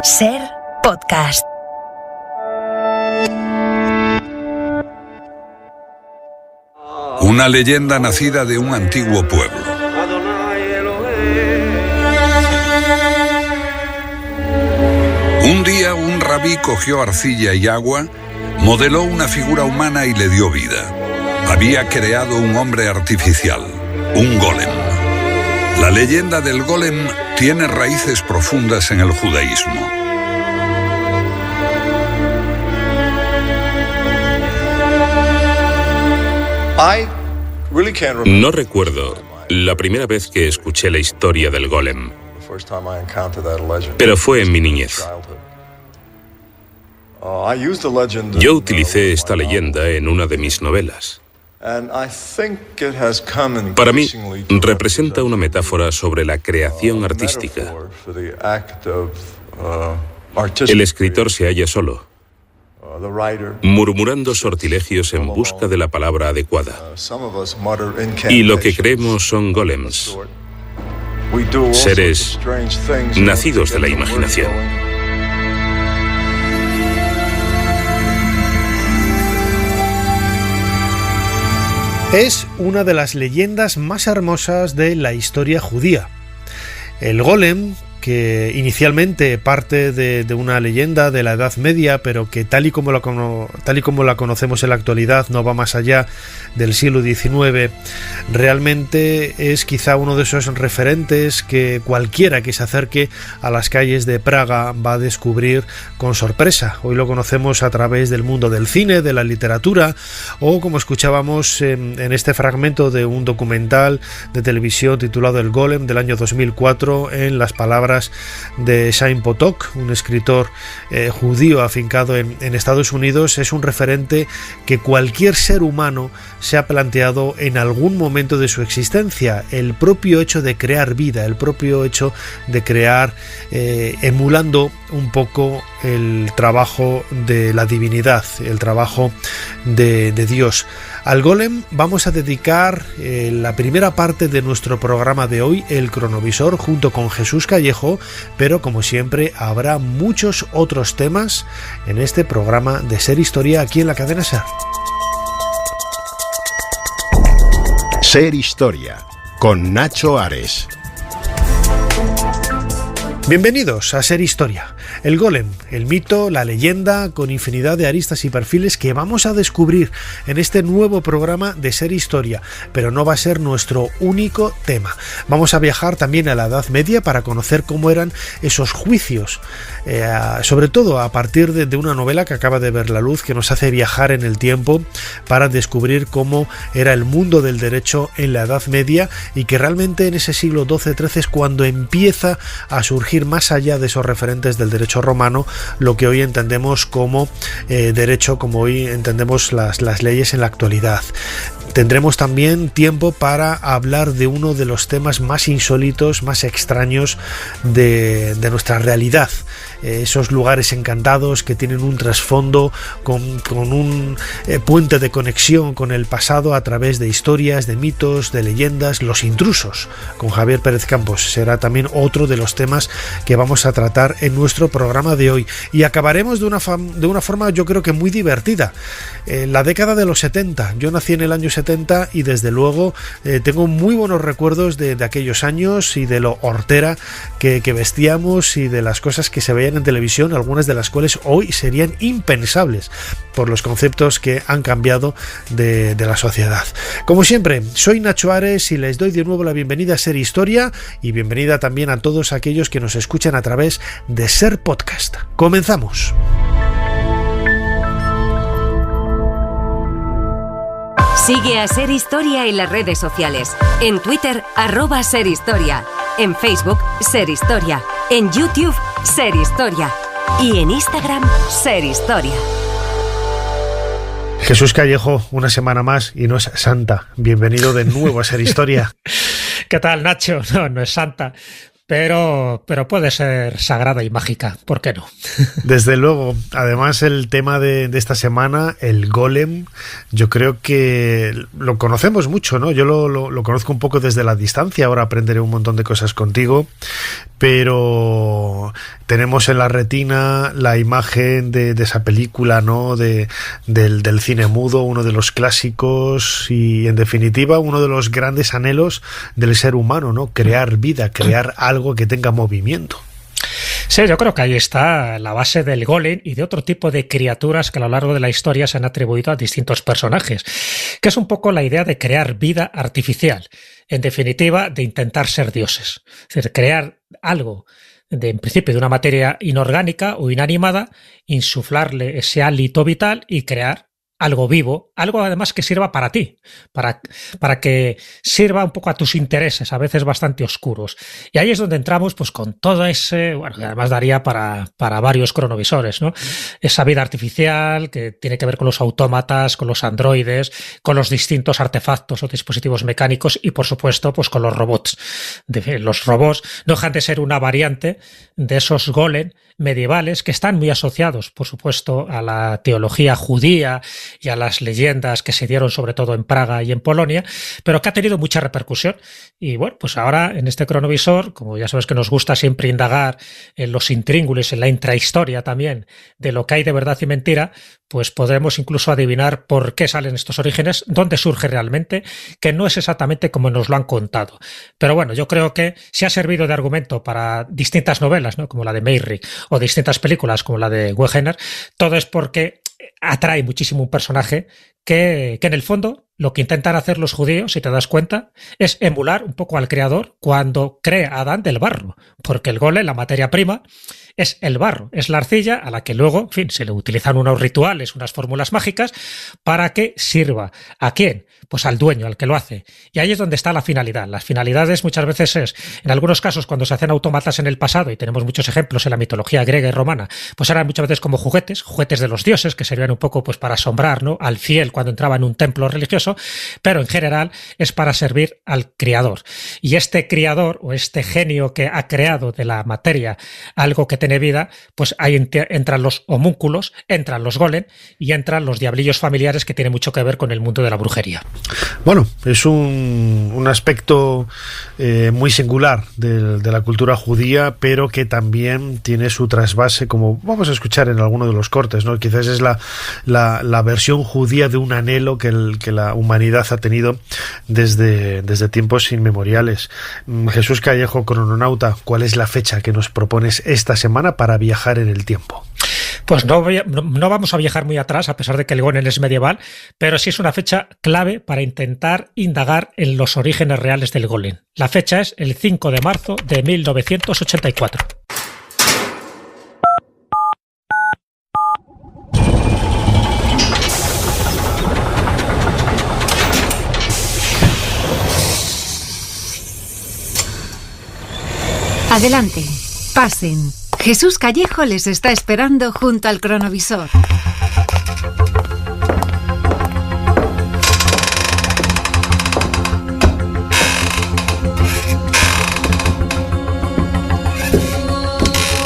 Ser Podcast. Una leyenda nacida de un antiguo pueblo. Un día un rabí cogió arcilla y agua, modeló una figura humana y le dio vida. Había creado un hombre artificial, un golem. La leyenda del golem tiene raíces profundas en el judaísmo. No recuerdo la primera vez que escuché la historia del golem, pero fue en mi niñez. Yo utilicé esta leyenda en una de mis novelas. Para mí, representa una metáfora sobre la creación artística. El escritor se halla solo, murmurando sortilegios en busca de la palabra adecuada. Y lo que creemos son golems, seres nacidos de la imaginación. Es una de las leyendas más hermosas de la historia judía. El golem, que inicialmente parte de una leyenda de la Edad Media, pero que tal y como la conocemos en la actualidad no va más allá del siglo XIX, realmente es quizá uno de esos referentes que cualquiera que se acerque a las calles de Praga va a descubrir con sorpresa. Hoy lo conocemos a través del mundo del cine, de la literatura, o como escuchábamos en este fragmento de un documental de televisión titulado El Golem del año 2004, en las palabras de Chaim Potok, un escritor judío afincado en Estados Unidos. Es un referente que cualquier ser humano se ha planteado en algún momento de su existencia. El propio hecho de crear vida, el propio hecho de crear, emulando un poco el trabajo de la divinidad, el trabajo de Dios. Al golem vamos a dedicar la primera parte de nuestro programa de hoy, el cronovisor, junto con Jesús Callejo, pero como siempre habrá muchos otros temas en este programa de Ser Historia aquí en la cadena SER. Ser Historia, con Nacho Ares. Bienvenidos a Ser Historia. El golem, el mito, la leyenda, con infinidad de aristas y perfiles que vamos a descubrir en este nuevo programa de Ser Historia, pero no va a ser nuestro único tema. Vamos a viajar también a la Edad Media para conocer cómo eran esos juicios, sobre todo a partir de una novela que acaba de ver la luz, que nos hace viajar en el tiempo para descubrir cómo era el mundo del derecho en la Edad Media, y que realmente en ese siglo XII-XIII es cuando empieza a surgir, más allá de esos referentes del derecho romano, lo que hoy entendemos como derecho, como hoy entendemos las leyes en la actualidad. Tendremos también tiempo para hablar de uno de los temas más insólitos, más extraños de nuestra realidad. Esos lugares encantados que tienen un trasfondo con un puente de conexión con el pasado a través de historias, de mitos, de leyendas. Los intrusos, con Javier Pérez Campos, será también otro de los temas que vamos a tratar en nuestro programa de hoy. Y acabaremos de una forma, yo creo que muy divertida. La década de los 70. Yo nací en el año 70 y desde luego tengo muy buenos recuerdos de aquellos años y de lo hortera que vestíamos y de las cosas que se veían en televisión, algunas de las cuales hoy serían impensables por los conceptos que han cambiado de la sociedad. Como siempre, soy Nacho Ares y les doy de nuevo la bienvenida a Ser Historia, y bienvenida también a todos aquellos que nos escuchan a través de Ser Podcast. Comenzamos. Sigue a Ser Historia en las redes sociales. En Twitter, @SerHistoria. En Facebook, Ser Historia. En YouTube, Ser Historia. Y en Instagram, Ser Historia. Jesús Callejo, una semana más y no es santa. Bienvenido de nuevo a Ser Historia. ¿Qué tal, Nacho? No es santa. Pero puede ser sagrada y mágica, ¿por qué no? Desde luego. Además, el tema de esta semana, el golem, yo creo que lo conocemos mucho, ¿no? Yo lo conozco un poco desde la distancia, ahora aprenderé un montón de cosas contigo, pero tenemos en la retina la imagen de esa película, ¿no? Del cine mudo, uno de los clásicos y, en definitiva, uno de los grandes anhelos del ser humano, ¿no? Crear vida, crear algo que tenga movimiento. Sí, yo creo que ahí está la base del golem y de otro tipo de criaturas que a lo largo de la historia se han atribuido a distintos personajes, que es un poco la idea de crear vida artificial, en definitiva, de intentar ser dioses. Es decir, crear algo, en principio, de una materia inorgánica o inanimada, insuflarle ese hálito vital y crear algo vivo, algo además que sirva para ti, para que sirva un poco a tus intereses, a veces bastante oscuros. Y ahí es donde entramos pues con todo ese, bueno, que además daría para varios cronovisores, ¿no? Esa vida artificial que tiene que ver con los autómatas, con los androides, con los distintos artefactos o dispositivos mecánicos y, por supuesto, pues con los robots. Los robots no dejan de ser una variante de esos golem medievales que están muy asociados, por supuesto, a la teología judía y a las leyendas que se dieron sobre todo en Praga y en Polonia, pero que ha tenido mucha repercusión. Y bueno, pues ahora en este cronovisor, como ya sabes que nos gusta siempre indagar en los intríngulis, en la intrahistoria también, de lo que hay de verdad y mentira, pues podremos incluso adivinar por qué salen estos orígenes, dónde surge realmente, que no es exactamente como nos lo han contado. Pero bueno, yo creo que si ha servido de argumento para distintas novelas, ¿no? Como la de Meyrick, o distintas películas como la de Wegener, todo es porque atrae muchísimo un personaje que en el fondo lo que intentan hacer los judíos, si te das cuenta, es emular un poco al creador cuando crea a Adán del barro, porque el golem, la materia prima, es el barro, es la arcilla a la que luego, en fin, se le utilizan unos rituales, unas fórmulas mágicas para que sirva. ¿A quién? Pues al dueño, al que lo hace. Y ahí es donde está la finalidad. Las finalidades muchas veces es, en algunos casos cuando se hacen autómatas en el pasado, y tenemos muchos ejemplos en la mitología griega y romana, pues eran muchas veces como juguetes de los dioses, que servían un poco pues para asombrar, ¿no?, al fiel cuando entraba en un templo religioso, pero en general es para servir al criador. Y este criador o este genio que ha creado de la materia algo que tiene vida, pues ahí entran los homúnculos, entran los golem y entran los diablillos familiares que tienen mucho que ver con el mundo de la brujería. Bueno, es un aspecto muy singular de la cultura judía, pero que también tiene su trasvase, como vamos a escuchar en alguno de los cortes, ¿no? Quizás es la versión judía de un anhelo que la humanidad ha tenido desde tiempos inmemoriales. Jesús Callejo, crononauta, ¿cuál es la fecha que nos propones esta semana para viajar en el tiempo? Pues no vamos a viajar muy atrás, a pesar de que el golem es medieval, pero sí es una fecha clave para intentar indagar en los orígenes reales del golem. La fecha es el 5 de marzo de 1984. Adelante, pasen. Jesús Callejo les está esperando junto al cronovisor.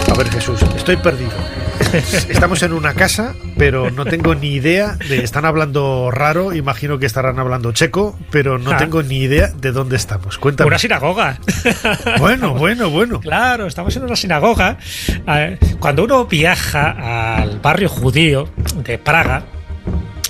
A ver, Jesús, estoy perdido. Estamos en una casa, pero no tengo ni idea están hablando raro, imagino que estarán hablando checo, pero no tengo ni idea de dónde estamos. Cuéntame. Una sinagoga. Bueno. Claro, estamos en una sinagoga. Cuando uno viaja al barrio judío de Praga,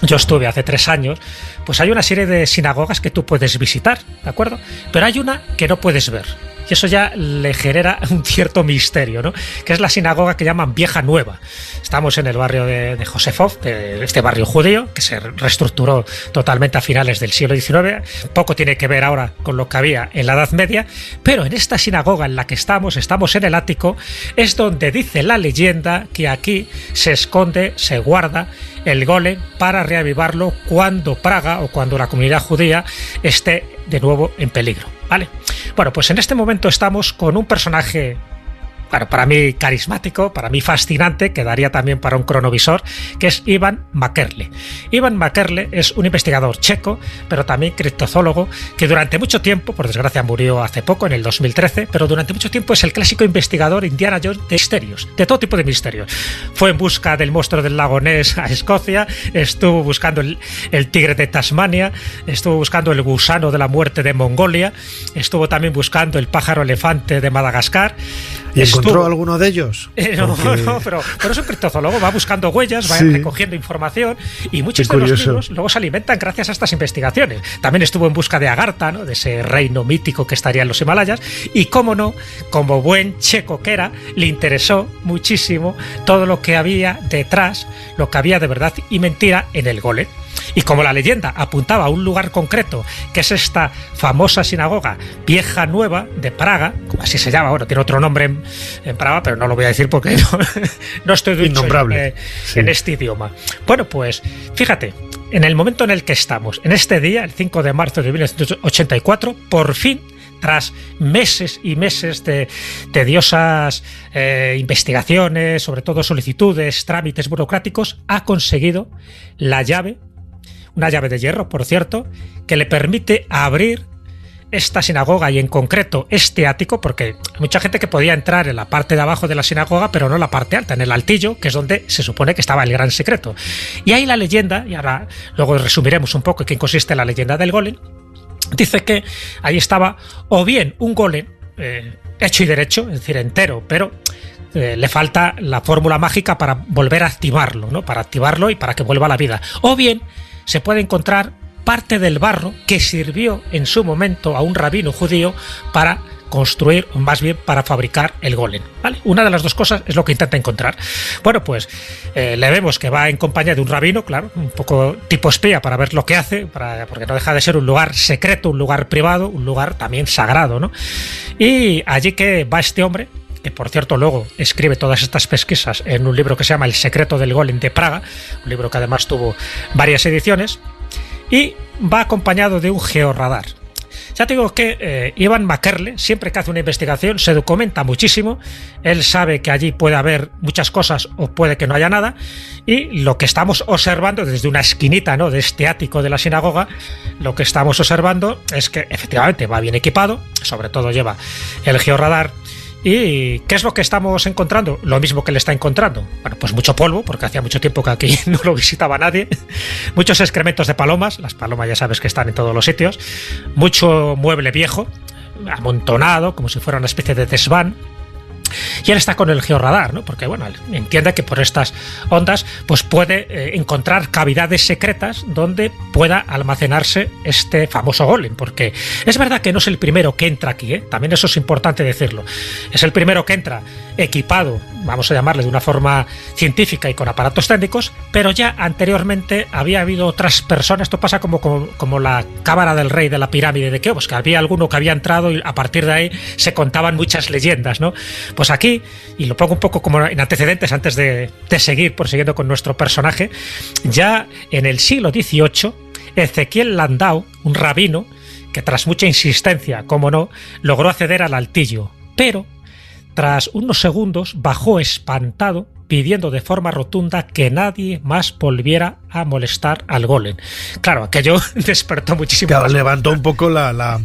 yo estuve hace 3 años, pues hay una serie de sinagogas que tú puedes visitar, ¿de acuerdo? Pero hay una que no puedes ver. Y eso ya le genera un cierto misterio, ¿no? Que es la sinagoga que llaman Vieja Nueva. Estamos en el barrio de Josefov, de este barrio judío, que se reestructuró totalmente a finales del siglo XIX. Poco tiene que ver ahora con lo que había en la Edad Media, pero en esta sinagoga en la que estamos en el ático, es donde dice la leyenda que aquí se esconde, se guarda el golem para reavivarlo cuando Praga o cuando la comunidad judía esté de nuevo en peligro, ¿vale? Bueno, pues en este momento estamos con un personaje, bueno, para mí carismático, para mí fascinante, que daría también para un cronovisor, que es Ivan Makerle. Ivan Makerle es un investigador checo, pero también criptozoólogo, que durante mucho tiempo, por desgracia murió hace poco, en el 2013, pero durante mucho tiempo es el clásico investigador Indiana Jones de misterios, de todo tipo de misterios. Fue en busca del monstruo del lago Ness a Escocia, estuvo buscando el tigre de Tasmania, estuvo buscando el gusano de la muerte de Mongolia, estuvo también buscando el pájaro elefante de Madagascar. ¿Y encontró alguno de ellos? No, pero es un criptozoólogo, va buscando huellas, va recogiendo información, y muchos de los libros luego se alimentan gracias a estas investigaciones. También estuvo en busca de Agartha, ¿no? De ese reino mítico que estaría en los Himalayas, y cómo no, como buen checo que era, le interesó muchísimo todo lo que había detrás, lo que había de verdad y mentira en el golem. Y como la leyenda apuntaba a un lugar concreto, que es esta famosa sinagoga Vieja Nueva de Praga, como así se llama, bueno, tiene otro nombre en Praga, pero no lo voy a decir porque no estoy ducho en este idioma. Bueno, pues fíjate, en el momento en el que estamos, en este día, el 5 de marzo de 1984, por fin, tras meses y meses de tediosas investigaciones, sobre todo solicitudes, trámites burocráticos, ha conseguido la llave, una llave de hierro, por cierto, que le permite abrir esta sinagoga y en concreto este ático, porque hay mucha gente que podía entrar en la parte de abajo de la sinagoga, pero no la parte alta, en el altillo, que es donde se supone que estaba el gran secreto. Y ahí la leyenda, y ahora luego resumiremos un poco en qué consiste la leyenda del golem, dice que ahí estaba o bien un golem hecho y derecho, es decir, entero, pero le falta la fórmula mágica para volver a activarlo, ¿no? Para activarlo y para que vuelva a la vida. O bien se puede encontrar parte del barro que sirvió en su momento a un rabino judío para construir, o más bien para fabricar el golem, ¿vale? Una de las dos cosas es lo que intenta encontrar. Bueno, pues le vemos que va en compañía de un rabino, claro, un poco tipo espía para ver lo que hace, porque no deja de ser un lugar secreto, un lugar privado, un lugar también sagrado, ¿no? Y allí que va este hombre, que por cierto luego escribe todas estas pesquisas en un libro que se llama El secreto del golem de Praga, un libro que además tuvo varias ediciones, y va acompañado de un georradar. Ya te digo que Ivan McKerle, siempre que hace una investigación, se documenta muchísimo. Él sabe que allí puede haber muchas cosas o puede que no haya nada, y lo que estamos observando desde una esquinita, ¿no?, de este ático de la sinagoga, lo que estamos observando es que efectivamente va bien equipado, sobre todo lleva el georradar. ¿Y qué es lo que estamos encontrando? Lo mismo que le está encontrando. Bueno, pues mucho polvo, porque hacía mucho tiempo que aquí no lo visitaba nadie. Muchos excrementos de palomas. Las palomas ya sabes que están en todos los sitios. Mucho mueble viejo, amontonado, como si fuera una especie de desván. Y él está con el georradar, ¿no? Porque, bueno, él entiende que por estas ondas pues puede encontrar cavidades secretas donde pueda almacenarse este famoso golem, porque es verdad que no es el primero que entra aquí, ¿eh? También eso es importante decirlo. Es el primero que entra equipado, vamos a llamarle de una forma científica y con aparatos técnicos, pero ya anteriormente había habido otras personas. Esto pasa como la cámara del rey de la pirámide de Keops, que había alguno que había entrado y a partir de ahí se contaban muchas leyendas, ¿no? Pues aquí, y lo pongo un poco como en antecedentes antes de seguir prosiguiendo con nuestro personaje, ya en el siglo XVIII, Ezequiel Landau, un rabino, que tras mucha insistencia, como no, logró acceder al altillo, pero tras unos segundos bajó espantado, pidiendo de forma rotunda que nadie más volviera a molestar al golem. Claro, aquello despertó muchísimo. Claro, levantó un poco la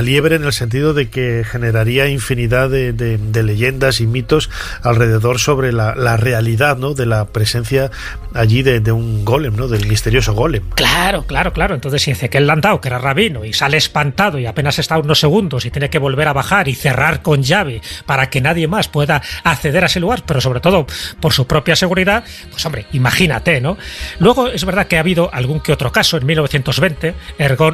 liebre, en el sentido de que generaría infinidad de leyendas y mitos alrededor sobre la realidad, ¿no?, de la presencia allí de un golem, ¿no?, del misterioso golem. Claro. Entonces, si Ezequiel Landau, que era rabino, y sale espantado y apenas está unos segundos y tiene que volver a bajar y cerrar con llave para que nadie más pueda acceder a ese lugar, pero sobre todo por su propia seguridad, pues hombre, imagínate, ¿no? Luego es verdad que ha habido algún que otro caso. En 1920,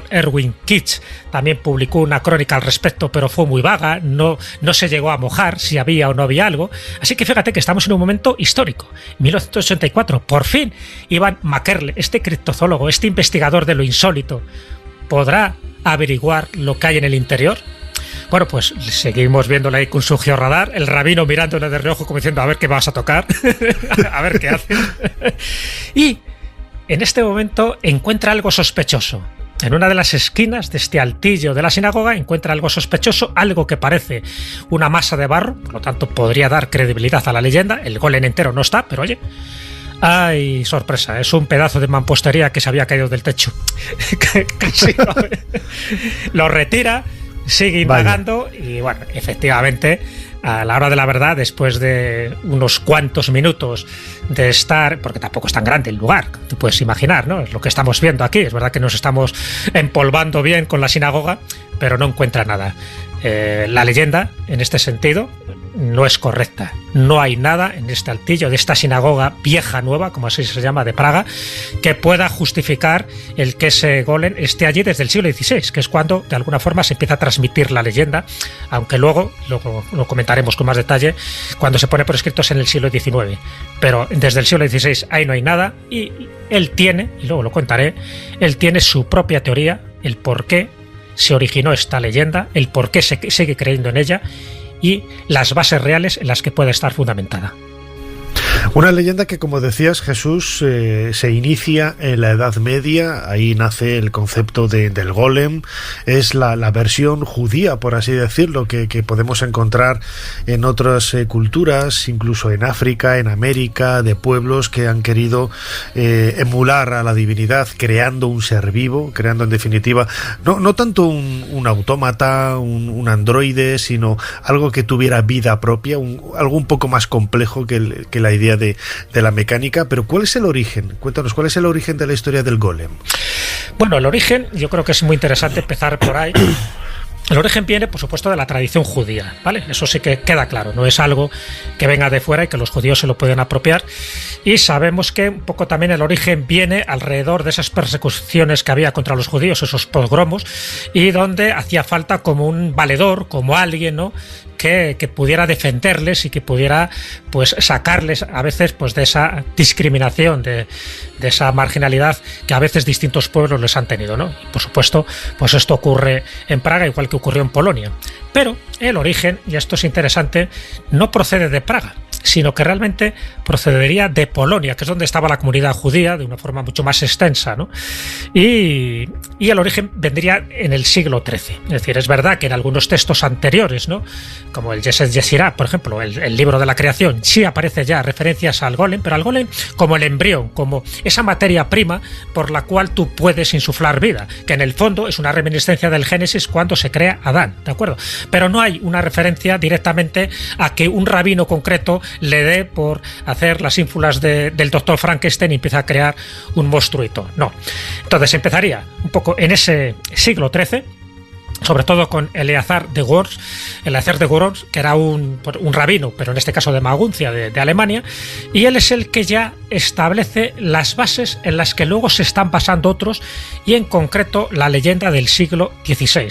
Erwin Kitsch también publicó una crónica al respecto, pero fue muy vaga, no se llegó a mojar si había o no había algo. Así que fíjate que estamos en un momento histórico. 1984, por fin, Ivan McKerle, este criptozoólogo, este investigador de lo insólito, ¿podrá averiguar lo que hay en el interior? Bueno, pues seguimos viéndole ahí con su georradar, el rabino mirándole de reojo como diciendo, a ver qué vas a tocar, a ver qué hace. Y en este momento encuentra algo sospechoso. En una de las esquinas de este altillo de la sinagoga encuentra algo sospechoso, algo que parece una masa de barro, por lo tanto podría dar credibilidad a la leyenda. El golem entero no está, pero oye, ¡ay, sorpresa! Es un pedazo de mampostería que se había caído del techo. Casi, lo retira, sigue indagando y, bueno, efectivamente, a la hora de la verdad, después de unos cuantos minutos de estar, porque tampoco es tan grande el lugar, tú puedes imaginar, ¿no? Es lo que estamos viendo aquí. Es verdad que nos estamos empolvando bien con la sinagoga, pero no encuentra nada. La leyenda, en este sentido, no es correcta. No hay nada en este altillo, de esta sinagoga vieja nueva, como así se llama, de Praga, que pueda justificar el que ese golem esté allí desde el siglo XVI, que es cuando de alguna forma se empieza a transmitir la leyenda, aunque luego lo comentaremos con más detalle cuando se pone por escritos en el siglo XIX. Pero desde el siglo XVI ahí no hay nada, y él tiene, y luego lo contaré, él tiene su propia teoría, el por qué se originó esta leyenda, el por qué se sigue creyendo en ella y las bases reales en las que puede estar fundamentada. Una leyenda que, como decías, Jesús, se inicia en la Edad Media. Ahí nace el concepto del golem. Es la versión judía, por así decirlo, que podemos encontrar en otras culturas, incluso en África, en América, de pueblos que han querido emular a la divinidad, creando un ser vivo, creando en definitiva no tanto un autómata, un androide, sino algo que tuviera vida propia, algo un poco más complejo que la idea de la mecánica. Pero ¿cuál es el origen? Cuéntanos, ¿cuál es el origen de la historia del golem? Bueno, el origen, yo creo que es muy interesante empezar por ahí. El origen viene, por supuesto, de la tradición judía, ¿vale? Eso sí que queda claro, no es algo que venga de fuera y que los judíos se lo pueden apropiar. Y sabemos que un poco también el origen viene alrededor de esas persecuciones que había contra los judíos, esos pogromos, y donde hacía falta como un valedor, como alguien, ¿no?, que pudiera defenderles y que pudiera, pues, sacarles a veces, pues, de esa discriminación, de esa marginalidad que a veces distintos pueblos les han tenido, ¿no? Y por supuesto, pues esto ocurre en Praga, igual que ocurrió en Polonia. Pero el origen, y esto es interesante, no procede de Praga, sino que realmente procedería de Polonia, que es donde estaba la comunidad judía de una forma mucho más extensa, ¿no? Y el origen vendría en el siglo XIII. Es decir, es verdad que en algunos textos anteriores, ¿no?, como el Yesod Yetzirah, por ejemplo, el libro de la creación, sí aparece ya referencias al golem, pero al golem como el embrión, como esa materia prima por la cual tú puedes insuflar vida, que en el fondo es una reminiscencia del Génesis cuando se crea Adán, ¿de acuerdo? Pero no hay una referencia directamente a que un rabino concreto le dé por hacer las ínfulas del doctor Frankenstein y empieza a crear un monstruito. No. Entonces empezaría un poco en ese siglo XIII, sobre todo con Eleazar de Worms, que era un rabino, pero en este caso de Maguncia, de Alemania, y él es el que ya establece las bases en las que luego se están basando otros, y en concreto la leyenda del siglo XVI.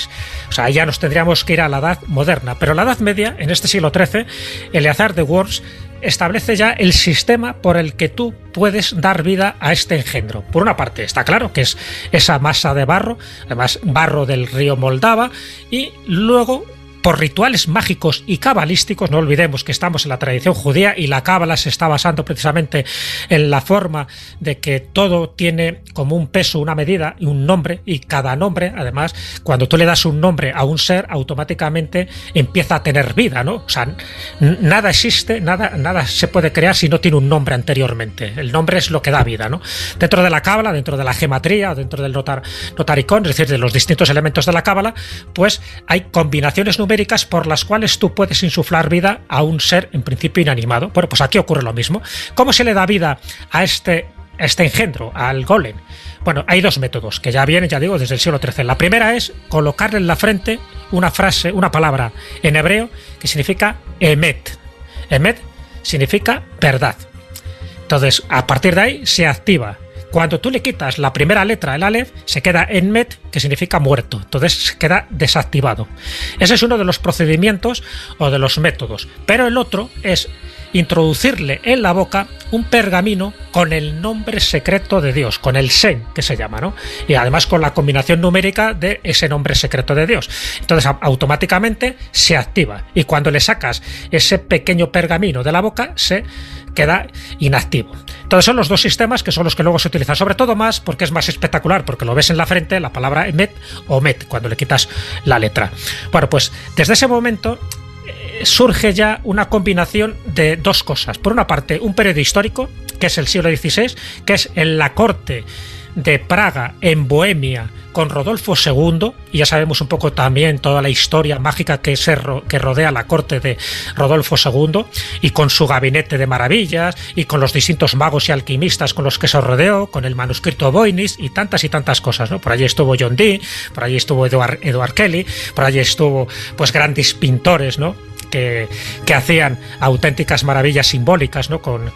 O sea, ya nos tendríamos que ir a la Edad Moderna, pero la Edad Media, en este siglo XIII, Eleazar de Worms establece ya el sistema por el que tú puedes dar vida a este engendro. Por una parte, está claro que es esa masa de barro, además barro del río Moldava, y luego, por rituales mágicos y cabalísticos, no olvidemos que estamos en la tradición judía y la cábala se está basando precisamente en la forma de que todo tiene como un peso, una medida y un nombre, y cada nombre, además, cuando tú le das un nombre a un ser, automáticamente empieza a tener vida, ¿no? O sea, nada existe, nada se puede crear si no tiene un nombre anteriormente. El nombre es lo que da vida, ¿no? Dentro de la cábala, dentro de la gematría, dentro del notaricón, es decir, de los distintos elementos de la cábala, pues hay combinaciones numéricas por las cuales tú puedes insuflar vida a un ser en principio inanimado. Bueno, pues aquí ocurre lo mismo. ¿Cómo se le da vida a este engendro, al golem? Bueno, hay dos métodos que ya vienen, ya digo, desde el siglo XIII. La primera es colocarle en la frente una frase, una palabra en hebreo que significa emet. Emet significa verdad. Entonces, a partir de ahí se activa. Cuando tú le quitas la primera letra, el Aleph, se queda en Met, que significa muerto. Entonces queda desactivado. Ese es uno de los procedimientos o de los métodos. Pero el otro es introducirle en la boca un pergamino con el nombre secreto de Dios, con el Shem, que se llama, ¿no? Y además con la combinación numérica de ese nombre secreto de Dios. Entonces automáticamente se activa. Y cuando le sacas ese pequeño pergamino de la boca, se queda inactivo. Entonces son los dos sistemas que son los que luego se utilizan, sobre todo más porque es más espectacular, porque lo ves en la frente, la palabra emet o met, cuando le quitas la letra. Bueno, pues desde ese momento surge ya una combinación de dos cosas. Por una parte, un periodo histórico, que es el siglo XVI, que es en la corte de Praga, en Bohemia, con Rodolfo II, y ya sabemos un poco también toda la historia mágica que rodea la corte de Rodolfo II, y con su gabinete de maravillas, y con los distintos magos y alquimistas con los que se rodeó, con el manuscrito Voynich y tantas cosas, ¿no? Por allí estuvo John Dee, por allí estuvo Edward Kelly, por allí estuvo pues grandes pintores, ¿no?, que hacían auténticas maravillas simbólicas, ¿no? Con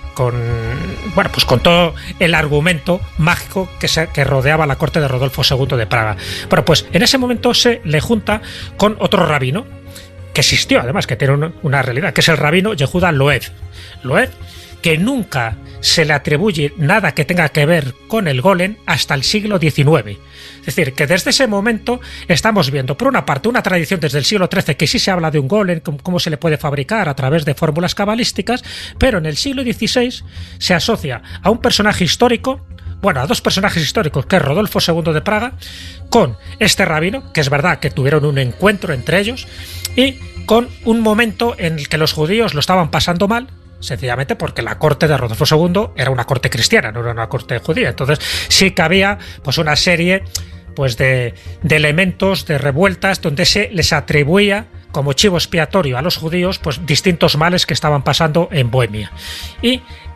todo el argumento mágico que rodeaba la corte de Rodolfo II de Praga. Bueno, pues en ese momento se le junta con otro rabino que existió, además, que tiene una realidad, que es el rabino Yehuda Loev, que nunca se le atribuye nada que tenga que ver con el golem hasta el siglo XIX. Es decir, que desde ese momento estamos viendo, por una parte, una tradición desde el siglo XIII que sí se habla de un golem, cómo se le puede fabricar a través de fórmulas cabalísticas, pero en el siglo XVI se asocia a un personaje histórico, a dos personajes históricos, que es Rodolfo II de Praga, con este rabino, que es verdad que tuvieron un encuentro entre ellos, y con un momento en el que los judíos lo estaban pasando mal, sencillamente porque la corte de Rodolfo II era una corte cristiana, no era una corte judía. Entonces sí que había pues una serie de elementos, de revueltas, donde se les atribuía como chivo expiatorio a los judíos pues distintos males que estaban pasando en Bohemia.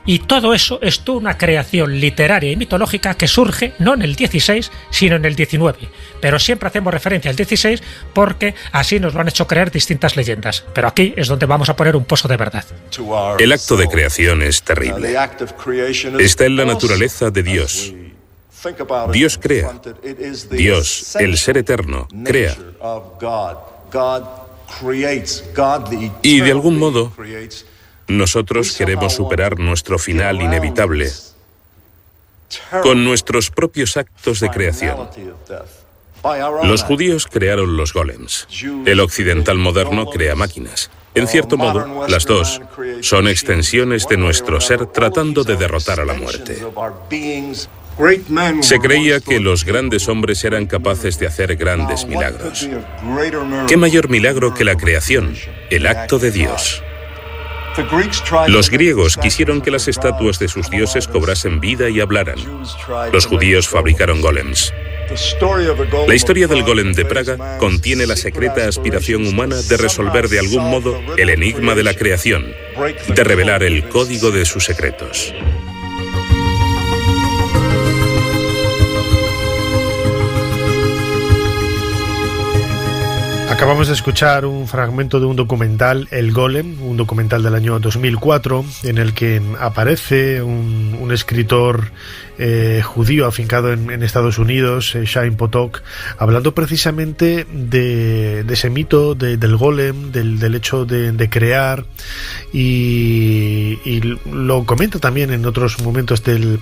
Y todo eso es toda una creación literaria y mitológica que surge no en el XVI, sino en el XIX. Pero siempre hacemos referencia al XVI porque así nos lo han hecho creer distintas leyendas. Pero aquí es donde vamos a poner un pozo de verdad. El acto de creación es terrible. Está en la naturaleza de Dios. Dios crea. Dios, el ser eterno, crea. Y de algún modo, nosotros queremos superar nuestro final inevitable con nuestros propios actos de creación. Los judíos crearon los golems. El occidental moderno crea máquinas. En cierto modo, las dos son extensiones de nuestro ser tratando de derrotar a la muerte. Se creía que los grandes hombres eran capaces de hacer grandes milagros. ¿Qué mayor milagro que la creación, el acto de Dios? Los griegos quisieron que las estatuas de sus dioses cobrasen vida y hablaran. Los judíos fabricaron golems. La historia del golem de Praga contiene la secreta aspiración humana de resolver de algún modo el enigma de la creación, de revelar el código de sus secretos. Acabamos de escuchar un fragmento de un documental, El Golem, un documental del año 2004, en el que aparece un escritor judío afincado en Estados Unidos, Chaim Potok, hablando precisamente de ese mito del golem, del hecho de crear, y lo comenta también en otros momentos del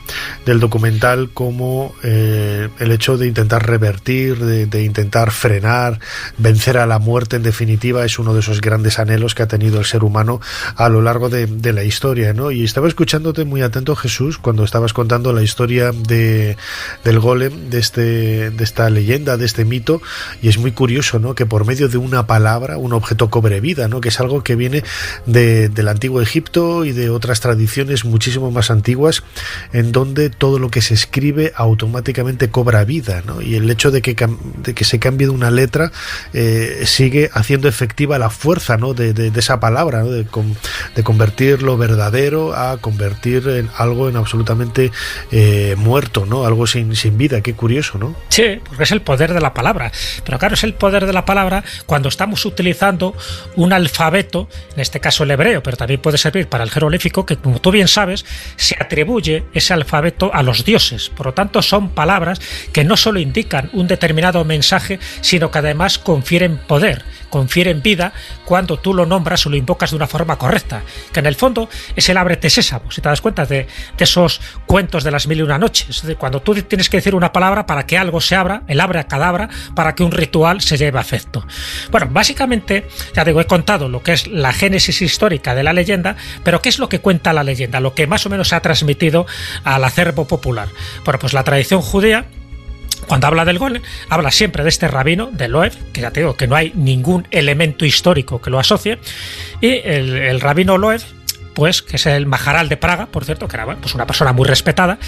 documental como el hecho de intentar revertir, de intentar frenar, vencer a la muerte. En definitiva, es uno de esos grandes anhelos que ha tenido el ser humano a lo largo de la historia, ¿no? Y estaba escuchándote muy atento, Jesús, cuando estabas contando la historia del golem, de esta leyenda, de este mito, y es muy curioso, ¿no?, que por medio de una palabra un objeto cobre vida, ¿no?, que es algo que viene del antiguo Egipto y de otras tradiciones muchísimo más antiguas, en donde todo lo que se escribe automáticamente cobra vida, ¿no? Y el hecho de que se cambie de una letra sigue haciendo efectiva la fuerza, ¿no?, de esa palabra, ¿no?, de convertir lo verdadero a convertir en algo en absolutamente muerto, ¿no?, algo sin vida. Qué curioso, ¿no? Sí, porque es el poder de la palabra. Pero claro, es el poder de la palabra cuando estamos utilizando un alfabeto, en este caso el hebreo, pero también puede servir para el jeroglífico, que como tú bien sabes, se atribuye ese alfabeto a los dioses. Por lo tanto, son palabras que no solo indican un determinado mensaje, sino que además confieren poder, confieren vida cuando tú lo nombras o lo invocas de una forma correcta, que en el fondo es el ábrete sésamo, si te das cuenta de esos cuentos de las 1001 noches, de cuando tú tienes que decir una palabra para que algo se abra, el abracadabra, para que un ritual se lleve a efecto. Bueno, básicamente, ya digo, he contado lo que es la génesis histórica de la leyenda, pero ¿qué es lo que cuenta la leyenda? Lo que más o menos se ha transmitido al acervo popular. Bueno, pues la tradición judía, cuando habla del golem, habla siempre de este rabino, de Loev, que ya te digo que no hay ningún elemento histórico que lo asocie, y el rabino Loev, pues, que es el majaral de Praga, por cierto, que era pues una persona muy respetada,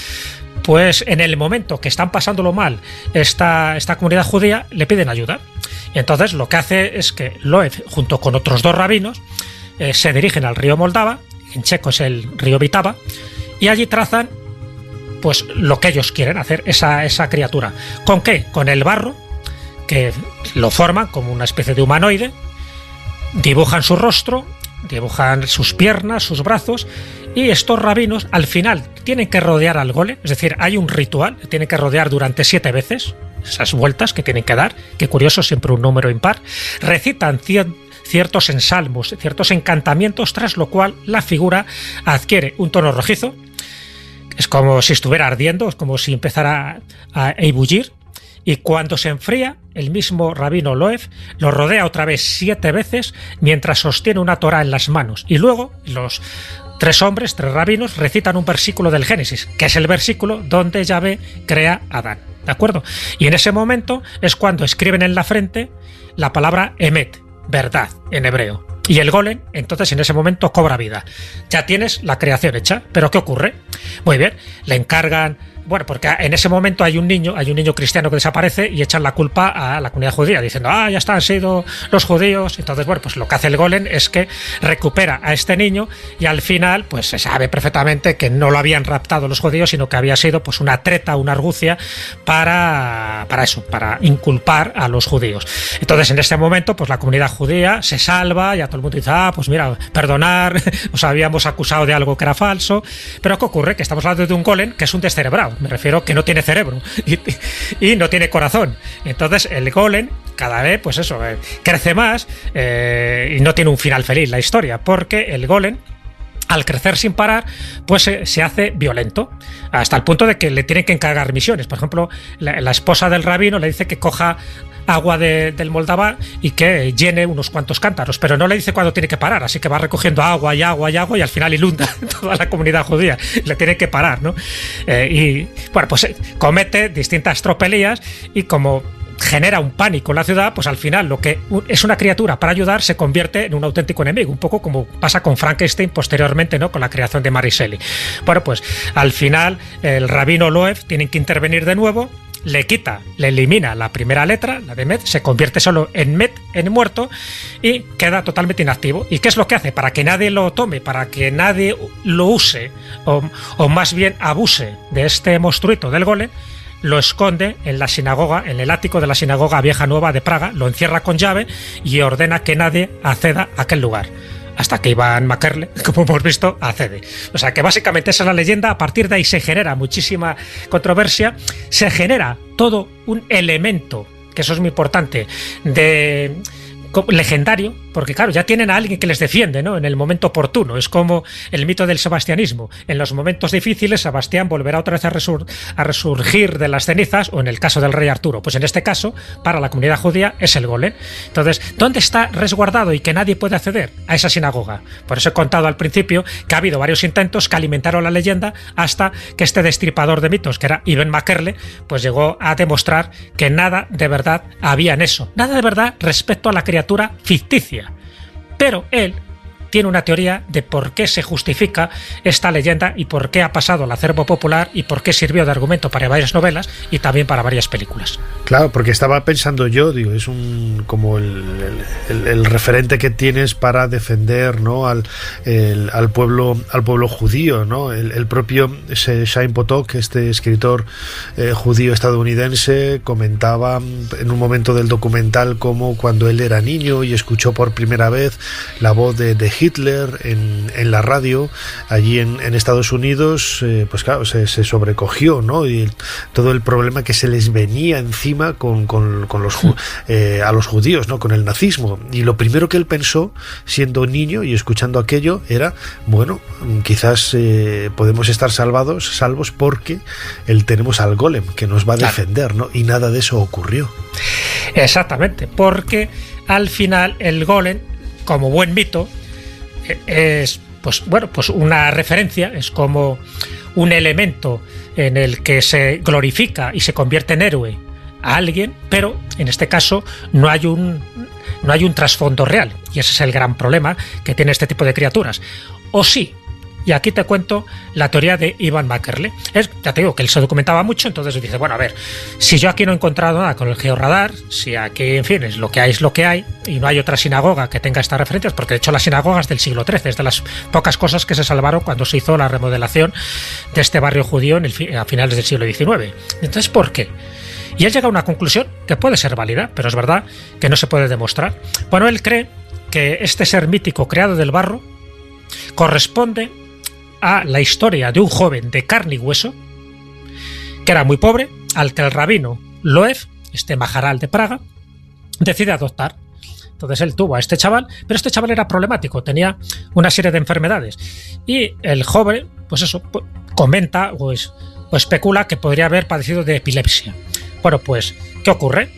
pues en el momento que están pasándolo mal esta comunidad judía, le piden ayuda. Y entonces lo que hace es que Loev, junto con otros dos rabinos, se dirigen al río Moldava, en checo es el río Vitava, y allí trazan pues lo que ellos quieren hacer, esa criatura. ¿Con qué? Con el barro, que lo forman como una especie de humanoide, dibujan su rostro, dibujan sus piernas, sus brazos, y estos rabinos al final tienen que rodear al golem, es decir, hay un ritual, tienen que rodear durante 7 veces, esas vueltas que tienen que dar, que curioso, siempre un número impar, recitan ciertos ensalmos, ciertos encantamientos, tras lo cual la figura adquiere un tono rojizo, es como si estuviera ardiendo, es como si empezara a ebullir, y cuando se enfría, el mismo rabino Loew lo rodea otra vez 7 veces mientras sostiene una Torá en las manos, y luego los 3 rabinos recitan un versículo del Génesis, que es el versículo donde Yahvé crea a Adán, ¿de acuerdo? Y en ese momento es cuando escriben en la frente la palabra Emet, verdad, en hebreo. Y el golem, entonces, en ese momento cobra vida. Ya tienes la creación hecha, pero ¿qué ocurre? Muy bien, le encargan... Bueno, porque en ese momento hay un niño cristiano que desaparece y echan la culpa a la comunidad judía, diciendo, ya está, han sido los judíos. Entonces, bueno, pues lo que hace el golem es que recupera a este niño y al final, pues se sabe perfectamente que no lo habían raptado los judíos, sino que había sido pues una treta, una argucia para eso, para inculpar a los judíos. Entonces, en este momento, pues la comunidad judía se salva, ya todo el mundo dice, pues mira, perdonar, os habíamos acusado de algo que era falso. Pero ¿qué ocurre? Que estamos hablando de un golem que es un descerebrado. Me refiero que no tiene cerebro y no tiene corazón. Entonces el golem cada vez, pues eso, crece más y no tiene un final feliz la historia, porque el golem, al crecer sin parar, pues se hace violento, hasta el punto de que le tienen que encargar misiones. Por ejemplo, la esposa del rabino le dice que coja agua del Moldavá y que llene unos cuantos cántaros, pero no le dice cuándo tiene que parar, así que va recogiendo agua y agua y agua y al final inunda toda la comunidad judía, le tiene que parar, ¿no? Y bueno, pues comete distintas tropelías y como genera un pánico en la ciudad, pues al final lo que es una criatura para ayudar se convierte en un auténtico enemigo, un poco como pasa con Frankenstein posteriormente, ¿no? Con la creación de Mary Shelley. Bueno, pues al final el rabino Loew tiene que intervenir de nuevo, le elimina la primera letra, la de Met, se convierte solo en Met, en muerto, y queda totalmente inactivo. ¿Y qué es lo que hace? Para que nadie lo tome, para que nadie lo use, o más bien abuse de este monstruito del golem, lo esconde en la sinagoga, en el ático de la sinagoga Vieja Nueva de Praga, lo encierra con llave y ordena que nadie acceda a aquel lugar. Hasta que Ivan McKerle, como hemos visto, accede. O sea que básicamente esa es la leyenda. A partir de ahí se genera muchísima controversia, se genera todo un elemento, que eso es muy importante, de legendario, porque claro, ya tienen a alguien que les defiende, ¿no? En el momento oportuno. Es como el mito del sebastianismo. En los momentos difíciles, Sebastián volverá otra vez a resurgir de las cenizas, o en el caso del rey Arturo. Pues en este caso, para la comunidad judía, es el golem. Entonces, ¿dónde está resguardado y que nadie puede acceder? A esa sinagoga. Por eso he contado al principio que ha habido varios intentos que alimentaron la leyenda hasta que este destripador de mitos, que era Ivan McKerle, pues llegó a demostrar que nada de verdad había en eso. Nada de verdad respecto a la criatura ficticia. Pero él tiene una teoría de por qué se justifica esta leyenda y por qué ha pasado al acervo popular y por qué sirvió de argumento para varias novelas y también para varias películas. Claro, porque estaba pensando yo, digo, es como el referente que tienes para defender, ¿no? al pueblo judío, ¿no? El propio Chaim Potok, este escritor judío estadounidense, comentaba en un momento del documental cómo cuando él era niño y escuchó por primera vez la voz de Hitler en la radio allí en Estados Unidos, pues claro, se sobrecogió, ¿no? Y todo el problema que se les venía encima a los judíos, ¿no? Con el nazismo. Y lo primero que él pensó, siendo niño y escuchando aquello, era, bueno, quizás podemos estar salvos porque tenemos al golem que nos va a defender, ¿no? Y nada de eso ocurrió. Exactamente, porque al final el golem, como buen mito, es pues una referencia, es como un elemento en el que se glorifica y se convierte en héroe a alguien, pero en este caso no hay un trasfondo real, y ese es el gran problema que tiene este tipo de criaturas. O sí. Y aquí te cuento la teoría de Ivan McKerle. Ya te digo que él se documentaba mucho, entonces dice, bueno, a ver, si yo aquí no he encontrado nada con el georradar, si aquí, en fin, es lo que hay, y no hay otra sinagoga que tenga estas referencias, porque de hecho la sinagoga es del siglo XIII, es de las pocas cosas que se salvaron cuando se hizo la remodelación de este barrio judío a finales del siglo XIX. Entonces, ¿por qué? Y él llega a una conclusión que puede ser válida, pero es verdad que no se puede demostrar. Bueno, él cree que este ser mítico creado del barro corresponde a la historia de un joven de carne y hueso que era muy pobre, al que el rabino Loew, este majaral de Praga, decide adoptar. Entonces él tuvo a este chaval, pero este chaval era problemático, tenía una serie de enfermedades. Y el joven, pues eso, comenta o especula que podría haber padecido de epilepsia. Bueno, pues, ¿qué ocurre?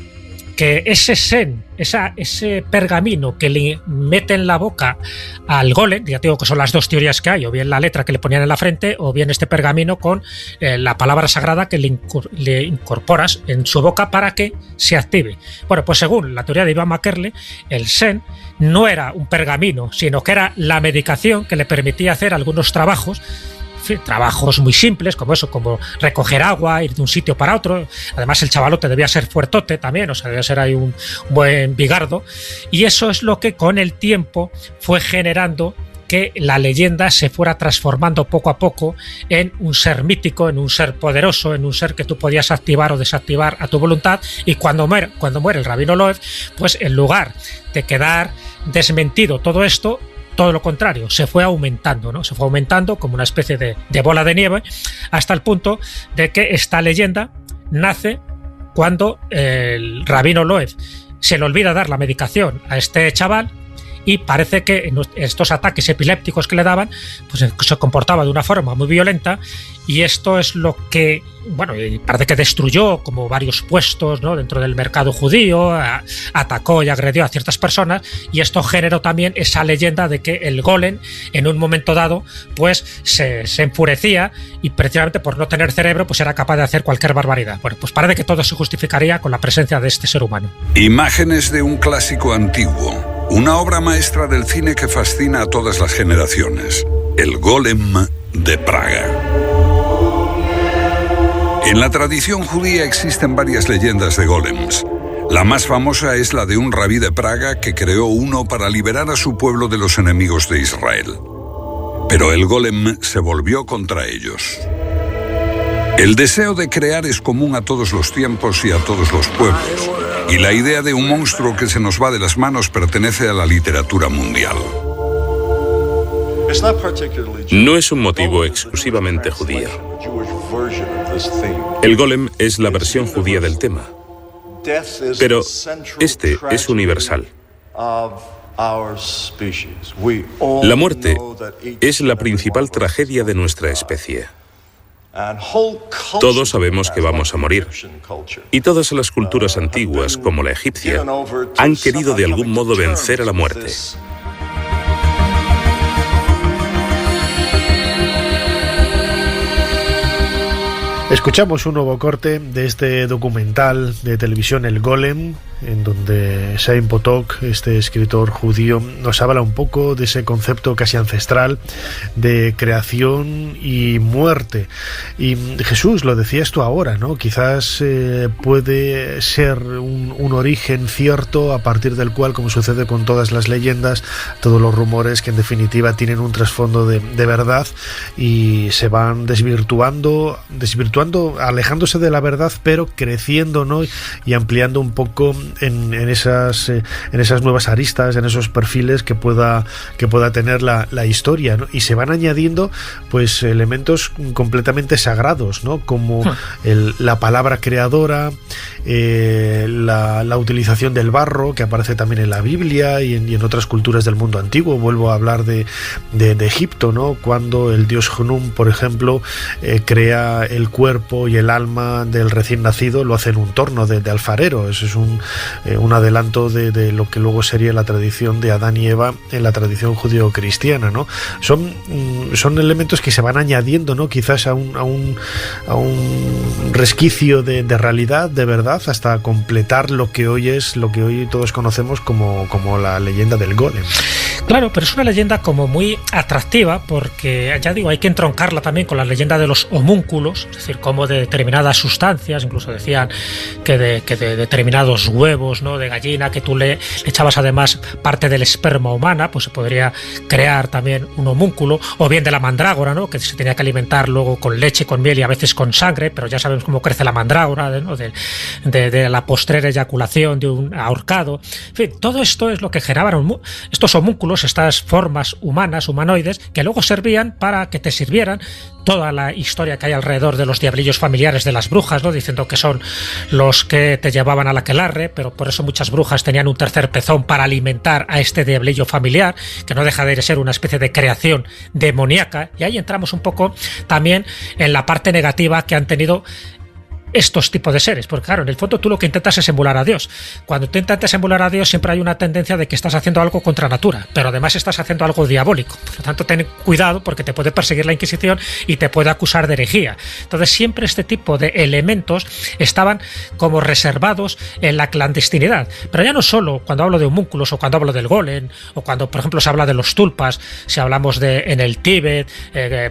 Que ese sen, ese pergamino que le mete en la boca al golem, ya te digo que son las dos teorías que hay, o bien la letra que le ponían en la frente, o bien este pergamino con la palabra sagrada que le incorporas en su boca para que se active. Bueno, pues según la teoría de Ivan McKerle, el sen no era un pergamino, sino que era la medicación que le permitía hacer algunos trabajos muy simples, como eso, como recoger agua, ir de un sitio para otro. Además el chavalote debía ser fuertote también, o sea, debía ser ahí un buen bigardo, y eso es lo que con el tiempo fue generando que la leyenda se fuera transformando poco a poco en un ser mítico, en un ser poderoso, en un ser que tú podías activar o desactivar a tu voluntad. Y cuando muere el rabino Loew, pues en lugar de quedar desmentido todo esto, todo lo contrario, se fue aumentando, ¿no? Se fue aumentando como una especie de bola de nieve, hasta el punto de que esta leyenda nace cuando el rabino Loew se le olvida dar la medicación a este chaval, y parece que en estos ataques epilépticos que le daban, pues se comportaba de una forma muy violenta, y esto es lo que, bueno, parece que destruyó como varios puestos, ¿no?, dentro del mercado judío, atacó y agredió a ciertas personas, y esto generó también esa leyenda de que el golem en un momento dado pues se enfurecía, y precisamente por no tener cerebro pues era capaz de hacer cualquier barbaridad. Bueno, pues parece que todo se justificaría con la presencia de este ser humano. Imágenes de un clásico antiguo, una obra maestra del cine que fascina a todas las generaciones, El Golem de Praga. En la tradición judía existen varias leyendas de golems. La más famosa es la de un rabí de Praga que creó uno para liberar a su pueblo de los enemigos de Israel. Pero el golem se volvió contra ellos. El deseo de crear es común a todos los tiempos y a todos los pueblos, y la idea de un monstruo que se nos va de las manos pertenece a la literatura mundial. No es un motivo exclusivamente judío. El golem es la versión judía del tema, pero este es universal. La muerte es la principal tragedia de nuestra especie. Todos sabemos que vamos a morir, y todas las culturas antiguas, como la egipcia, han querido de algún modo vencer a la muerte. Escuchamos un nuevo corte de este documental de televisión El Golem, en donde Chaim Potok, este escritor judío, nos habla un poco de ese concepto casi ancestral de creación y muerte. Y Jesús, lo decías tú ahora, ¿no? Quizás puede ser un origen cierto a partir del cual, como sucede con todas las leyendas, todos los rumores que en definitiva tienen un trasfondo de verdad y se van desvirtuando, alejándose de la verdad, pero creciendo, ¿no?, y ampliando un poco en esas nuevas aristas, en esos perfiles que pueda tener la historia, ¿no? Y se van añadiendo pues elementos completamente sagrados, ¿no?, como la palabra creadora, la utilización del barro, que aparece también en la Biblia y en otras culturas del mundo antiguo. Vuelvo a hablar de Egipto, ¿no?, cuando el dios Hnum, por ejemplo, crea el cuerpo y el alma del recién nacido, lo hace en un torno de alfarero. Eso es un adelanto de lo que luego sería la tradición de Adán y Eva en la tradición judío-cristiana, ¿no? Son elementos que se van añadiendo, ¿no?, quizás a un resquicio de realidad, de verdad, hasta completar lo que hoy todos conocemos como la leyenda del golem. Claro, pero es una leyenda como muy atractiva porque, ya digo, hay que entroncarla también con la leyenda de los homúnculos, es decir, como de determinadas sustancias, incluso decían que de determinados huevos, ¿no?, de gallina, que tú le echabas además parte del esperma humana, pues se podría crear también un homúnculo, o bien de la mandrágora, ¿no?, que se tenía que alimentar luego con leche, con miel y a veces con sangre, pero ya sabemos cómo crece la mandrágora, ¿no?, de la postrera eyaculación de un ahorcado. En fin, todo esto es lo que generaban estos homúnculos, estas formas humanas, humanoides, que luego servían para que te sirvieran toda la historia que hay alrededor de los diablillos familiares de las brujas, ¿no?, diciendo que son los que te llevaban a la aquelarre, pero por eso muchas brujas tenían un tercer pezón para alimentar a este diablillo familiar, que no deja de ser una especie de creación demoníaca. Y ahí entramos un poco también en la parte negativa que han tenido estos tipos de seres, porque claro, en el fondo tú lo que intentas es emular a Dios. Cuando tú intentas emular a Dios siempre hay una tendencia de que estás haciendo algo contra natura, pero además estás haciendo algo diabólico. Por lo tanto, ten cuidado porque te puede perseguir la Inquisición y te puede acusar de herejía. Entonces siempre este tipo de elementos estaban como reservados en la clandestinidad. Pero ya no solo cuando hablo de homúnculos o cuando hablo del golem o cuando, por ejemplo, se habla de los tulpas, si hablamos de en el Tíbet,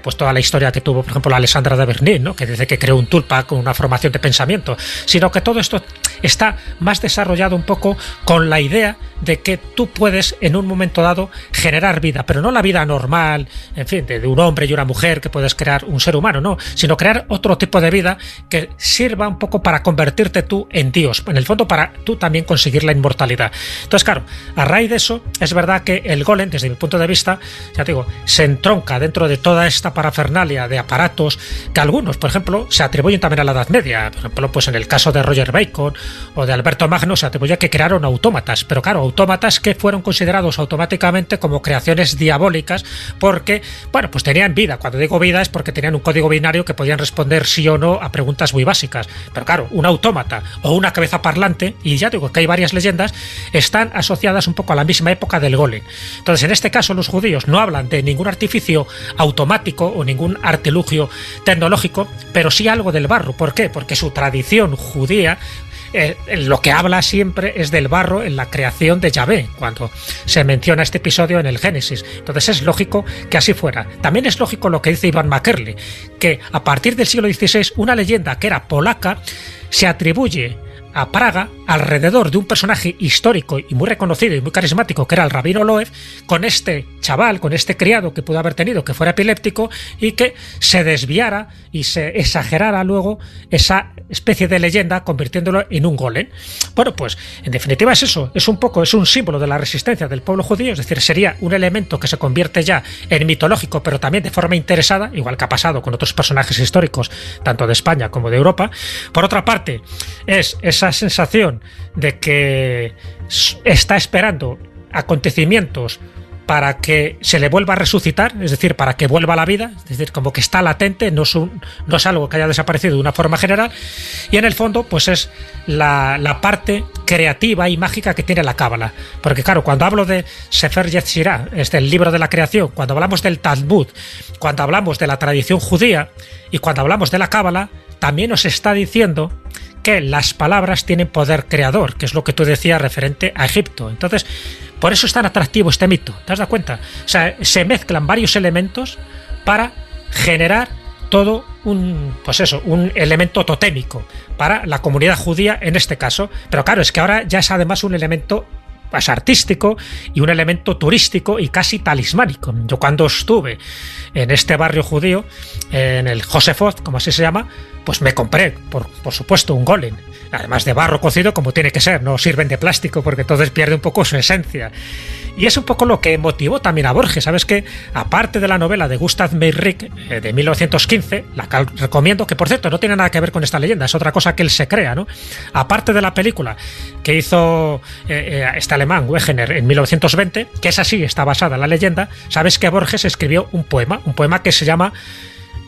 pues toda la historia que tuvo, por ejemplo, la Alessandra de Bernin, ¿no?, que dice que creó un tulpa con una formación de pensamiento, sino que todo esto está más desarrollado un poco con la idea de que tú puedes en un momento dado generar vida, pero no la vida normal, en fin, de un hombre y una mujer, que puedes crear un ser humano, no, sino crear otro tipo de vida que sirva un poco para convertirte tú en Dios, en el fondo para tú también conseguir la inmortalidad. Entonces, claro, a raíz de eso, es verdad que el golem, desde mi punto de vista, ya te digo, se entronca dentro de toda esta parafernalia de aparatos que algunos, por ejemplo, se atribuyen también a la Edad Media. Por ejemplo, pues en el caso de Roger Bacon o de Alberto Magno se atribuye que crearon autómatas, pero claro, autómatas que fueron considerados automáticamente como creaciones diabólicas porque, bueno, pues tenían vida. Cuando digo vida es porque tenían un código binario que podían responder sí o no a preguntas muy básicas. Pero claro, un autómata o una cabeza parlante, y ya digo que hay varias leyendas, están asociadas un poco a la misma época del golem. Entonces, en este caso, los judíos no hablan de ningún artificio automático o ningún artilugio tecnológico, pero sí algo del barro. ¿Por qué? Porque su tradición judía lo que habla siempre es del barro en la creación de Yahvé, cuando se menciona este episodio en el Génesis. Entonces es lógico que así fuera. También es lógico lo que dice Iván Makerle, que a partir del siglo XVI una leyenda que era polaca se atribuye a Praga alrededor de un personaje histórico y muy reconocido y muy carismático que era el rabino Loew, con este chaval, con este criado que pudo haber tenido, que fuera epiléptico y que se desviara y se exagerara luego esa especie de leyenda convirtiéndolo en un golem. Bueno, pues en definitiva es eso, es un símbolo de la resistencia del pueblo judío, es decir, sería un elemento que se convierte ya en mitológico, pero también de forma interesada, igual que ha pasado con otros personajes históricos, tanto de España como de Europa. Por otra parte, es esa sensación de que está esperando acontecimientos para que se le vuelva a resucitar, es decir, para que vuelva a la vida, es decir, como que está latente, no es algo que haya desaparecido de una forma general, y en el fondo pues es la parte creativa y mágica que tiene la Cábala, porque claro, cuando hablo de Sefer Yetzirah, el libro de la creación, cuando hablamos del Talmud, cuando hablamos de la tradición judía y cuando hablamos de la Cábala, también nos está diciendo que las palabras tienen poder creador, que es lo que tú decías referente a Egipto. Entonces, por eso es tan atractivo este mito, ¿te has dado cuenta? O sea, se mezclan varios elementos para generar todo un elemento totémico para la comunidad judía en este caso. Pero claro, es que ahora ya es además un elemento pues artístico y un elemento turístico y casi talismánico. Yo cuando estuve en este barrio judío, en el Josefot, como así se llama, pues me compré, por supuesto, un golem, además de barro cocido como tiene que ser, no sirven de plástico porque entonces pierde un poco su esencia. Y es un poco lo que motivó también a Borges. Sabes que, aparte de la novela de Gustav Meyrink de 1915, la que recomiendo, que por cierto no tiene nada que ver con esta leyenda, es otra cosa que él se crea, ¿no? Aparte de la película que hizo este alemán, Wegener, en 1920, que esa sí está basada en la leyenda, sabes que Borges escribió un poema que se llama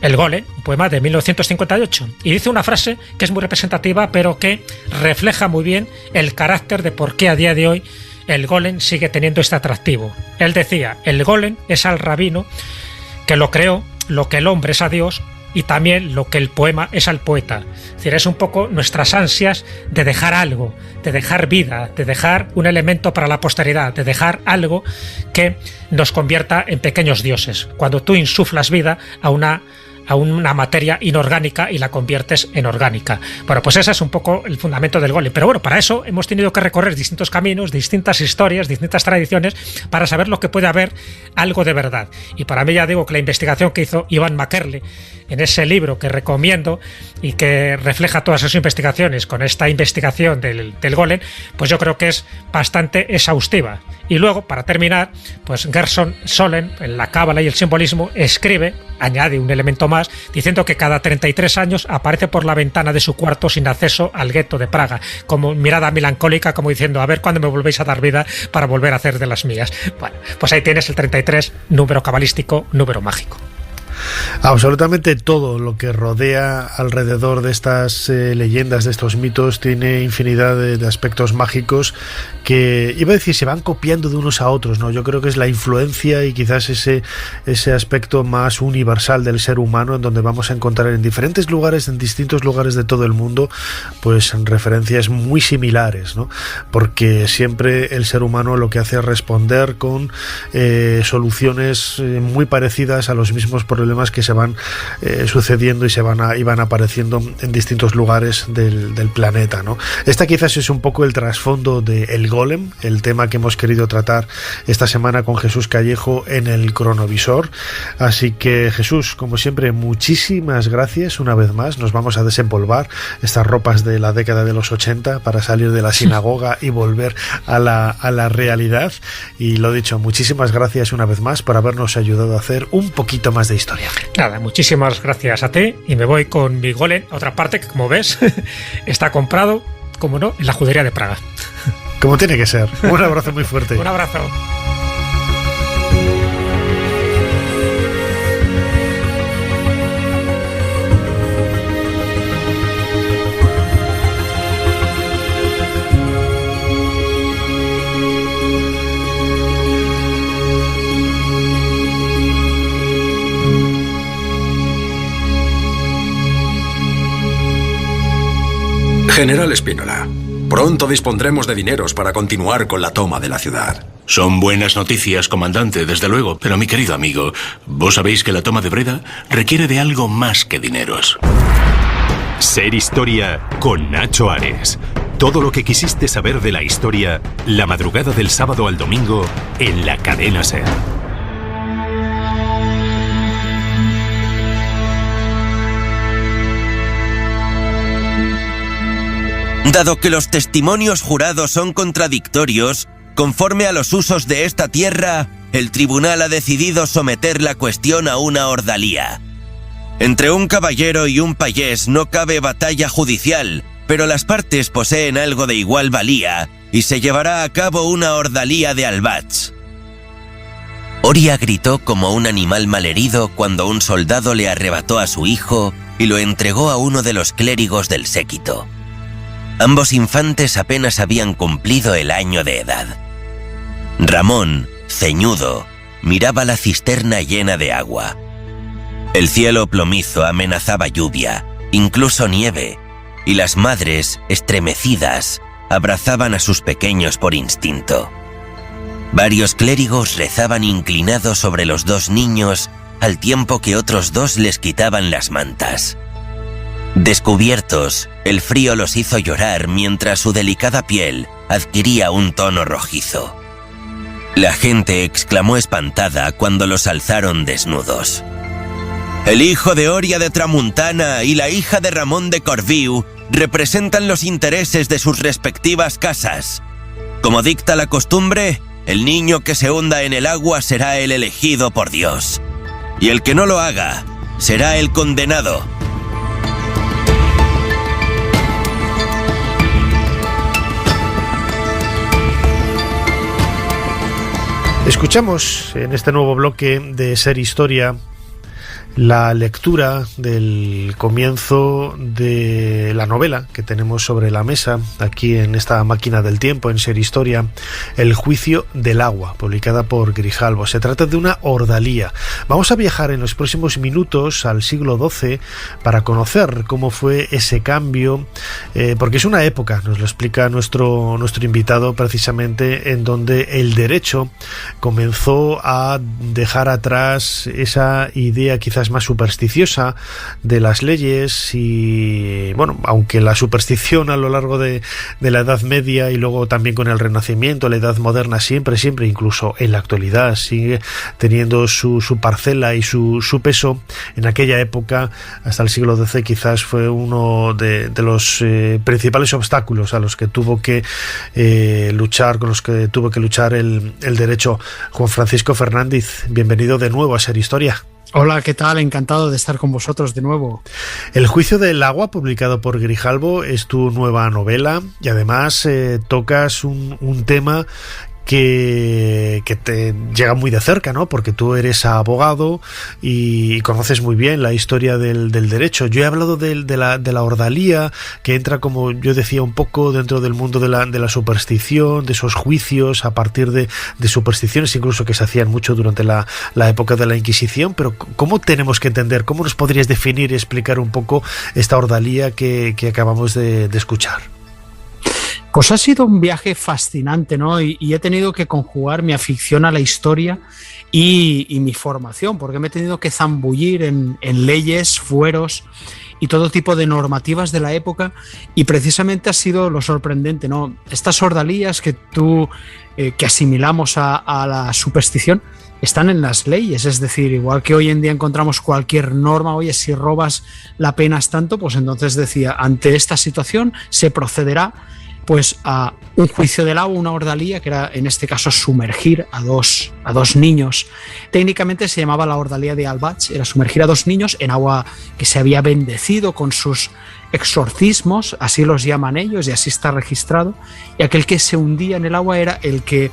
El Golem, un poema de 1958, y dice una frase que es muy representativa, pero que refleja muy bien el carácter de por qué a día de hoy el golem sigue teniendo este atractivo. Él decía: el golem es al rabino que lo creó, lo que el hombre es a Dios, y también lo que el poema es al poeta. Es decir, es un poco nuestras ansias de dejar algo, de dejar vida, de dejar un elemento para la posteridad, de dejar algo que nos convierta en pequeños dioses. Cuando tú insuflas vida a una materia inorgánica y la conviertes en orgánica. Bueno, pues ese es un poco el fundamento del golem. Pero bueno, para eso hemos tenido que recorrer distintos caminos, distintas historias, distintas tradiciones, para saber lo que puede haber algo de verdad. Y para mí ya digo que la investigación que hizo Ivan McKerley en ese libro que recomiendo y que refleja todas esas investigaciones con esta investigación del golem, pues yo creo que es bastante exhaustiva. Y luego, para terminar, pues Gerson Solem, en la cábala y el simbolismo, escribe, añade un elemento más, diciendo que cada 33 años aparece por la ventana de su cuarto sin acceso al gueto de Praga, como mirada melancólica, como diciendo, a ver cuándo me volvéis a dar vida para volver a hacer de las mías. Bueno, pues ahí tienes el 33, número cabalístico, número mágico. Absolutamente todo lo que rodea alrededor de estas leyendas, de estos mitos, tiene infinidad de aspectos mágicos que, iba a decir, se van copiando de unos a otros, ¿no? Yo creo que es la influencia y quizás ese aspecto más universal del ser humano, en donde vamos a encontrar en diferentes lugares, en distintos lugares de todo el mundo, pues referencias muy similares, ¿no? Porque siempre el ser humano lo que hace es responder con soluciones muy parecidas a los mismos problemas que se van sucediendo y van apareciendo en distintos lugares del planeta, ¿no? Esta quizás es un poco el trasfondo de El Golem, el tema que hemos querido tratar esta semana con Jesús Callejo en el Cronovisor. Así que, Jesús, como siempre, muchísimas gracias una vez más. Nos vamos a desempolvar estas ropas de la década de los 80 para salir de la sinagoga y volver a la realidad. Y lo dicho, muchísimas gracias una vez más por habernos ayudado a hacer un poquito más de historia. Nada, muchísimas gracias a ti, y me voy con mi golem a otra parte que, como ves, está comprado, como no, en la judería de Praga. Como tiene que ser. Un abrazo muy fuerte. Un abrazo. General Espínola, pronto dispondremos de dineros para continuar con la toma de la ciudad. Son buenas noticias, comandante, desde luego. Pero mi querido amigo, vos sabéis que la toma de Breda requiere de algo más que dineros. Ser Historia con Nacho Ares. Todo lo que quisiste saber de la historia, la madrugada del sábado al domingo en la cadena SER. Dado que los testimonios jurados son contradictorios, conforme a los usos de esta tierra, el tribunal ha decidido someter la cuestión a una ordalía. Entre un caballero y un payés no cabe batalla judicial, pero las partes poseen algo de igual valía y se llevará a cabo una ordalía de albats. Oria gritó como un animal malherido cuando un soldado le arrebató a su hijo y lo entregó a uno de los clérigos del séquito. Ambos infantes apenas habían cumplido el año de edad. Ramón, ceñudo, miraba la cisterna llena de agua. El cielo plomizo amenazaba lluvia, incluso nieve, y las madres, estremecidas, abrazaban a sus pequeños por instinto. Varios clérigos rezaban inclinados sobre los dos niños, al tiempo que otros dos les quitaban las mantas. Descubiertos, el frío los hizo llorar mientras su delicada piel adquiría un tono rojizo. La gente exclamó espantada cuando los alzaron desnudos. El hijo de Oria de Tramuntana y la hija de Ramón de Corviu representan los intereses de sus respectivas casas. Como dicta la costumbre, el niño que se hunda en el agua será el elegido por Dios, y el que no lo haga será el condenado. Escuchamos en este nuevo bloque de Ser Historia la lectura del comienzo de la novela que tenemos sobre la mesa aquí en esta máquina del tiempo en Ser Historia, El juicio del agua, publicada por Grijalbo. Se trata de una ordalía, Vamos a viajar en los próximos minutos al siglo XII para conocer cómo fue ese cambio, porque es una época, nos lo explica nuestro invitado, precisamente en donde el derecho comenzó a dejar atrás esa idea quizás más supersticiosa de las leyes. Y bueno, aunque la superstición a lo largo de la Edad Media y luego también con el Renacimiento, la Edad Moderna, siempre, incluso en la actualidad, sigue teniendo su parcela y su peso, en aquella época, hasta el siglo XII, quizás fue uno de los principales obstáculos a los que tuvo que luchar, con los que tuvo que luchar el derecho. Juan Francisco Fernández, bienvenido de nuevo a Ser Historia. Hola, ¿qué tal? Encantado de estar con vosotros de nuevo. El juicio del agua, publicado por Grijalbo, es tu nueva novela y además tocas un tema que te llega muy de cerca, ¿no? Porque tú eres abogado y conoces muy bien la historia del derecho. Yo he hablado de la ordalía, que entra, como yo decía, un poco dentro del mundo de la superstición, de esos juicios a partir de supersticiones, incluso que se hacían mucho durante la época de la Inquisición. Pero ¿cómo tenemos que entender? ¿Cómo nos podrías definir y explicar un poco esta ordalía que acabamos de escuchar? Pues ha sido un viaje fascinante, ¿no? Y he tenido que conjugar mi afición a la historia y mi formación, porque me he tenido que zambullir en leyes, fueros y todo tipo de normativas de la época, y precisamente ha sido lo sorprendente, ¿no? Estas ordalías que que asimilamos a la superstición están en las leyes, es decir, igual que hoy en día encontramos cualquier norma, oye, si robas la pena es tanto, pues entonces decía, ante esta situación se procederá pues a un juicio del agua, una ordalía, que era en este caso sumergir a dos niños. Técnicamente se llamaba la ordalía de Albach, era sumergir a 2 niños en agua que se había bendecido con sus exorcismos, así los llaman ellos y así está registrado, y aquel que se hundía en el agua era el que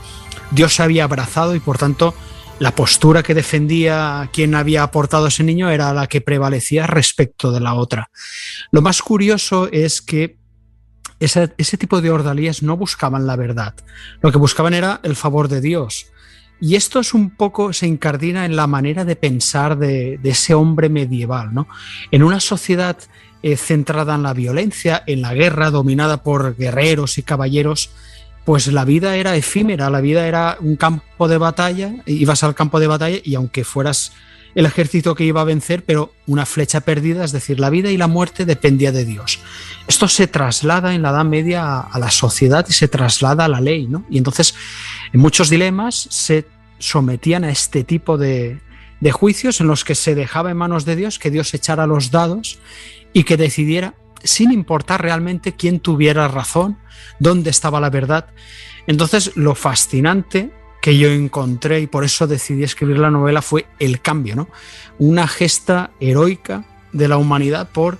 Dios había abrazado, y por tanto la postura que defendía quien había aportado a ese niño era la que prevalecía respecto de la otra. Lo más curioso es que ese tipo de ordalías no buscaban la verdad, lo que buscaban era el favor de Dios. Y esto es un poco, se incardina en la manera de pensar de ese hombre medieval, ¿no? En una sociedad centrada en la violencia, en la guerra, dominada por guerreros y caballeros, pues la vida era efímera, la vida era un campo de batalla, ibas al campo de batalla y aunque fueras el ejército que iba a vencer, pero una flecha perdida, es decir, la vida y la muerte dependía de Dios. Esto se traslada en la Edad Media a la sociedad y se traslada a la ley, ¿no? Y entonces, en muchos dilemas se sometían a este tipo de juicios en los que se dejaba en manos de Dios que Dios echara los dados y que decidiera, sin importar realmente quién tuviera razón, dónde estaba la verdad. Entonces, lo fascinante que yo encontré, y por eso decidí escribir la novela, fue el cambio, ¿no? Una gesta heroica de la humanidad por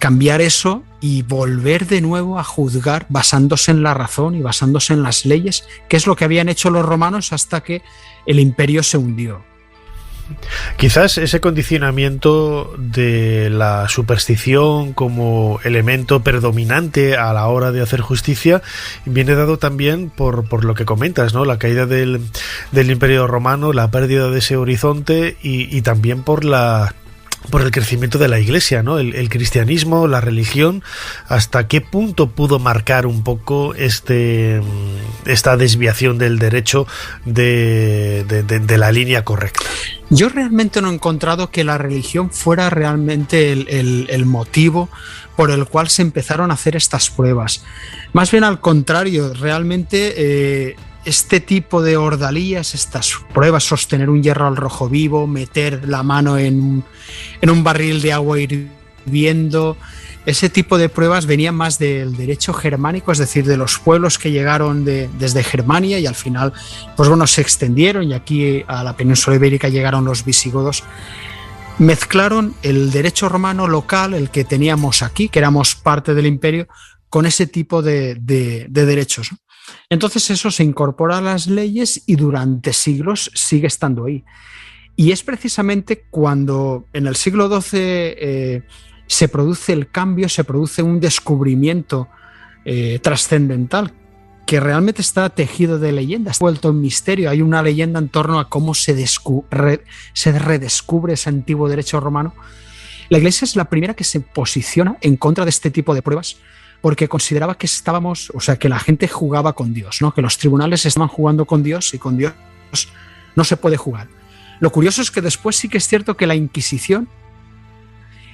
cambiar eso y volver de nuevo a juzgar basándose en la razón y basándose en las leyes, que es lo que habían hecho los romanos hasta que el imperio se hundió. Quizás ese condicionamiento de la superstición como elemento predominante a la hora de hacer justicia viene dado también por lo que comentas, ¿no? La caída del Imperio Romano, la pérdida de ese horizonte y también por el crecimiento de la Iglesia, ¿no? El cristianismo, la religión, ¿hasta qué punto pudo marcar un poco esta desviación del derecho de la línea correcta? Yo realmente no he encontrado que la religión fuera realmente el motivo por el cual se empezaron a hacer estas pruebas. Más bien al contrario, realmente este tipo de ordalías, estas pruebas, sostener un hierro al rojo vivo, meter la mano en un barril de agua hirviendo, ese tipo de pruebas venían más del derecho germánico, es decir, de los pueblos que llegaron desde Germania y al final, pues bueno, se extendieron y aquí a la península ibérica llegaron los visigodos. Mezclaron el derecho romano local, el que teníamos aquí, que éramos parte del imperio, con ese tipo de derechos. Entonces eso se incorpora a las leyes y durante siglos sigue estando ahí. Y es precisamente cuando en el siglo XII se produce el cambio, se produce un descubrimiento trascendental, que realmente está tejido de leyenda, está vuelto en misterio. Hay una leyenda en torno a cómo se redescubre ese antiguo derecho romano. La Iglesia es la primera que se posiciona en contra de este tipo de pruebas, porque consideraba que que la gente jugaba con Dios, ¿no? Que los tribunales estaban jugando con Dios y con Dios no se puede jugar. Lo curioso es que después sí que es cierto que la Inquisición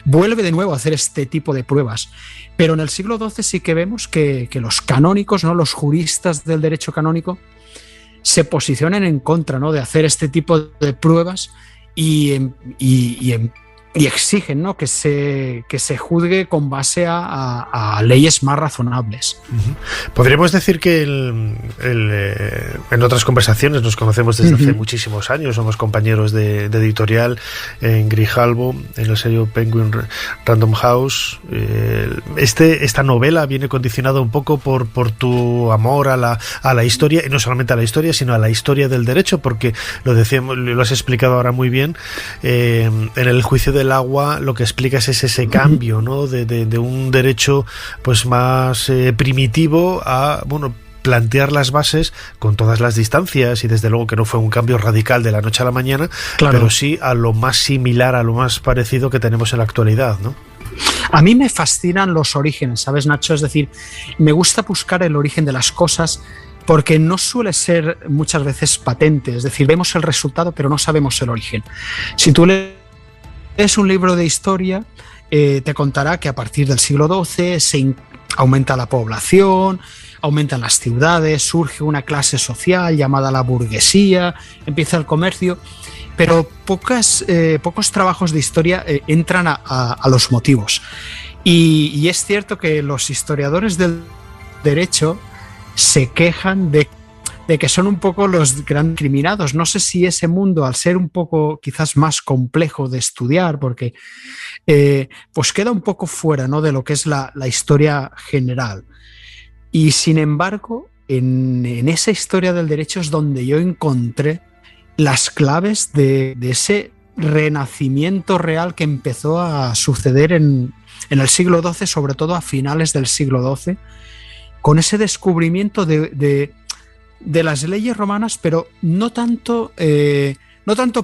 vuelve de nuevo a hacer este tipo de pruebas, pero en el siglo XII sí que vemos que los canónicos, ¿no? Los juristas del derecho canónico se posicionan en contra, ¿no? De hacer este tipo de pruebas y exigen, ¿no? que se juzgue con base a leyes más razonables. Podríamos decir que en otras conversaciones nos conocemos desde hace muchísimos años, somos compañeros de editorial en Grijalbo, en el sello Penguin Random House. Esta novela viene condicionada un poco por tu amor a la historia, y no solamente a la historia, sino a la historia del derecho, porque lo has explicado ahora muy bien. En el juicio del agua lo que explicas es ese cambio, ¿no? de un derecho pues más primitivo a, bueno, plantear las bases con todas las distancias, y desde luego que no fue un cambio radical de la noche a la mañana, claro, pero sí a lo más similar, a lo más parecido que tenemos en la actualidad, ¿no? A mí me fascinan los orígenes, ¿sabes, Nacho? Es decir, me gusta buscar el origen de las cosas, porque no suele ser muchas veces patente, es decir, vemos el resultado pero no sabemos el origen. Si tú lees un libro de historia, te contará que a partir del siglo XII aumenta la población, aumentan las ciudades, surge una clase social llamada la burguesía, empieza el comercio, pero pocos trabajos de historia entran a los motivos. Y es cierto que los historiadores del derecho se quejan de que son un poco los gran criminados. No sé si ese mundo, al ser un poco quizás más complejo de estudiar, porque pues queda un poco fuera, ¿no? De lo que es la historia general. Y sin embargo, en esa historia del derecho es donde yo encontré las claves de ese renacimiento real que empezó a suceder en el siglo XII, sobre todo a finales del siglo XII, con ese descubrimiento de las leyes romanas, pero no tanto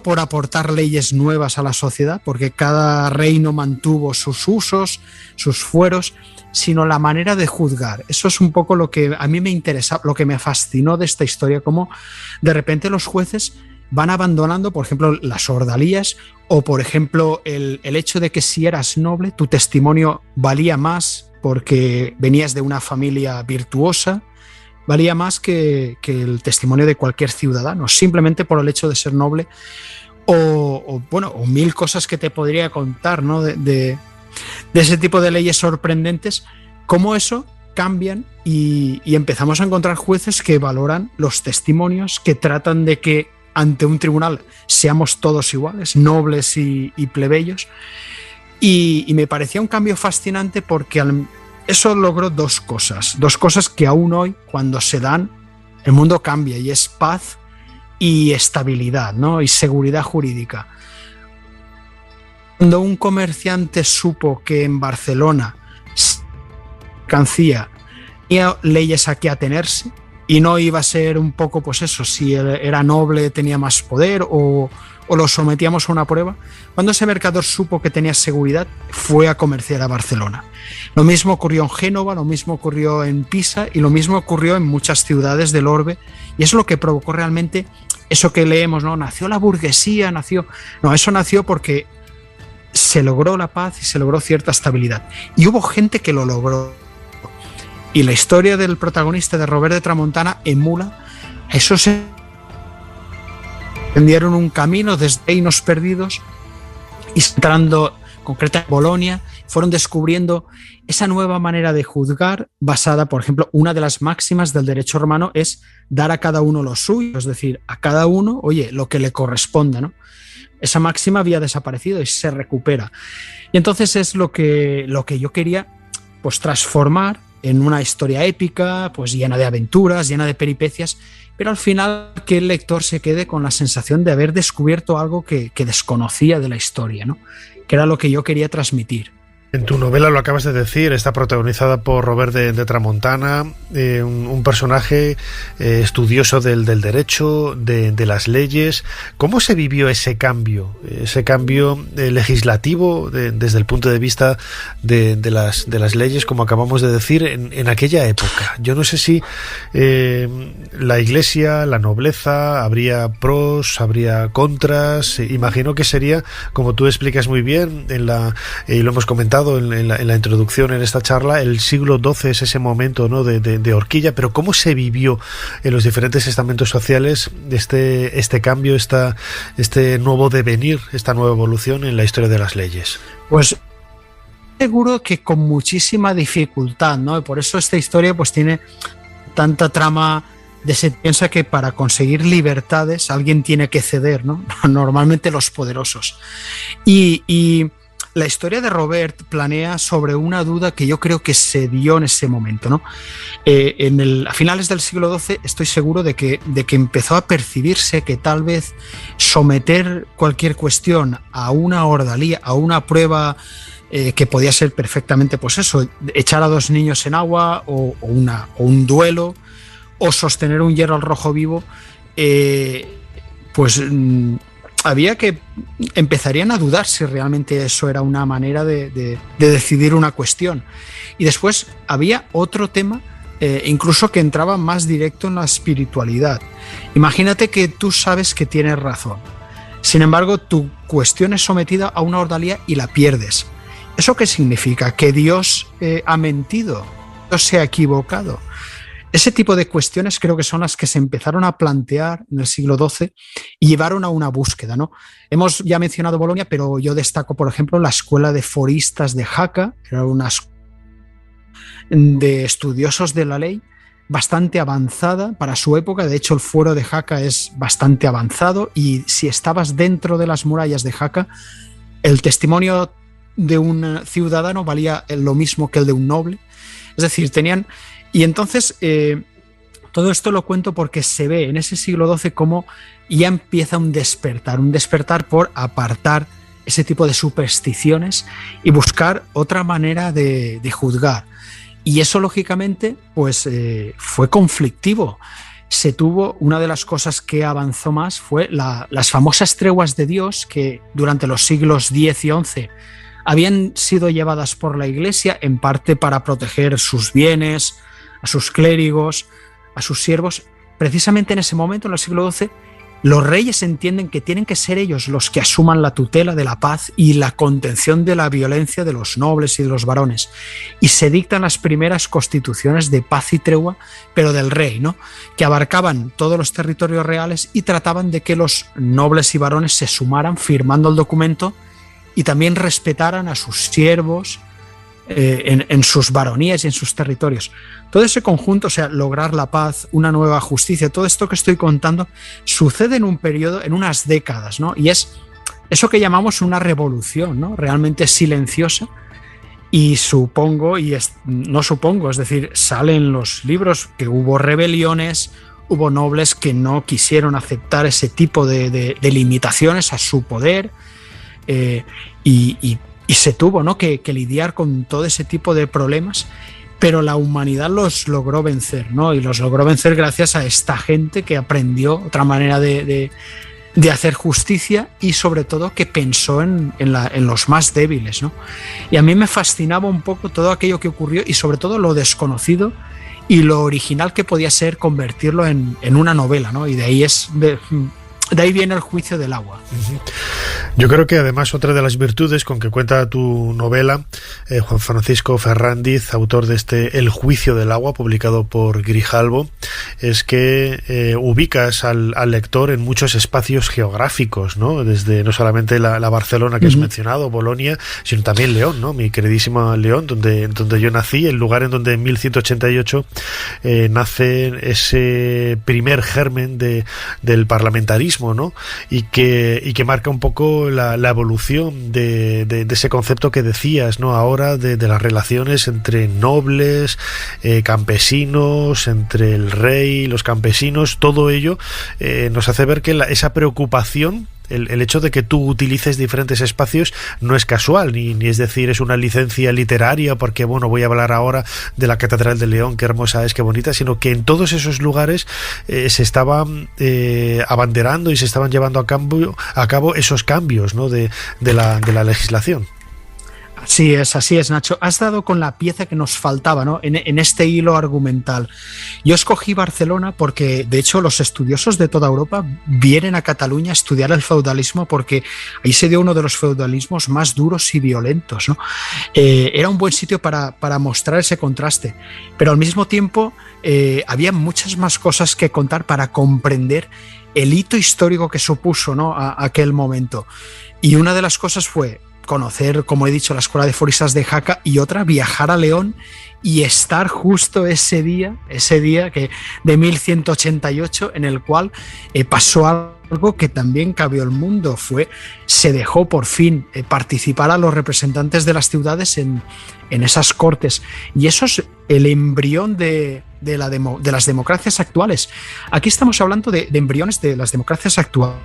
por aportar leyes nuevas a la sociedad, porque cada reino mantuvo sus usos, sus fueros, sino la manera de juzgar. Eso es un poco lo que a mí me interesa, lo que me fascinó de esta historia, cómo de repente los jueces van abandonando, por ejemplo, las ordalías, o por ejemplo el hecho de que si eras noble tu testimonio valía más porque venías de una familia virtuosa, valía más que el testimonio de cualquier ciudadano, simplemente por el hecho de ser noble, o mil cosas que te podría contar, ¿no? de ese tipo de leyes sorprendentes, cómo eso cambian y empezamos a encontrar jueces que valoran los testimonios, que tratan de que ante un tribunal seamos todos iguales, nobles y plebeyos, y me parecía un cambio fascinante porque eso logró dos cosas que aún hoy, cuando se dan, el mundo cambia, y es paz y estabilidad, ¿no? Y seguridad jurídica. Cuando un comerciante supo que en Barcelona mercancía tenía leyes a que atenerse y no iba a ser un poco, pues eso, si era noble tenía más poder o lo sometíamos a una prueba, cuando ese mercader supo que tenía seguridad, fue a comerciar a Barcelona. Lo mismo ocurrió en Génova, lo mismo ocurrió en Pisa y lo mismo ocurrió en muchas ciudades del orbe, y eso es lo que provocó realmente eso que leemos, ¿no? Nació la burguesía, eso nació porque se logró la paz y se logró cierta estabilidad. Y hubo gente que lo logró. Y la historia del protagonista de Robert de Tramontana emula a esos tendieron un camino desde reinos perdidos y entrando concretamente en Bolonia, fueron descubriendo esa nueva manera de juzgar basada, por ejemplo, una de las máximas del derecho romano es dar a cada uno lo suyo, es decir, a cada uno, oye, lo que le corresponda, ¿no? Esa máxima había desaparecido y se recupera. Y entonces es lo que yo quería, pues, transformar en una historia épica, pues llena de aventuras, llena de peripecias, pero al final que el lector se quede con la sensación de haber descubierto algo que desconocía de la historia, ¿no? Que era lo que yo quería transmitir. En tu novela, lo acabas de decir, está protagonizada por Robert de Tramontana, un personaje estudioso del derecho, de las leyes. ¿Cómo se vivió ese cambio legislativo desde el punto de vista de las leyes, como acabamos de decir, en aquella época? Yo no sé si la Iglesia, la nobleza, habría pros, habría contras. Imagino que sería, como tú explicas muy bien, y lo hemos comentado en la introducción en esta charla, el siglo XII es ese momento, ¿no?, de horquilla. Pero ¿cómo se vivió en los diferentes estamentos sociales este cambio, este nuevo devenir, esta nueva evolución en la historia de las leyes? Pues seguro que con muchísima dificultad, ¿no? Y por eso esta historia pues tiene tanta trama se piensa que para conseguir libertades alguien tiene que ceder, ¿no? Normalmente los poderosos. Y la historia de Robert planea sobre una duda que yo creo que se dio en ese momento, ¿no? A finales del siglo XII estoy seguro de que empezó a percibirse que tal vez someter cualquier cuestión a una ordalía, a una prueba que podía ser perfectamente, pues eso, echar a 2 niños en agua o un duelo, o sostener un hierro al rojo vivo, empezarían a dudar si realmente eso era una manera de decidir una cuestión. Y después había otro tema, incluso que entraba más directo en la espiritualidad. Imagínate que tú sabes que tienes razón, sin embargo tu cuestión es sometida a una ordalía y la pierdes. ¿Eso qué significa? ¿Que Dios ha mentido? ¿Dios se ha equivocado? Ese tipo de cuestiones creo que son las que se empezaron a plantear en el siglo XII y llevaron a una búsqueda, ¿no? Hemos ya mencionado Bolonia, pero yo destaco, por ejemplo, la escuela de foristas de Jaca. Era una escuela de estudiosos de la ley bastante avanzada para su época. De hecho, el fuero de Jaca es bastante avanzado, y si estabas dentro de las murallas de Jaca, el testimonio de un ciudadano valía lo mismo que el de un noble. Es decir, tenían... Y entonces, todo esto lo cuento porque se ve en ese siglo XII cómo ya empieza un despertar por apartar ese tipo de supersticiones y buscar otra manera de juzgar. Y eso, lógicamente, pues fue conflictivo. Una de las cosas que avanzó más fue las famosas treguas de Dios, que durante los siglos X y XI habían sido llevadas por la Iglesia, en parte para proteger sus bienes, a sus clérigos, a sus siervos. Precisamente en ese momento, en el siglo XII, los reyes entienden que tienen que ser ellos los que asuman la tutela de la paz y la contención de la violencia de los nobles y de los varones. Y se dictan las primeras constituciones de paz y tregua, pero del rey, ¿no?, que abarcaban todos los territorios reales y trataban de que los nobles y varones se sumaran firmando el documento y también respetaran a sus siervos en sus baronías y en sus territorios. Todo ese conjunto, o sea, lograr la paz, una nueva justicia, todo esto que estoy contando sucede en un periodo, en unas décadas, ¿no? Y es eso que llamamos una revolución, ¿no?, realmente silenciosa. Y es decir, salen los libros que hubo rebeliones, hubo nobles que no quisieron aceptar ese tipo de limitaciones a su poder, y se tuvo, ¿no?, que lidiar con todo ese tipo de problemas, pero la humanidad los logró vencer, ¿no? Y los logró vencer gracias a esta gente que aprendió otra manera de hacer justicia, y sobre todo que pensó en los más débiles, ¿no? Y a mí me fascinaba un poco todo aquello que ocurrió, y sobre todo lo desconocido y lo original que podía ser convertirlo en una novela, ¿no? Y de ahí viene El juicio del agua. Yo creo que además otra de las virtudes con que cuenta tu novela, Juan Francisco Ferrándiz, autor de El juicio del agua, publicado por Grijalbo, es que ubicas al lector en muchos espacios geográficos, ¿no? Desde no solamente la Barcelona que has mencionado, Bolonia, sino también León, ¿no?, mi queridísima León, donde yo nací, el lugar en donde en 1188 nace ese primer germen del parlamentarismo, ¿no? Y que marca un poco la evolución de ese concepto que decías, ¿no?, ahora de las relaciones entre nobles, campesinos, entre el rey, los campesinos. Todo ello nos hace ver que esa preocupación el hecho de que tú utilices diferentes espacios no es casual, ni es decir, es una licencia literaria porque, bueno, voy a hablar ahora de la Catedral de León, qué hermosa es, qué bonita, sino que en todos esos lugares se estaban abanderando y se estaban llevando a cabo esos cambios, ¿no?, de la legislación. Así es, Nacho. Has dado con la pieza que nos faltaba, ¿no?, en este hilo argumental. Yo escogí Barcelona porque, de hecho, los estudiosos de toda Europa vienen a Cataluña a estudiar el feudalismo porque ahí se dio uno de los feudalismos más duros y violentos, ¿no? Era un buen sitio para mostrar ese contraste, pero al mismo tiempo había muchas más cosas que contar para comprender el hito histórico que supuso, ¿no?, aquel momento. Y una de las cosas fue conocer, como he dicho, la Escuela de Foristas de Jaca, y otra, viajar a León y estar justo ese día que de 1188, en el cual pasó algo que también cambió el mundo. Se dejó por fin participar a los representantes de las ciudades en esas cortes, y eso es el embrión de las democracias actuales. Aquí estamos hablando de embriones de las democracias actuales,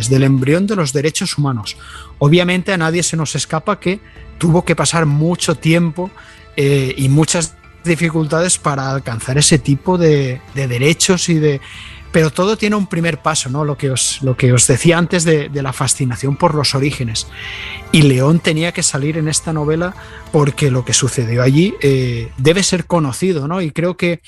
del embrión de los derechos humanos. Obviamente a nadie se nos escapa que tuvo que pasar mucho tiempo y muchas dificultades para alcanzar ese tipo de derechos pero todo tiene un primer paso, ¿no? Lo que os decía antes de la fascinación por los orígenes. Y León tenía que salir en esta novela porque lo que sucedió allí debe ser conocido, ¿no? Y creo que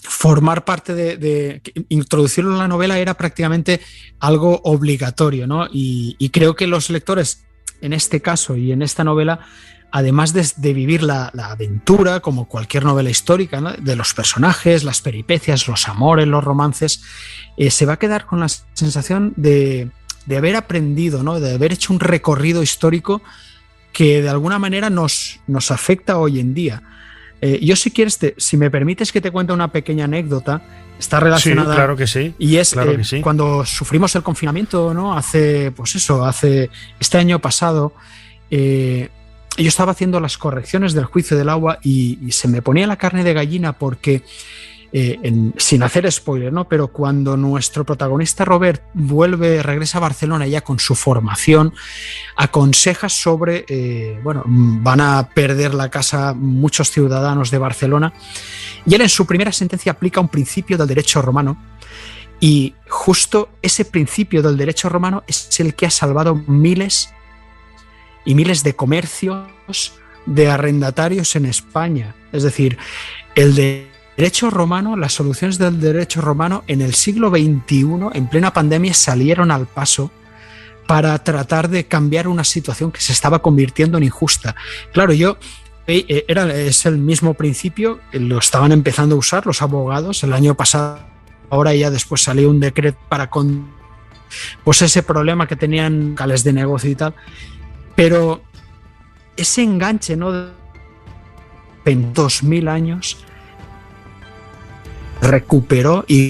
formar parte de introducirlo en la novela era prácticamente algo obligatorio, ¿no? Y creo que los lectores, en este caso y en esta novela, además de vivir la aventura, como cualquier novela histórica, ¿no?, de los personajes, las peripecias, los amores, los romances, se va a quedar con la sensación de haber aprendido, ¿no?, de haber hecho un recorrido histórico que de alguna manera nos afecta hoy en día. Yo, si quieres, si me permites que te cuente una pequeña anécdota, está relacionada. Sí, claro que sí. Y es claro que sí. Cuando sufrimos el confinamiento, ¿no?, hace este año pasado, yo estaba haciendo las correcciones del juicio del agua y se me ponía la carne de gallina porque, sin hacer spoiler, ¿no?, pero cuando nuestro protagonista Robert regresa a Barcelona ya con su formación, aconseja sobre, van a perder la casa muchos ciudadanos de Barcelona, y él en su primera sentencia aplica un principio del derecho romano, y justo ese principio del derecho romano es el que ha salvado miles y miles de comercios, de arrendatarios en España. Es decir, derecho romano, las soluciones del derecho romano en el siglo XXI, en plena pandemia, salieron al paso para tratar de cambiar una situación que se estaba convirtiendo en injusta. Claro, es el mismo principio, lo estaban empezando a usar los abogados el año pasado, ahora ya después salió un decreto para ese problema que tenían locales de negocio y tal, pero ese enganche, ¿no?, en 2000 años recuperó, y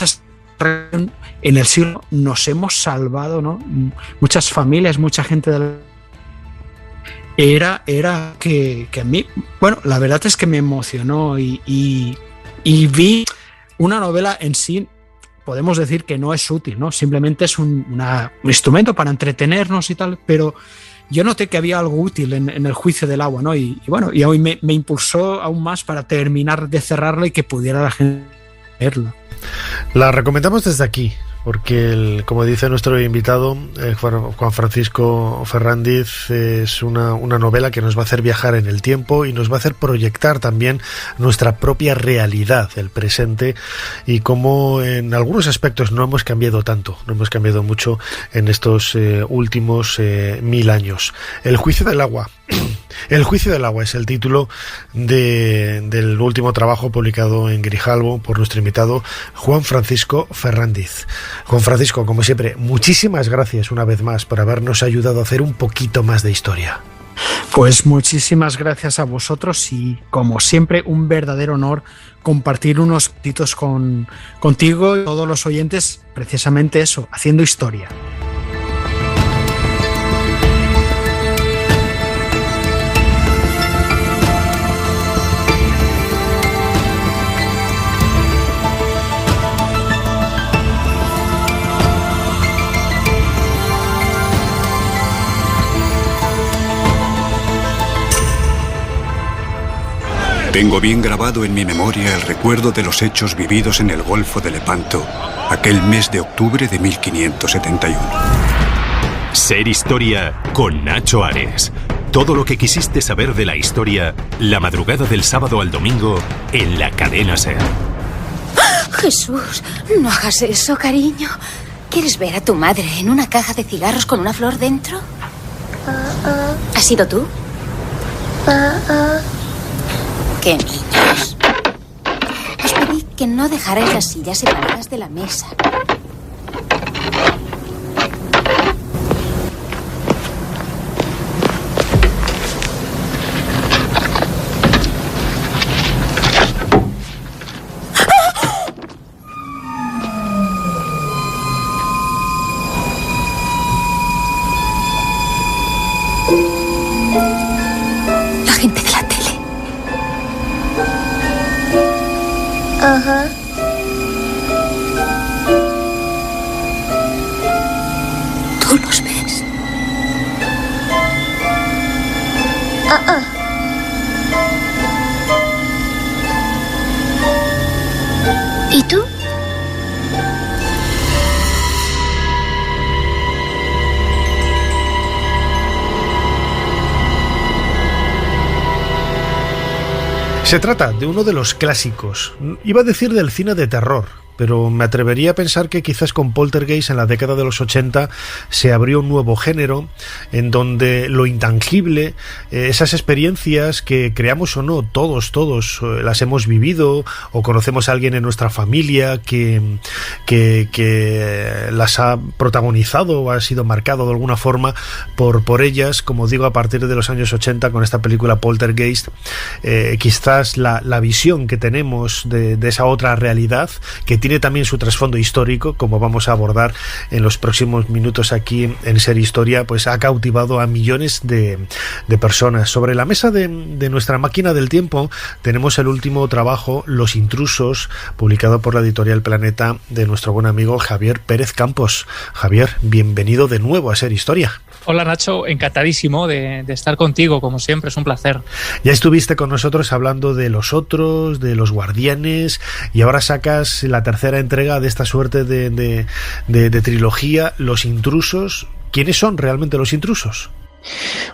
en el siglo nos hemos salvado, ¿no?, muchas familias, mucha gente era que a mí, bueno, la verdad es que me emocionó y vi una novela en sí. Podemos decir que no es útil, ¿no?, simplemente es un instrumento para entretenernos y tal, pero yo noté que había algo útil en el juicio del agua, ¿no? Y hoy me impulsó aún más para terminar de cerrarlo y que pudiera la gente verla. La recomendamos desde aquí, porque como dice nuestro invitado, Juan Francisco Ferrándiz, es una novela que nos va a hacer viajar en el tiempo y nos va a hacer proyectar también nuestra propia realidad, el presente, y cómo en algunos aspectos no hemos cambiado tanto, no hemos cambiado mucho en estos últimos 1000 años. El juicio del agua. El juicio del agua es el título del último trabajo publicado en Grijalbo por nuestro invitado Juan Francisco Ferrándiz. Juan Francisco, como siempre, muchísimas gracias una vez más por habernos ayudado a hacer un poquito más de historia. Pues muchísimas gracias a vosotros y, como siempre, un verdadero honor compartir unos minutos contigo y todos los oyentes, precisamente eso, haciendo historia. Tengo bien grabado en mi memoria el recuerdo de los hechos vividos en el Golfo de Lepanto aquel mes de octubre de 1571. Ser Historia con Nacho Ares. Todo lo que quisiste saber de la historia, la madrugada del sábado al domingo en la cadena SER. Jesús, no hagas eso, cariño. ¿Quieres ver a tu madre en una caja de cigarros con una flor dentro? ¿Has sido tú? ¡Qué niños! Os pedí que no dejarais las sillas separadas de la mesa. La gente de la tele. Ajá. ¿Tú los ves? ¿Y tú? Se trata de uno de los clásicos, iba a decir del cine de terror, pero me atrevería a pensar que quizás con Poltergeist en la década de los 80 se abrió un nuevo género en donde lo intangible, esas experiencias que creamos o no, todos las hemos vivido o conocemos a alguien en nuestra familia que las ha protagonizado o ha sido marcado de alguna forma por ellas, como digo, a partir de los años 80 con esta película Poltergeist, quizás la visión que tenemos de esa otra realidad que tiene también su trasfondo histórico, como vamos a abordar en los próximos minutos aquí en Ser Historia, pues ha cautivado a millones de personas. Sobre la mesa de nuestra máquina del tiempo tenemos el último trabajo, Los Intrusos, publicado por la editorial Planeta, de nuestro buen amigo Javier Pérez Campos. Javier, bienvenido de nuevo a Ser Historia. Hola Nacho, encantadísimo de estar contigo, como siempre, es un placer. Ya estuviste con nosotros hablando de Los Otros, de Los Guardianes, y ahora sacas la tercera entrega de esta suerte de trilogía, Los Intrusos. ¿Quiénes son realmente los intrusos?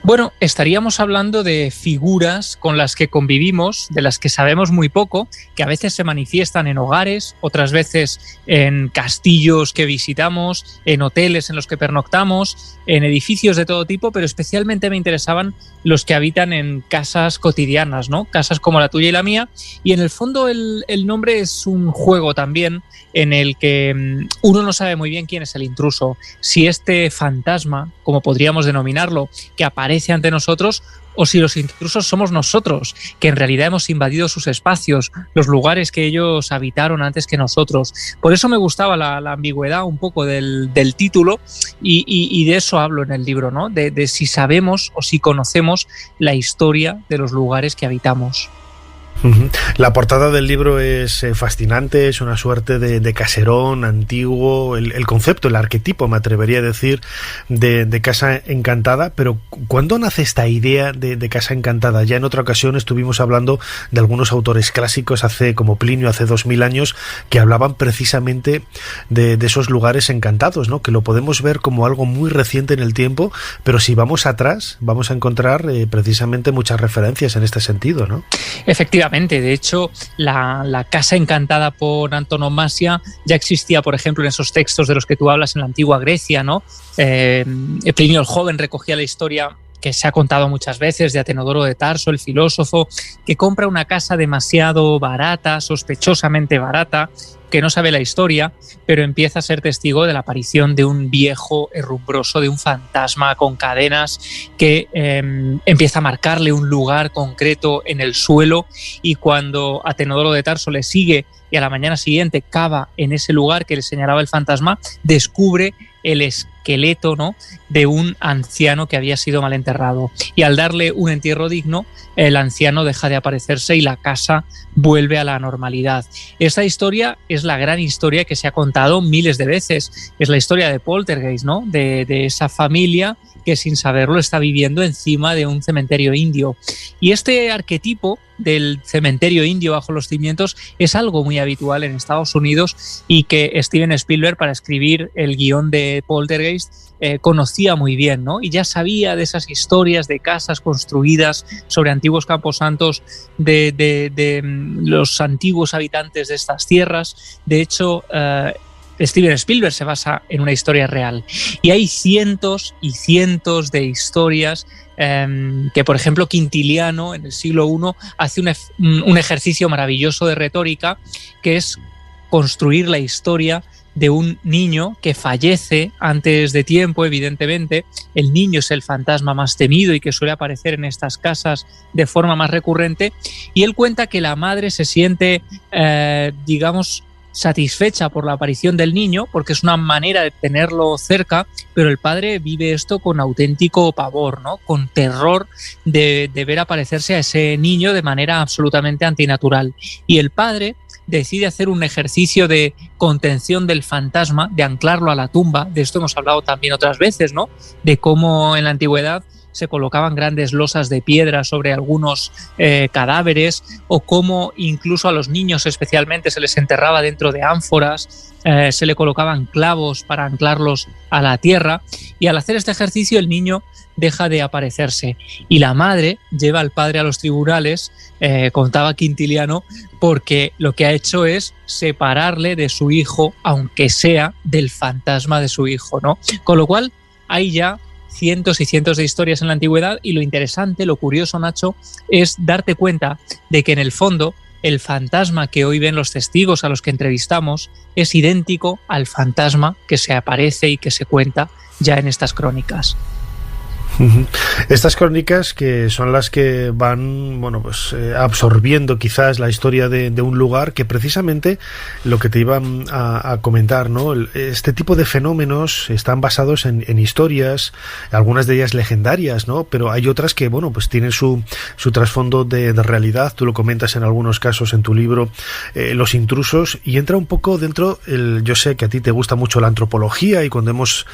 Bueno, estaríamos hablando de figuras con las que convivimos, de las que sabemos muy poco, que a veces se manifiestan en hogares, otras veces en castillos que visitamos, en hoteles en los que pernoctamos, en edificios de todo tipo, pero especialmente me interesaban los que habitan en casas cotidianas, ¿no? Casas como la tuya y la mía, y en el fondo el nombre es un juego también en el que uno no sabe muy bien quién es el intruso, si este fantasma, como podríamos denominarlo, que aparece ante nosotros, o si los intrusos somos nosotros, que en realidad hemos invadido sus espacios, los lugares que ellos habitaron antes que nosotros. Por eso me gustaba la ambigüedad un poco del título y de eso hablo en el libro, ¿no? De si sabemos o si conocemos la historia de los lugares que habitamos. La portada del libro es fascinante, es una suerte de caserón antiguo, el concepto, el arquetipo, me atrevería a decir, de casa encantada. Pero ¿cuándo nace esta idea de casa encantada? Ya en otra ocasión estuvimos hablando de algunos autores clásicos, como Plinio, hace 2000 años, que hablaban precisamente de esos lugares encantados, ¿no? Que lo podemos ver como algo muy reciente en el tiempo, pero si vamos atrás vamos a encontrar precisamente muchas referencias en este sentido, ¿no? Efectivamente. De hecho, la casa encantada por antonomasia ya existía, por ejemplo, en esos textos de los que tú hablas en la antigua Grecia, ¿no? Plinio el Joven recogía la historia que se ha contado muchas veces de Atenodoro de Tarso, el filósofo, que compra una casa demasiado barata, sospechosamente barata, que no sabe la historia, pero empieza a ser testigo de la aparición de un viejo herrumbroso, de un fantasma con cadenas que empieza a marcarle un lugar concreto en el suelo, y cuando Atenodoro de Tarso le sigue y a la mañana siguiente cava en ese lugar que le señalaba el fantasma, descubre el esqueleto, ¿no?, de un anciano que había sido mal enterrado. Y al darle un entierro digno, el anciano deja de aparecerse y la casa vuelve a la normalidad. Esta historia es la gran historia que se ha contado miles de veces. Es la historia de Poltergeist, ¿no?, de esa familia que sin saberlo está viviendo encima de un cementerio indio. Y este arquetipo del cementerio indio bajo los cimientos es algo muy habitual en Estados Unidos y que Steven Spielberg, para escribir el guión de Poltergeist, conocía muy bien, ¿no? Y ya sabía de esas historias de casas construidas sobre antiguos camposantos de los antiguos habitantes de estas tierras. De hecho, Steven Spielberg se basa en una historia real. Y hay cientos y cientos de historias que, por ejemplo, Quintiliano en el siglo I hace un ejercicio maravilloso de retórica, que es construir la historia de un niño que fallece antes de tiempo, evidentemente. El niño es el fantasma más temido y que suele aparecer en estas casas de forma más recurrente. Y él cuenta que la madre se siente, digamos, satisfecha por la aparición del niño, porque es una manera de tenerlo cerca, pero el padre vive esto con auténtico pavor, ¿no? Con terror de ver aparecerse a ese niño de manera absolutamente antinatural. Y el padre decide hacer un ejercicio de contención del fantasma, de anclarlo a la tumba. De esto hemos hablado también otras veces, ¿no? De cómo en la antigüedad se colocaban grandes losas de piedra sobre algunos cadáveres, o cómo incluso a los niños especialmente se les enterraba dentro de ánforas, se le colocaban clavos para anclarlos a la tierra, y al hacer este ejercicio el niño deja de aparecerse. Y la madre lleva al padre a los tribunales, contaba Quintiliano, porque lo que ha hecho es separarle de su hijo, aunque sea del fantasma de su hijo, ¿no? Con lo cual hay ya cientos y cientos de historias en la antigüedad, y lo interesante, lo curioso, Nacho, es darte cuenta de que en el fondo el fantasma que hoy ven los testigos a los que entrevistamos es idéntico al fantasma que se aparece y que se cuenta ya en estas crónicas. Estas crónicas, que son las que van, bueno, pues absorbiendo quizás la historia de un lugar, que precisamente lo que te iba a comentar, ¿no? Este tipo de fenómenos están basados en historias, algunas de ellas legendarias, ¿no? Pero hay otras que, bueno, pues tienen su trasfondo de realidad. Tú lo comentas en algunos casos en tu libro, Los intrusos, y entra un poco dentro, yo sé que a ti te gusta mucho la antropología, y cuando hemos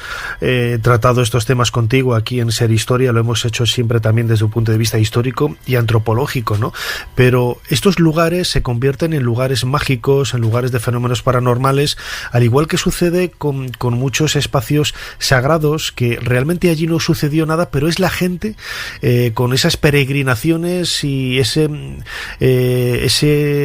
tratado estos temas contigo aquí en Ser Historia lo hemos hecho siempre también desde un punto de vista histórico y antropológico, ¿no? Pero estos lugares se convierten en lugares mágicos, en lugares de fenómenos paranormales, al igual que sucede con muchos espacios sagrados, que realmente allí no sucedió nada, pero es la gente con esas peregrinaciones y ese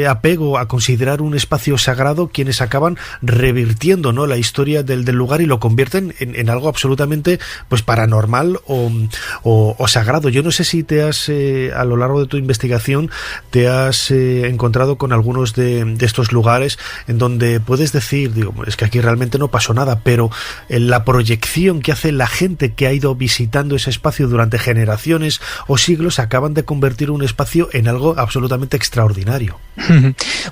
apego a considerar un espacio sagrado quienes acaban revirtiendo, ¿no?, la historia del lugar y lo convierten en algo absolutamente, pues, paranormal o sagrado. Yo no sé si te has, a lo largo de tu investigación, te has encontrado con algunos de estos lugares en donde puedes decir, digo, es que aquí realmente no pasó nada, pero la proyección que hace la gente que ha ido visitando ese espacio durante generaciones o siglos acaban de convertir un espacio en algo absolutamente extraordinario.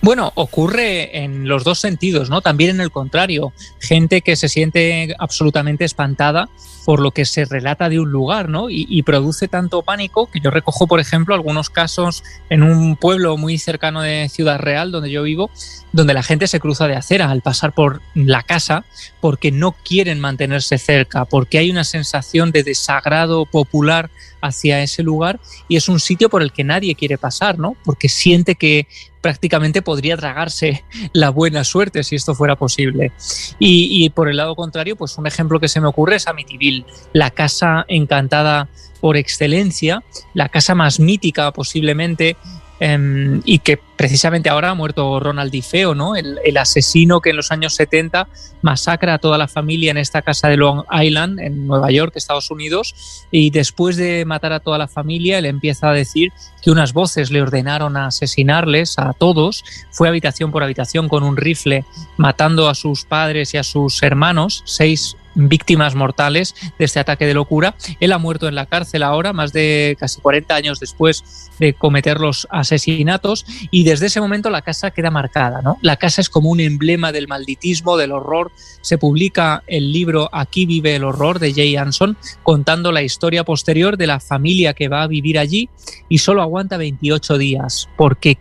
Bueno, ocurre en los dos sentidos, ¿no? También en el contrario, gente que se siente absolutamente espantada por lo que se relata de un lugar, ¿no? Y produce tanto pánico que yo recojo, por ejemplo, algunos casos en un pueblo muy cercano de Ciudad Real, donde yo vivo, donde la gente se cruza de acera al pasar por la casa porque no quieren mantenerse cerca, porque hay una sensación de desagrado popular hacia ese lugar, y es un sitio por el que nadie quiere pasar, ¿no? Porque siente que prácticamente podría tragarse la buena suerte si esto fuera posible. Y por el lado contrario, pues un ejemplo que se me ocurre es Amityville, la casa encantada por excelencia, la casa más mítica posiblemente, y que precisamente ahora ha muerto Ronald DeFeo, ¿no? El asesino que en los años 70 masacra a toda la familia en esta casa de Long Island, en Nueva York, Estados Unidos, y después de matar a toda la familia, él empieza a decir que unas voces le ordenaron asesinarles a todos. Fue habitación por habitación con un rifle, matando a sus padres y a sus hermanos, 6 víctimas mortales de este ataque de locura. Él ha muerto en la cárcel ahora, más de casi 40 años después de cometer los asesinatos, y desde ese momento la casa queda marcada, ¿no? La casa es como un emblema del malditismo, del horror. Se publica el libro Aquí vive el horror, de Jay Anson, contando la historia posterior de la familia que va a vivir allí, y solo aguanta 28 días, porque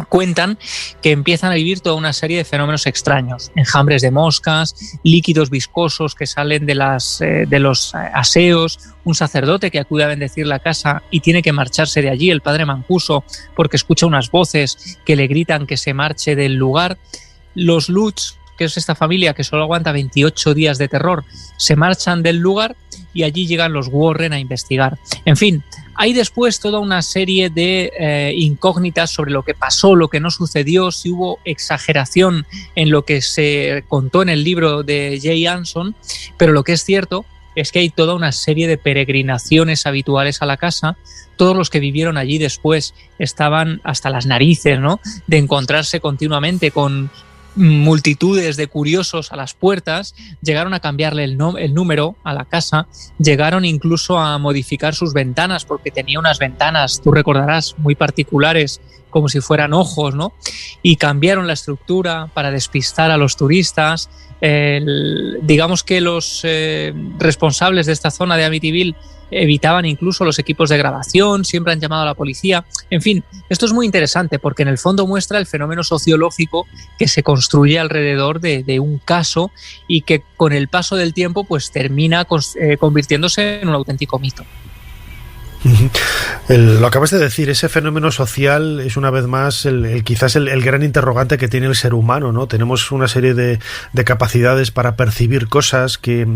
cuentan que empiezan a vivir toda una serie de fenómenos extraños, enjambres de moscas, líquidos viscosos que salen de los aseos, un sacerdote que acude a bendecir la casa y tiene que marcharse de allí, el padre Mancuso, porque escucha unas voces que le gritan que se marche del lugar. Los Lutz, que es esta familia que solo aguanta 28 días de terror, se marchan del lugar y allí llegan los Warren a investigar. En fin, hay después toda una serie de incógnitas sobre lo que pasó, lo que no sucedió, si hubo exageración en lo que se contó en el libro de Jay Anson, pero lo que es cierto es que hay toda una serie de peregrinaciones habituales a la casa. Todos los que vivieron allí después estaban hasta las narices, ¿no?, de encontrarse continuamente con multitudes de curiosos a las puertas. Llegaron a cambiarle el número a la casa, llegaron incluso a modificar sus ventanas, porque tenía unas ventanas, tú recordarás, muy particulares, como si fueran ojos, ¿no? Y cambiaron la estructura para despistar a los turistas. Digamos que los responsables de esta zona de Amityville evitaban incluso los equipos de grabación, siempre han llamado a la policía. En fin, esto es muy interesante porque en el fondo muestra el fenómeno sociológico que se construye alrededor de un caso y que con el paso del tiempo pues termina convirtiéndose en un auténtico mito. Lo acabas de decir, ese fenómeno social es una vez más quizás el gran interrogante que tiene el ser humano, ¿no? Tenemos una serie de capacidades para percibir cosas que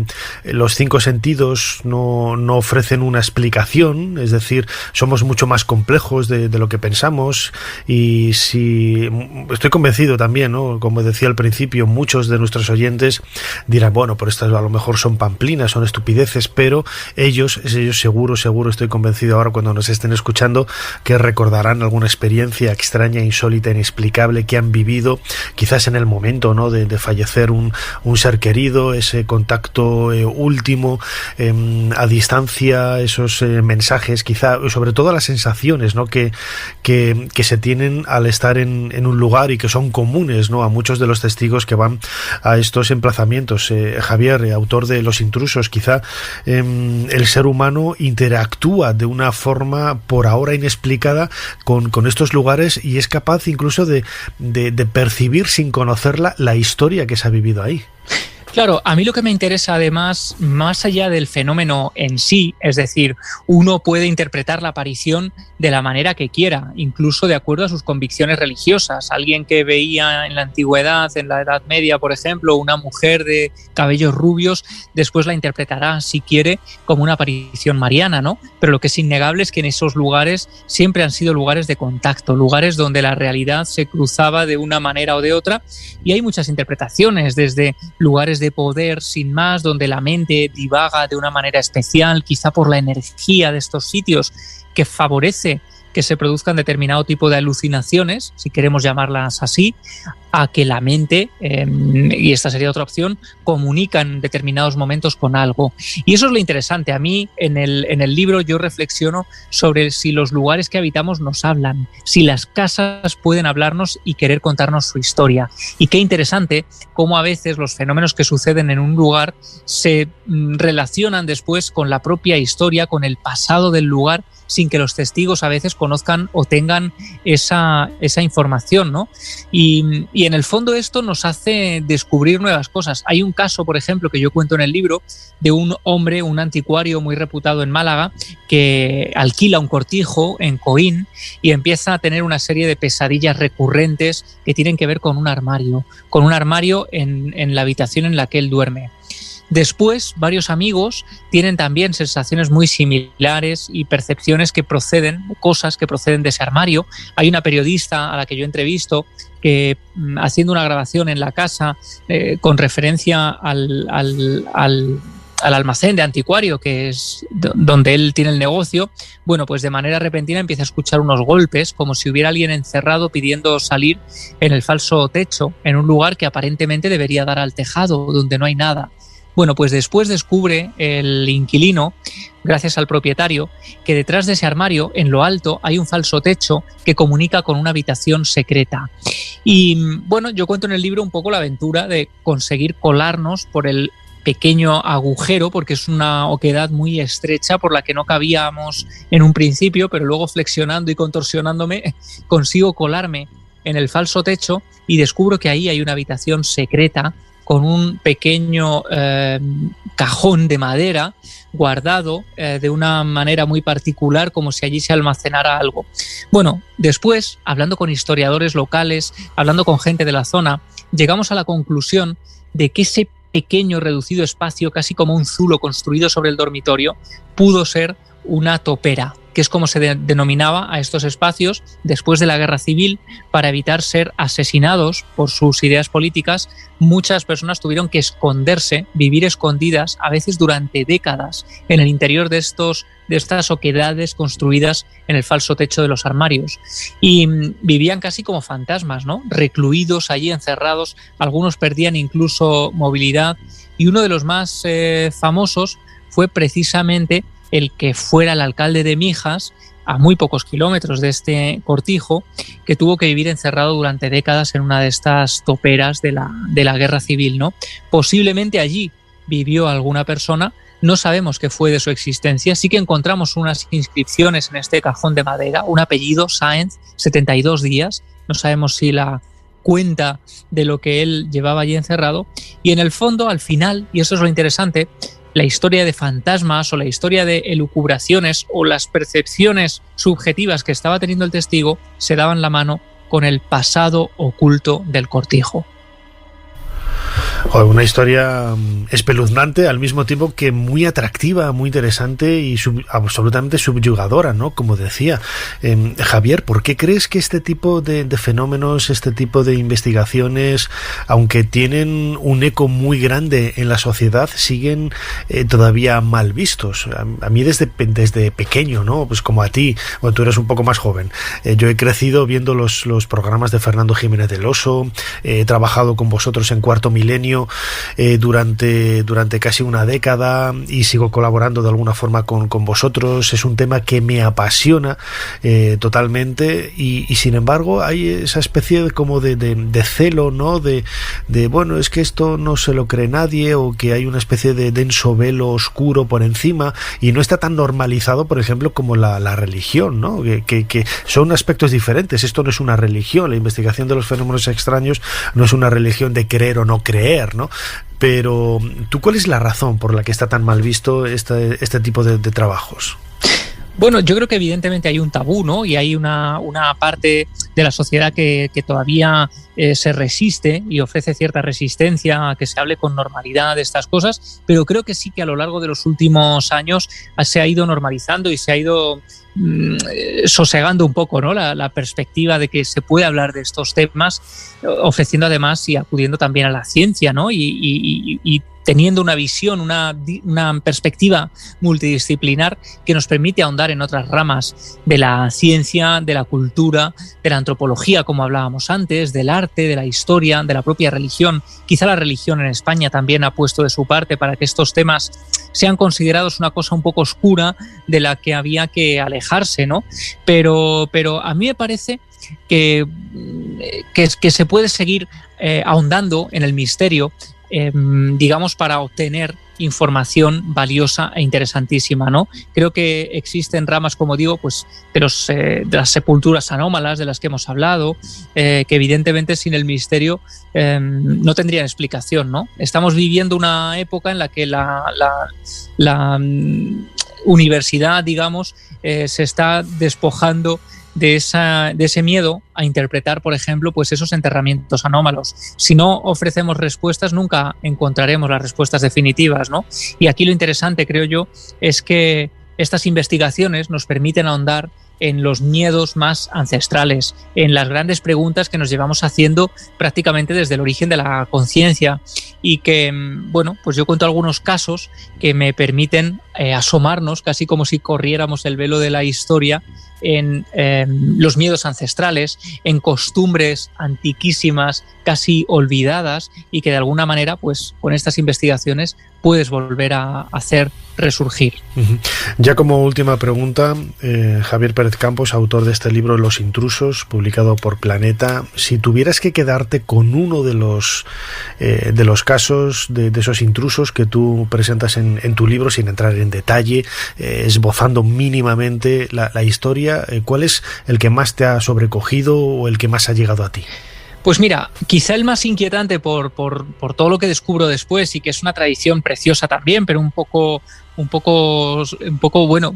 los 5 sentidos no ofrecen una explicación, es decir, somos mucho más complejos de lo que pensamos. Y si estoy convencido también, ¿no?, como decía al principio, muchos de nuestros oyentes dirán, bueno, por estas a lo mejor son pamplinas, son estupideces, pero ellos seguro estoy convencido ahora cuando nos estén escuchando que recordarán alguna experiencia extraña, insólita, inexplicable que han vivido quizás en el momento, ¿no?, de fallecer un ser querido, ese contacto último a distancia, esos mensajes, quizá, sobre todo las sensaciones, ¿no?, que se tienen al estar en un lugar y que son comunes, ¿no?, a muchos de los testigos que van a estos emplazamientos. Javier, autor de Los Intrusos, quizá el ser humano interactúa de una forma por ahora inexplicada con estos lugares y es capaz incluso de percibir sin conocerla la historia que se ha vivido ahí. Claro, a mí lo que me interesa además, más allá del fenómeno en sí, es decir, uno puede interpretar la aparición de la manera que quiera, incluso de acuerdo a sus convicciones religiosas. Alguien que veía en la antigüedad, en la Edad Media, por ejemplo, una mujer de cabellos rubios, después la interpretará, si quiere, como una aparición mariana, ¿no? Pero lo que es innegable es que en esos lugares siempre han sido lugares de contacto, lugares donde la realidad se cruzaba de una manera o de otra, y hay muchas interpretaciones, desde lugares de poder sin más, donde la mente divaga de una manera especial, quizá por la energía de estos sitios que favorece que se produzcan determinado tipo de alucinaciones, si queremos llamarlas así, a que la mente, y esta sería otra opción, comunica en determinados momentos con algo. Y eso es lo interesante. A mí, en el libro, yo reflexiono sobre si los lugares que habitamos nos hablan, si las casas pueden hablarnos y querer contarnos su historia. Y qué interesante cómo a veces los fenómenos que suceden en un lugar se relacionan después con la propia historia, con el pasado del lugar, sin que los testigos a veces conozcan o tengan esa información, ¿no? Y en el fondo esto nos hace descubrir nuevas cosas. Hay un caso, por ejemplo, que yo cuento en el libro, de un hombre, un anticuario muy reputado en Málaga, que alquila un cortijo en Coín y empieza a tener una serie de pesadillas recurrentes que tienen que ver con un armario en la habitación en la que él duerme. Después, varios amigos tienen también sensaciones muy similares y percepciones que proceden, cosas que proceden de ese armario. Hay una periodista a la que yo entrevisto que, haciendo una grabación en la casa con referencia al almacén de anticuario, que es donde él tiene el negocio, bueno, pues de manera repentina empieza a escuchar unos golpes, como si hubiera alguien encerrado pidiendo salir en el falso techo, en un lugar que aparentemente debería dar al tejado, donde no hay nada. Bueno, pues después descubre el inquilino, gracias al propietario, que detrás de ese armario, en lo alto, hay un falso techo que comunica con una habitación secreta. Y bueno, yo cuento en el libro un poco la aventura de conseguir colarnos por el pequeño agujero, porque es una oquedad muy estrecha por la que no cabíamos en un principio, pero luego flexionando y contorsionándome consigo colarme en el falso techo y descubro que ahí hay una habitación secreta con un pequeño cajón de madera guardado de una manera muy particular, como si allí se almacenara algo. Bueno, después, hablando con historiadores locales, hablando con gente de la zona, llegamos a la conclusión de que ese pequeño reducido espacio, casi como un zulo construido sobre el dormitorio, pudo ser una topera, que es como se denominaba a estos espacios después de la Guerra Civil. Para evitar ser asesinados por sus ideas políticas, muchas personas tuvieron que esconderse, vivir escondidas, a veces durante décadas, en el interior de estas oquedades construidas en el falso techo de los armarios. Y vivían casi como fantasmas, ¿no? Recluidos allí, encerrados. Algunos perdían incluso movilidad. Y uno de los más famosos fue precisamente el que fuera el alcalde de Mijas, a muy pocos kilómetros de este cortijo, que tuvo que vivir encerrado durante décadas en una de estas toperas de la Guerra Civil, ¿no? Posiblemente allí vivió alguna persona, no sabemos qué fue de su existencia. Sí que encontramos unas inscripciones en este cajón de madera, un apellido, Sáenz, 72 días, no sabemos si la cuenta de lo que él llevaba allí encerrado, y en el fondo, al final, y eso es lo interesante, la historia de fantasmas o la historia de elucubraciones o las percepciones subjetivas que estaba teniendo el testigo se daban la mano con el pasado oculto del cortijo. Una historia espeluznante, al mismo tiempo que muy atractiva, muy interesante y absolutamente subyugadora, ¿no? Como decía Javier, ¿por qué crees que este tipo de fenómenos, este tipo de investigaciones, aunque tienen un eco muy grande en la sociedad, siguen todavía mal vistos? A mí desde pequeño, ¿no? Pues como a ti, bueno, tú eres un poco más joven. Yo he crecido viendo los programas de Fernando Jiménez del Oso, he trabajado con vosotros en Cuarto Milenio durante casi una década y sigo colaborando de alguna forma con vosotros. Es un tema que me apasiona totalmente y sin embargo hay esa especie de celo, ¿no? De bueno, es que esto no se lo cree nadie, o que hay una especie de denso velo oscuro por encima y no está tan normalizado, por ejemplo, como la religión, ¿no? Que son aspectos diferentes. Esto no es una religión, la investigación de los fenómenos extraños no es una religión de creer o no creer, ¿no? Pero ¿tú cuál es la razón por la que está tan mal visto este tipo de trabajos? Bueno, yo creo que evidentemente hay un tabú, ¿no? Y hay una parte de la sociedad que todavía se resiste y ofrece cierta resistencia a que se hable con normalidad de estas cosas, pero creo que sí que a lo largo de los últimos años se ha ido normalizando y se ha ido sosegando un poco, ¿no? La perspectiva de que se puede hablar de estos temas, ofreciendo además y acudiendo también a la ciencia, ¿no? Y teniendo una visión, una perspectiva multidisciplinar que nos permite ahondar en otras ramas de la ciencia, de la cultura, de la antropología, como hablábamos antes, del arte, de la historia, de la propia religión. Quizá la religión en España también ha puesto de su parte para que estos temas sean considerados una cosa un poco oscura de la que había que alejarse, ¿no? Pero a mí me parece que se puede seguir ahondando en el misterio, digamos, para obtener información valiosa e interesantísima, ¿no? Creo que existen ramas, como digo, pues de las sepulturas anómalas de las que hemos hablado, que evidentemente sin el misterio no tendrían explicación, ¿no? Estamos viviendo una época en la que la universidad, digamos, se está despojando de ese miedo a interpretar, por ejemplo, pues esos enterramientos anómalos. Si no ofrecemos respuestas, nunca encontraremos las respuestas definitivas, ¿no? Y aquí lo interesante, creo yo, es que estas investigaciones nos permiten ahondar en los miedos más ancestrales, en las grandes preguntas que nos llevamos haciendo prácticamente desde el origen de la conciencia, y que, bueno, pues yo cuento algunos casos que me permiten asomarnos, casi como si corriéramos el velo de la historia, en los miedos ancestrales, en costumbres antiquísimas, casi olvidadas, y que de alguna manera, pues con estas investigaciones puedes volver a hacer resurgir. Ya como última pregunta, Javier Pérez Campos, autor de este libro Los intrusos, publicado por Planeta, si tuvieras que quedarte con uno de los casos de esos intrusos que tú presentas en tu libro, sin entrar en detalle, esbozando mínimamente la historia, ¿cuál es el que más te ha sobrecogido o el que más ha llegado a ti? Pues mira, quizá el más inquietante por todo lo que descubro después, y que es una tradición preciosa también, pero un poco bueno,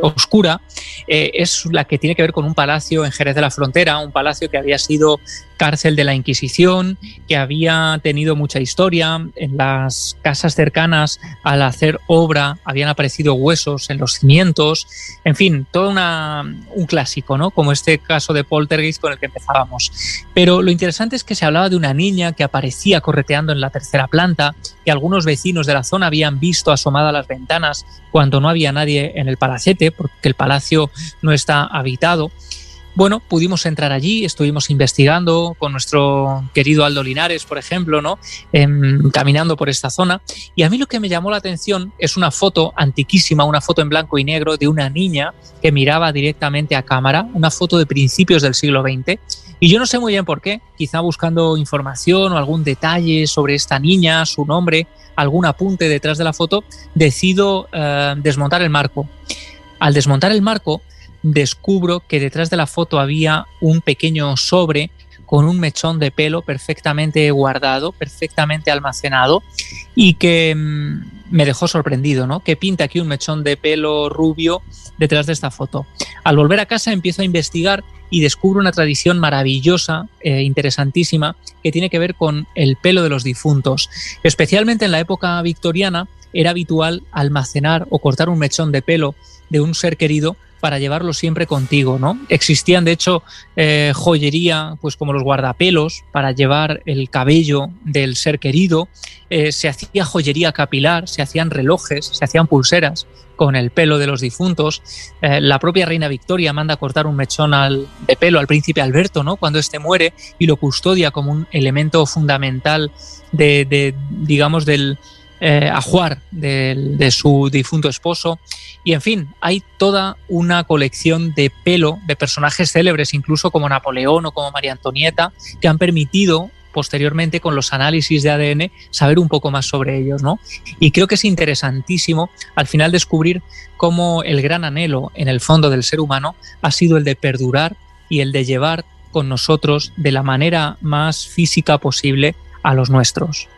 oscura, es la que tiene que ver con un palacio en Jerez de la Frontera, un palacio que había sido cárcel de la Inquisición, que había tenido mucha historia. En las casas cercanas, al hacer obra, habían aparecido huesos en los cimientos, en fin, todo un clásico, ¿no? Como este caso de Poltergeist con el que empezábamos. Pero lo interesante es que se hablaba de una niña que aparecía correteando en la tercera planta, que algunos vecinos de la zona habían visto asomada a las ventanas cuando no había nadie en el palacete, porque el palacio no está habitado. Bueno, pudimos entrar allí, estuvimos investigando con nuestro querido Aldo Linares, por ejemplo, ¿no? Caminando por esta zona, y a mí lo que me llamó la atención es una foto antiquísima, una foto en blanco y negro de una niña que miraba directamente a cámara, una foto de principios del siglo XX, y yo no sé muy bien por qué, quizá buscando información o algún detalle sobre esta niña, su nombre, algún apunte detrás de la foto, decido desmontar el marco. Al desmontar el marco, descubro que detrás de la foto había un pequeño sobre con un mechón de pelo perfectamente guardado, perfectamente almacenado, y que me dejó sorprendido, ¿no? ¿Qué pinta aquí un mechón de pelo rubio detrás de esta foto? Al volver a casa empiezo a investigar y descubro una tradición maravillosa, interesantísima, que tiene que ver con el pelo de los difuntos. Especialmente en la época victoriana era habitual almacenar o cortar un mechón de pelo de un ser querido para llevarlo siempre contigo, ¿no? Existían, de hecho, joyería, pues como los guardapelos, para llevar el cabello del ser querido. Se hacía joyería capilar, se hacían relojes, se hacían pulseras con el pelo de los difuntos. La propia reina Victoria manda cortar un mechón de pelo al príncipe Alberto, ¿no? Cuando éste muere, y lo custodia como un elemento fundamental digamos, del ajuar de su difunto esposo. Y en fin, hay toda una colección de pelo de personajes célebres, incluso como Napoleón o como María Antonieta, que han permitido posteriormente, con los análisis de ADN, saber un poco más sobre ellos, ¿no? Y creo que es interesantísimo al final descubrir cómo el gran anhelo en el fondo del ser humano ha sido el de perdurar y el de llevar con nosotros de la manera más física posible a los nuestros.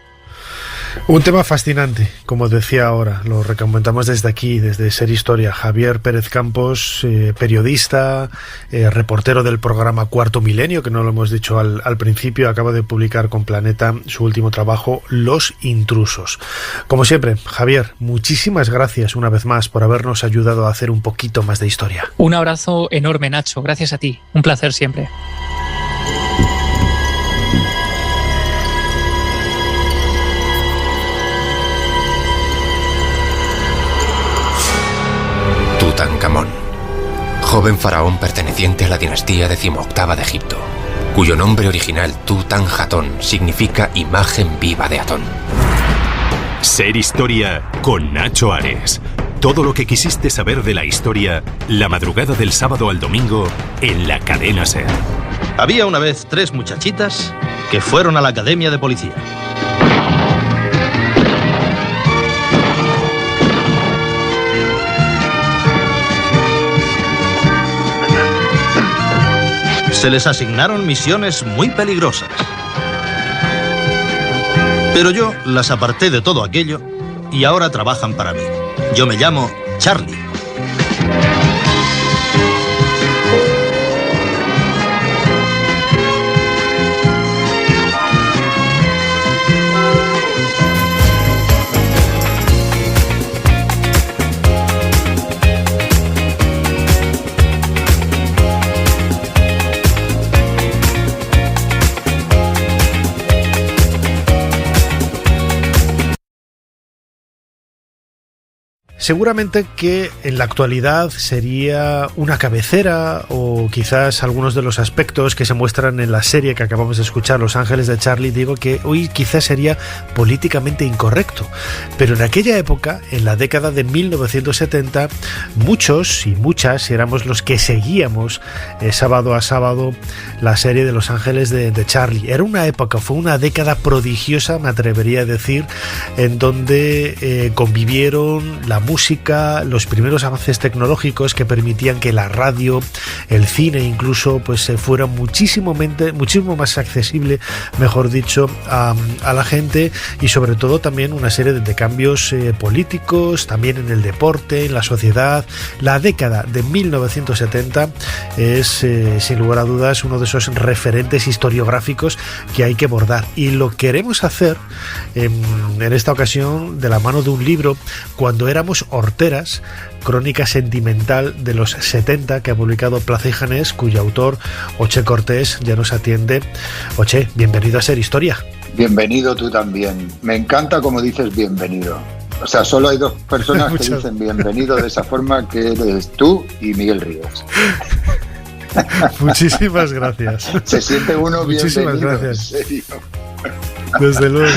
Un tema fascinante, como decía ahora, lo recomendamos desde aquí, desde Ser Historia. Javier Pérez Campos, periodista, reportero del programa Cuarto Milenio, que no lo hemos dicho al principio, acaba de publicar con Planeta su último trabajo, Los intrusos. Como siempre, Javier, muchísimas gracias una vez más por habernos ayudado a hacer un poquito más de historia. Un abrazo enorme, Nacho, gracias a ti, un placer siempre. Tutankamón, joven faraón perteneciente a la dinastía XVIII de Egipto, cuyo nombre original Tutanjatón significa imagen viva de Atón. Ser Historia con Nacho Ares. Todo lo que quisiste saber de la historia, la madrugada del sábado al domingo en la cadena SER. Había una vez 3 muchachitas que fueron a la academia de policía. Se les asignaron misiones muy peligrosas. Pero yo las aparté de todo aquello y ahora trabajan para mí. Yo me llamo Charlie. seguramente que en la actualidad sería una cabecera, o quizás algunos de los aspectos que se muestran en la serie que acabamos de escuchar, Los Ángeles de Charlie, digo que hoy quizás sería políticamente incorrecto. Pero en aquella época, en la década de 1970, muchos y muchas éramos los que seguíamos sábado a sábado la serie de Los Ángeles de Charlie. Era una época, fue una década prodigiosa, me atrevería a decir, en donde convivieron la música, los primeros avances tecnológicos que permitían que la radio, el cine incluso, pues fuera muchísimo más accesible, mejor dicho, a la gente, y sobre todo también una serie de cambios políticos, también en el deporte, en la sociedad. La década de 1970 es, sin lugar a dudas, uno de esos referentes historiográficos que hay que abordar, y lo queremos hacer en esta ocasión de la mano de un libro, Cuando éramos horteras, crónica sentimental de los 70, que ha publicado Plaza y Janés, cuyo autor, Oche Cortés, ya nos atiende. Oche, bienvenido a Ser Historia. Bienvenido tú también. Me encanta como dices bienvenido. O sea, solo hay dos personas que dicen bienvenido de esa forma, que eres tú y Miguel Ríos. Muchísimas gracias. Se siente uno Muchísimas bienvenido, gracias. en serio. Desde luego.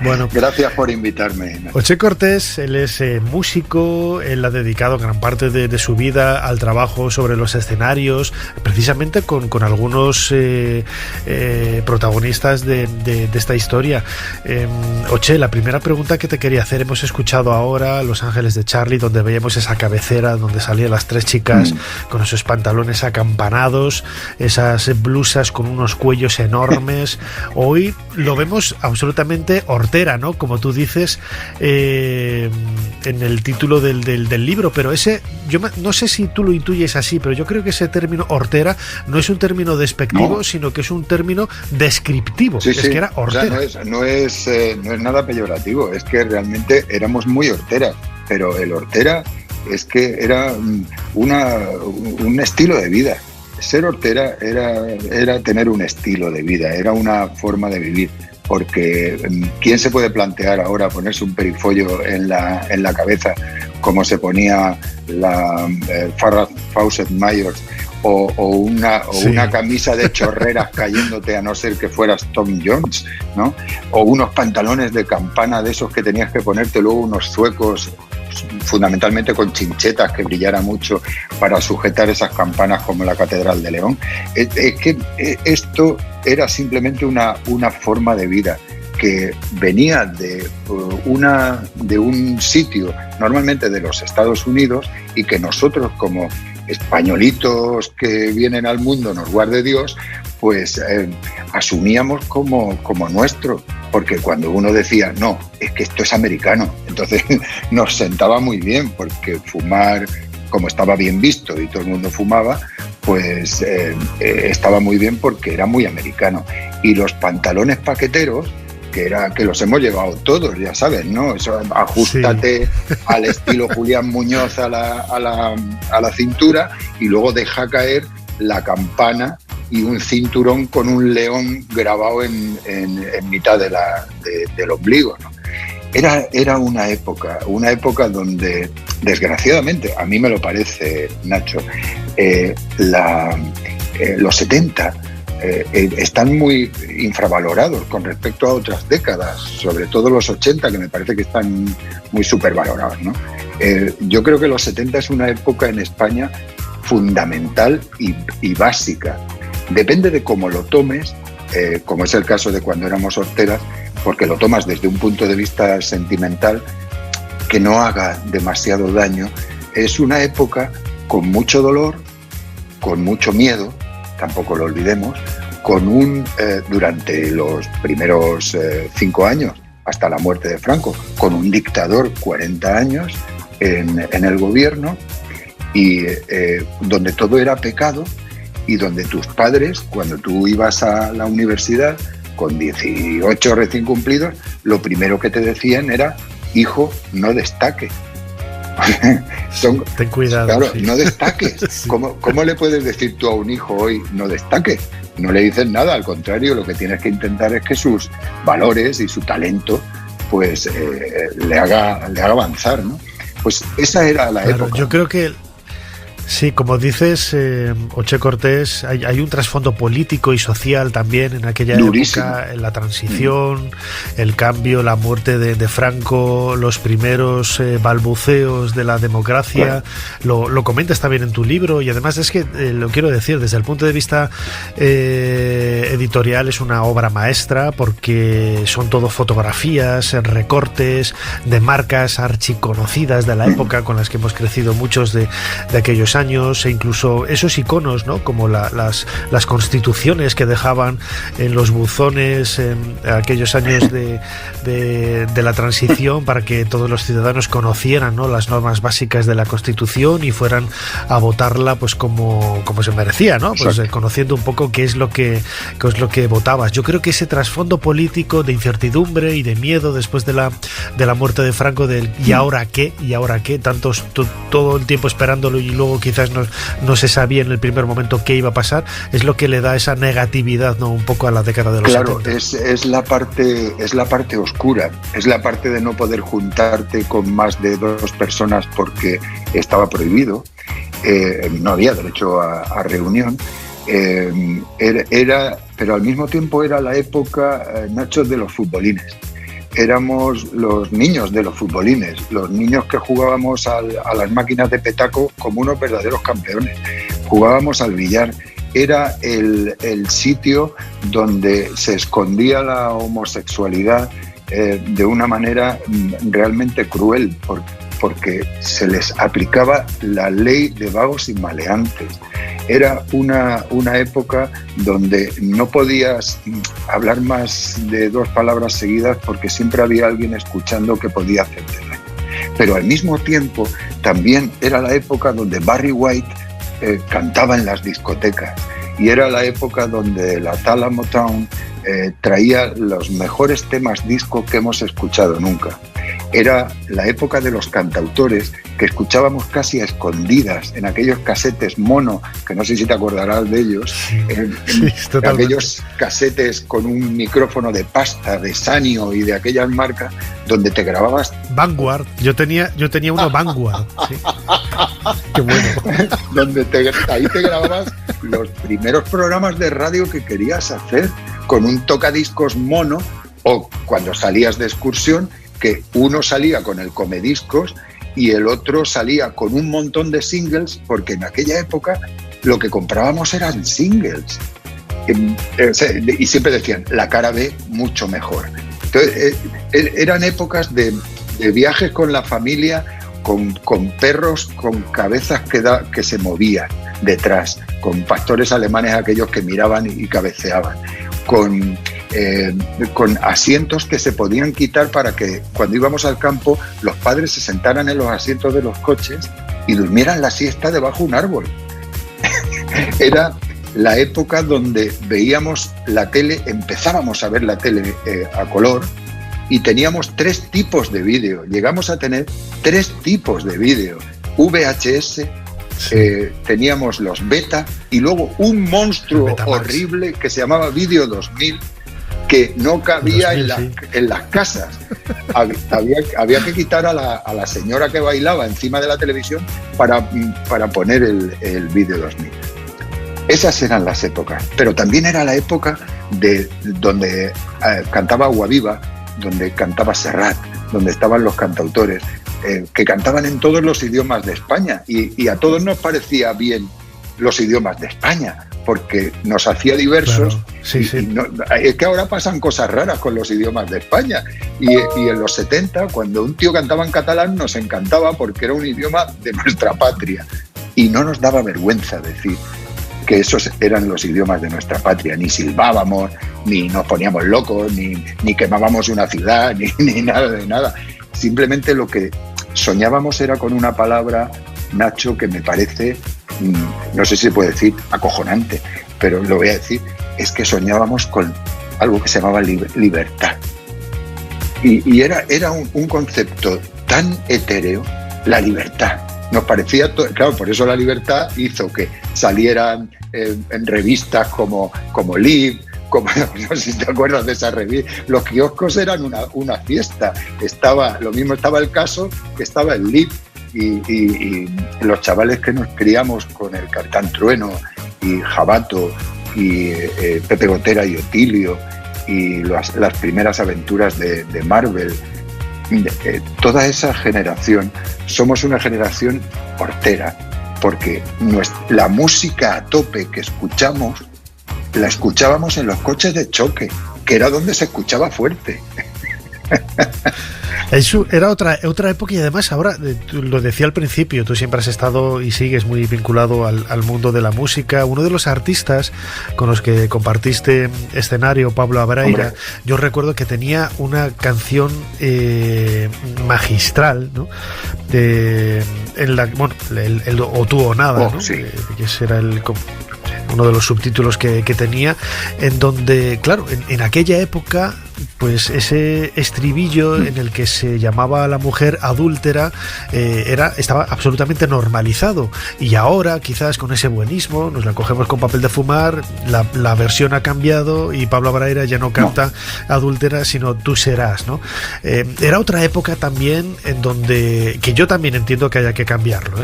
Bueno, gracias por invitarme. Oche Cortés, él es músico, él ha dedicado gran parte de su vida al trabajo sobre los escenarios, precisamente con algunos protagonistas de esta historia. Oche, la primera pregunta que te quería hacer, hemos escuchado ahora Los Ángeles de Charlie, donde veíamos esa cabecera donde salían las tres chicas con esos pantalones acampanados, esas blusas con unos cuellos enormes. Hoy lo vemos absolutamente hortera, ¿no? Como tú dices en el título del libro, pero ese, yo no sé si tú lo intuyes así, pero yo creo que ese término hortera no es un término despectivo, sino que es un término descriptivo. Sí, que era hortera. O sea, no es nada peyorativo, es que realmente éramos muy horteras, pero el hortera es que era un estilo de vida. Ser hortera era tener un estilo de vida, era una forma de vivir. Porque ¿quién se puede plantear ahora ponerse un perifollo en la cabeza como se ponía la Farrah Fawcett Myers o una camisa de chorreras cayéndote, a no ser que fueras Tom Jones, ¿no? O unos pantalones de campana de esos que tenías que ponerte luego unos zuecos, fundamentalmente con chinchetas que brillara mucho para sujetar esas campanas como la Catedral de León. Es que esto era simplemente una forma de vida que venía de un sitio, normalmente de los Estados Unidos, y que nosotros, como españolitos que vienen al mundo, nos guarde Dios, pues asumíamos como nuestro, porque cuando uno decía, no, es que esto es americano, entonces nos sentaba muy bien, porque fumar, como estaba bien visto y todo el mundo fumaba, pues estaba muy bien porque era muy americano. Y los pantalones paqueteros, que los hemos llevado todos, ya sabes, ¿no? Eso, ajustate al estilo Julián Muñoz a la cintura, y luego deja caer la campana y un cinturón con un león grabado en mitad del ombligo, ¿no? Era una época donde, desgraciadamente, a mí me lo parece, Nacho, los 70 están muy infravalorados con respecto a otras décadas, sobre todo los 80, que me parece que están muy supervalorados, ¿no? Yo creo que los 70 es una época en España fundamental y básica. Depende de cómo lo tomes, como es el caso de Cuando éramos horteras, porque lo tomas desde un punto de vista sentimental que no haga demasiado daño. Es una época con mucho dolor, con mucho miedo, tampoco lo olvidemos, durante los primeros 5 años, hasta la muerte de Franco, con un dictador 40 años en el gobierno, y donde todo era pecado, y donde tus padres, cuando tú ibas a la universidad con 18 recién cumplidos, lo primero que te decían era: hijo, no destaque. Ten cuidado. Claro, sí. No destaques. Sí. ¿Cómo le puedes decir tú a un hijo hoy no destaque? No le dices nada, al contrario, lo que tienes que intentar es que sus valores y su talento pues le haga avanzar, ¿no? Pues esa era la época. Yo creo que sí, como dices, Oche Cortés, hay un trasfondo político y social también en aquella época, en la transición, el cambio, la muerte de Franco, los primeros balbuceos de la democracia. Lo comentas también en tu libro, y además es que, lo quiero decir, desde el punto de vista editorial es una obra maestra, porque son todo fotografías, recortes de marcas archiconocidas de la época con las que hemos crecido muchos de aquellos años, e incluso esos iconos, ¿no? Como las constituciones que dejaban en los buzones en aquellos años de la transición, para que todos los ciudadanos conocieran, ¿no?, las normas básicas de la Constitución y fueran a votarla pues como se merecía, ¿no? Pues conociendo un poco qué es lo que votabas. Yo creo que ese trasfondo político de incertidumbre y de miedo después de la muerte de Franco, del ¿y ahora qué? Todo el tiempo esperándolo, y luego quizás no se sabía en el primer momento qué iba a pasar, es lo que le da esa negatividad, ¿no?, un poco a la década de los 70. Claro, es la parte oscura, es la parte de no poder juntarte con más de 2 personas porque estaba prohibido, no había derecho a reunión, pero al mismo tiempo era la época, Nacho, de los futbolines. Éramos los niños de los futbolines, los niños que jugábamos a las máquinas de petaco como unos verdaderos campeones. Jugábamos al billar. Era el sitio donde se escondía la homosexualidad de una manera realmente cruel, porque se les aplicaba la ley de vagos y maleantes. Era una época donde no podías hablar más de 2 palabras seguidas, porque siempre había alguien escuchando que podía hacerte daño. Pero al mismo tiempo también era la época donde Barry White cantaba en las discotecas, y era la época donde la Tala Motown traía los mejores temas disco que hemos escuchado nunca. Era la época de los cantautores, que escuchábamos casi a escondidas en aquellos casetes mono, que no sé si te acordarás de ellos, aquellos casetes con un micrófono de pasta, de Sanyo y de aquellas marcas, donde te grababas... Vanguard, yo tenía uno Vanguard. Sí. Qué bueno. Ahí te grababas los primeros programas de radio que querías hacer, con un tocadiscos mono, o cuando salías de excursión, que uno salía con el comediscos y el otro salía con un montón de singles, porque en aquella época lo que comprábamos eran singles. Y siempre decían, la cara B mucho mejor. Entonces, eran épocas de viajes con la familia, con perros con cabezas que se movían detrás, con pastores alemanes aquellos que miraban y cabeceaban, con asientos que se podían quitar para que cuando íbamos al campo los padres se sentaran en los asientos de los coches y durmieran la siesta debajo de un árbol. Era la época donde veíamos la tele, empezábamos a ver la tele a color, y teníamos 3 tipos de vídeo. Llegamos a tener 3 tipos de vídeo: VHS, teníamos los beta, y luego un monstruo horrible que se llamaba Vídeo 2000, que no cabía 2000, en las casas. Había que quitar a la señora que bailaba encima de la televisión para poner el Vídeo 2000. Esas eran las épocas. Pero también era la época donde cantaba Agua Viva, donde cantaba Serrat, donde estaban los cantautores, que cantaban en todos los idiomas de España, y a todos nos parecía bien los idiomas de España, porque nos hacía diversos. Claro. Sí. Es que ahora pasan cosas raras con los idiomas de España, y en los 70, cuando un tío cantaba en catalán, nos encantaba porque era un idioma de nuestra patria, y no nos daba vergüenza decir que esos eran los idiomas de nuestra patria. Ni silbábamos, ni nos poníamos locos, ni quemábamos una ciudad, ni nada de nada. Simplemente lo que soñábamos era con una palabra, Nacho, que me parece, no sé si se puede decir acojonante, pero lo voy a decir, es que soñábamos con algo que se llamaba libertad. Y era un concepto tan etéreo, la libertad. Nos parecía, claro, por eso la libertad hizo que salieran en revistas como Liv, no sé si te acuerdas de esa revista. Los kioscos eran una fiesta. Estaba el Caso, que estaba el Liv, y los chavales que nos criamos con el Capitán Trueno y Jabato y Pepe Gotera y Otilio y las primeras aventuras de Marvel, toda esa generación, somos una generación hortera, porque la música a tope que escuchamos, la escuchábamos en los coches de choque, que era donde se escuchaba fuerte. Eso era otra época, y además ahora, lo decía al principio, tú siempre has estado y sigues muy vinculado al mundo de la música. Uno de los artistas con los que compartiste escenario, Pablo Abraira, yo recuerdo que tenía una canción magistral, ¿no? En la, bueno, el O tú o nada, ¿no? Sí. Que ese era uno de los subtítulos que tenía, en donde, claro, en aquella época, pues ese estribillo en el que se llamaba a la mujer adúltera estaba absolutamente normalizado, y ahora quizás con ese buenismo nos la cogemos con papel de fumar, la versión ha cambiado y Pablo Abraira ya no canta adúltera, sino tú serás, ¿no? Era otra época también en donde, que yo también entiendo que haya que cambiarlo,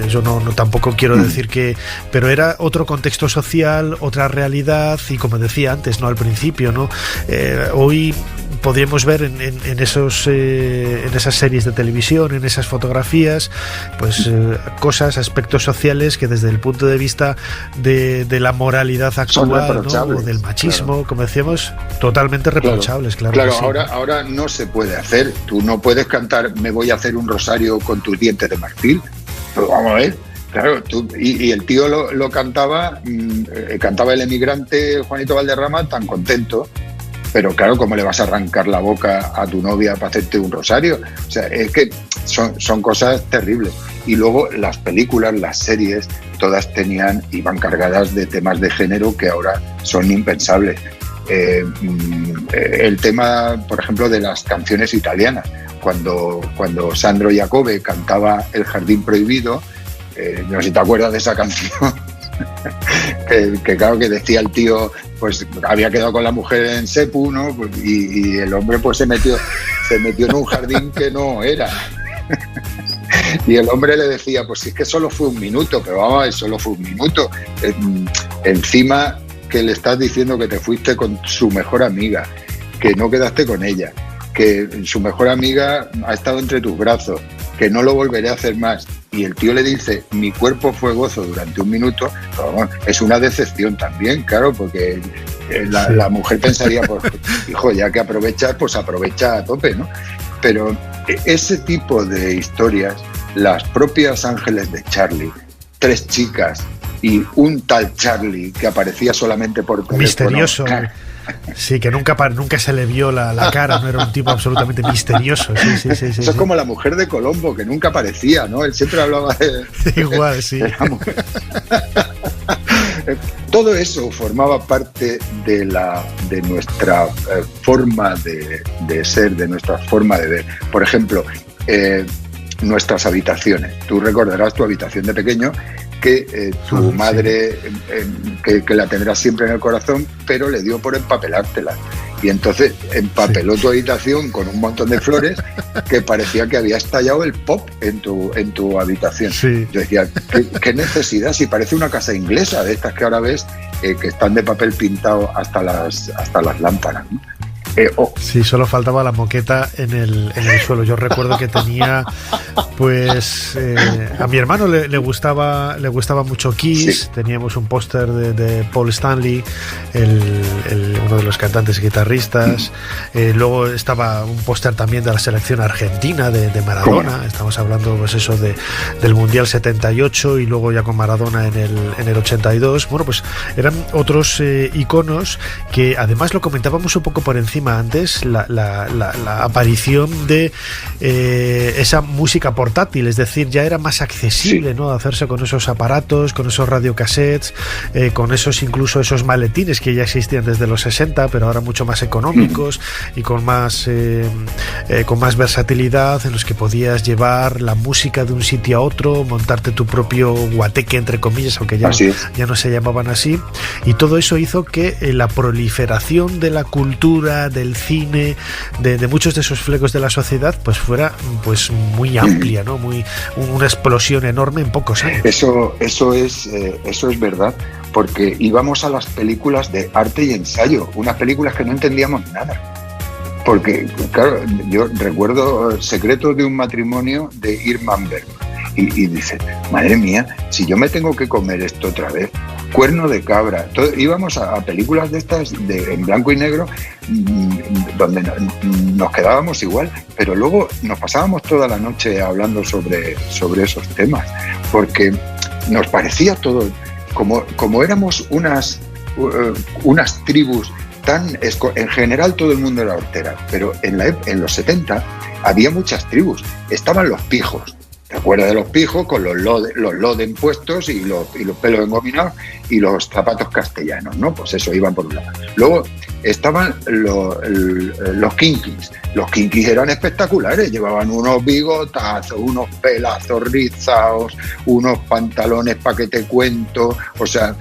eso no tampoco quiero decir que, pero era otro contexto social, otra realidad, y como decía antes, no al principio, ¿no? Hoy podríamos ver en esas series de televisión, en esas fotografías, pues cosas, aspectos sociales que desde el punto de vista de la moralidad actual, ¿no? O del machismo, claro, como decíamos, totalmente reprochables, claro. Claro, sí. ahora no se puede hacer. Tú no puedes cantar "Me voy a hacer un rosario con tus dientes de marfil". Pero vamos a ver. Claro, y el tío lo cantaba el emigrante Juanito Valderrama tan contento. Pero claro, ¿cómo le vas a arrancar la boca a tu novia para hacerte un rosario? O sea, es que son cosas terribles. Y luego las películas, las series, todas iban cargadas de temas de género que ahora son impensables. El tema, por ejemplo, de las canciones italianas. Cuando Sandro Jacobe cantaba El Jardín Prohibido, no sé si te acuerdas de esa canción, que claro, que decía el tío, pues había quedado con la mujer en Sepu, ¿no? Pues, y el hombre pues se metió en un jardín que no era. Y el hombre le decía, pues si es que solo fue un minuto, pero vamos, solo fue un minuto. Encima que le estás diciendo que te fuiste con su mejor amiga, que no quedaste con ella, que su mejor amiga ha estado entre tus brazos, que no lo volveré a hacer más. Y el tío le dice, mi cuerpo fue gozo durante un minuto. Pero, bueno, es una decepción también, claro, porque la mujer pensaría, pues, hijo, ya que aprovechas, pues aprovecha a tope, ¿no? Pero ese tipo de historias, las propias Ángeles de Charlie, 3 chicas y un tal Charlie que aparecía solamente por teléfono. Misterioso. Sí, que nunca se le vio la cara, no era un tipo absolutamente misterioso. Sí. Eso es como la mujer de Colombo, que nunca aparecía, ¿no? Él siempre hablaba igual, sí. De la mujer. Todo eso formaba parte de nuestra forma de ser, de nuestra forma de ver. Por ejemplo, nuestras habitaciones. Tú recordarás tu habitación de pequeño, que tu madre, que la tendrás siempre en el corazón, pero le dio por empapelártela. Y entonces empapeló tu habitación con un montón de flores que parecía que había estallado el pop en tu habitación. Sí. Yo decía, ¿qué necesidad? Si parece una casa inglesa, de estas que ahora ves, que están de papel pintado hasta las lámparas, ¿no? Sí, solo faltaba la moqueta en el suelo. Yo recuerdo que tenía, pues, a mi hermano le gustaba mucho Kiss. Sí. Teníamos un póster de Paul Stanley, uno de los cantantes y guitarristas. Luego estaba un póster también de la selección argentina de Maradona. ¿Cómo? Estamos hablando, pues eso, del Mundial 78 y luego ya con Maradona en el 82. Bueno, pues eran otros iconos que además lo comentábamos un poco por encima antes, la aparición de esa música portátil, es decir, ya era más accesible, sí, ¿no? Hacerse con esos aparatos, con esos radiocassettes, con incluso esos maletines que ya existían desde los 60, pero ahora mucho más económicos y con más versatilidad, en los que podías llevar la música de un sitio a otro, montarte tu propio guateque, entre comillas, aunque ya no se llamaban así, y todo eso hizo que la proliferación de la cultura, del cine, de muchos de esos flecos de la sociedad, pues fuera pues muy amplia, industria, ¿no? Una explosión enorme en pocos años. Eso es verdad, porque íbamos a las películas de arte y ensayo, unas películas que no entendíamos nada. Porque, claro, yo recuerdo Secretos de un matrimonio de Irma Bergman y dice, madre mía, si yo me tengo que comer esto otra vez, Cuerno de cabra, íbamos a películas de estas en blanco y negro donde nos quedábamos igual, pero luego nos pasábamos toda la noche hablando sobre esos temas, porque nos parecía todo, como éramos unas tribus en general todo el mundo era hortera, pero en los 70 había muchas tribus, estaban los pijos. ¿Te acuerdas de los pijos con los loden puestos y los pelos engominados y los zapatos castellanos, ¿no? Pues eso, iban por un lado. Luego estaban los kinkis. Los kinkis eran espectaculares, llevaban unos bigotazos, unos pelazos rizados, unos pantalones pa' que te cuento, o sea,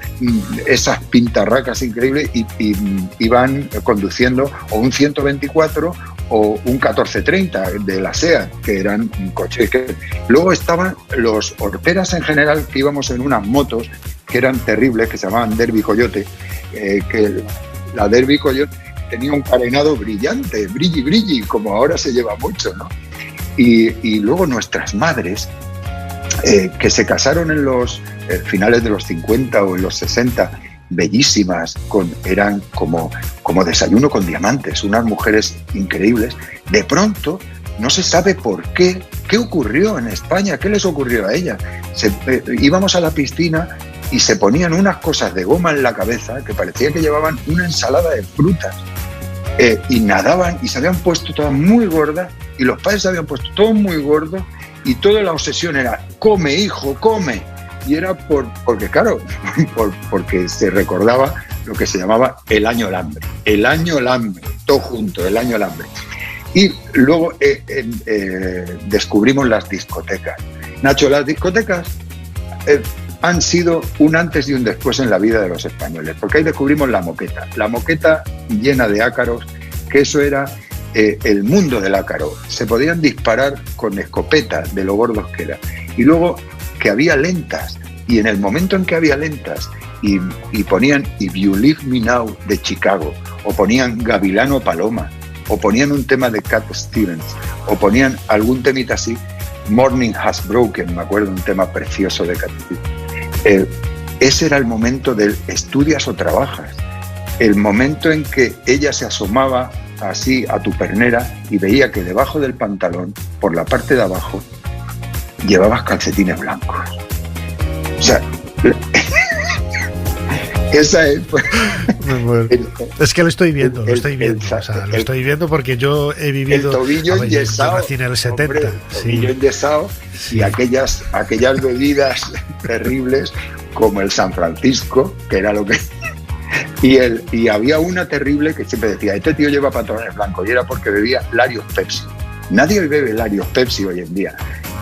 esas pintarracas increíbles y iban conduciendo o un 124 o un 1430 de la SEAT, que eran coches que... Luego estaban los horteras en general, que íbamos en unas motos que eran terribles, que se llamaban Derby Coyote, que la Derby Coyote tenía un carenado brillante, brilli, como ahora se lleva mucho, ¿no? Y luego nuestras madres, que se casaron en los finales de los 50 o en los 60, bellísimas, eran como desayuno con diamantes, unas mujeres increíbles. De pronto, no se sabe por qué ocurrió en España, qué les ocurrió a ellas. Íbamos a la piscina y se ponían unas cosas de goma en la cabeza que parecía que llevaban una ensalada de frutas, y nadaban y se habían puesto todas muy gordas y los padres se habían puesto todos muy gordos y toda la obsesión era come hijo, come. Y era porque claro, porque se recordaba lo que se llamaba el año del hambre, todo junto, el año del hambre. Y luego descubrimos las discotecas. Nacho, las discotecas han sido un antes y un después en la vida de los españoles, porque ahí descubrimos la moqueta llena de ácaros, que eso era el mundo del ácaro. Se podían disparar con escopeta de lo gordos que era. Y luego que había lentas, y en el momento en que había lentas y ponían If You Leave Me Now de Chicago, o ponían Gavilano Paloma, o ponían un tema de Cat Stevens, o ponían algún temita así, Morning Has Broken, me acuerdo, un tema precioso de Cat Stevens. Ese era el momento del estudias o trabajas, el momento en que ella se asomaba así a tu pernera y veía que debajo del pantalón, por la parte de abajo, llevabas calcetines blancos. O sea, esa es... Es que lo estoy viendo, lo estoy viendo porque yo he vivido... El tobillo enyesado. Nací en el 70. Hombre, tobillo enyesado, sí. Y aquellas bebidas terribles como el San Francisco, que era lo que... Y había una terrible que siempre decía, este tío lleva pantalones blancos, y era porque bebía Larios Pepsi. Nadie bebe Larios Pepsi hoy en día,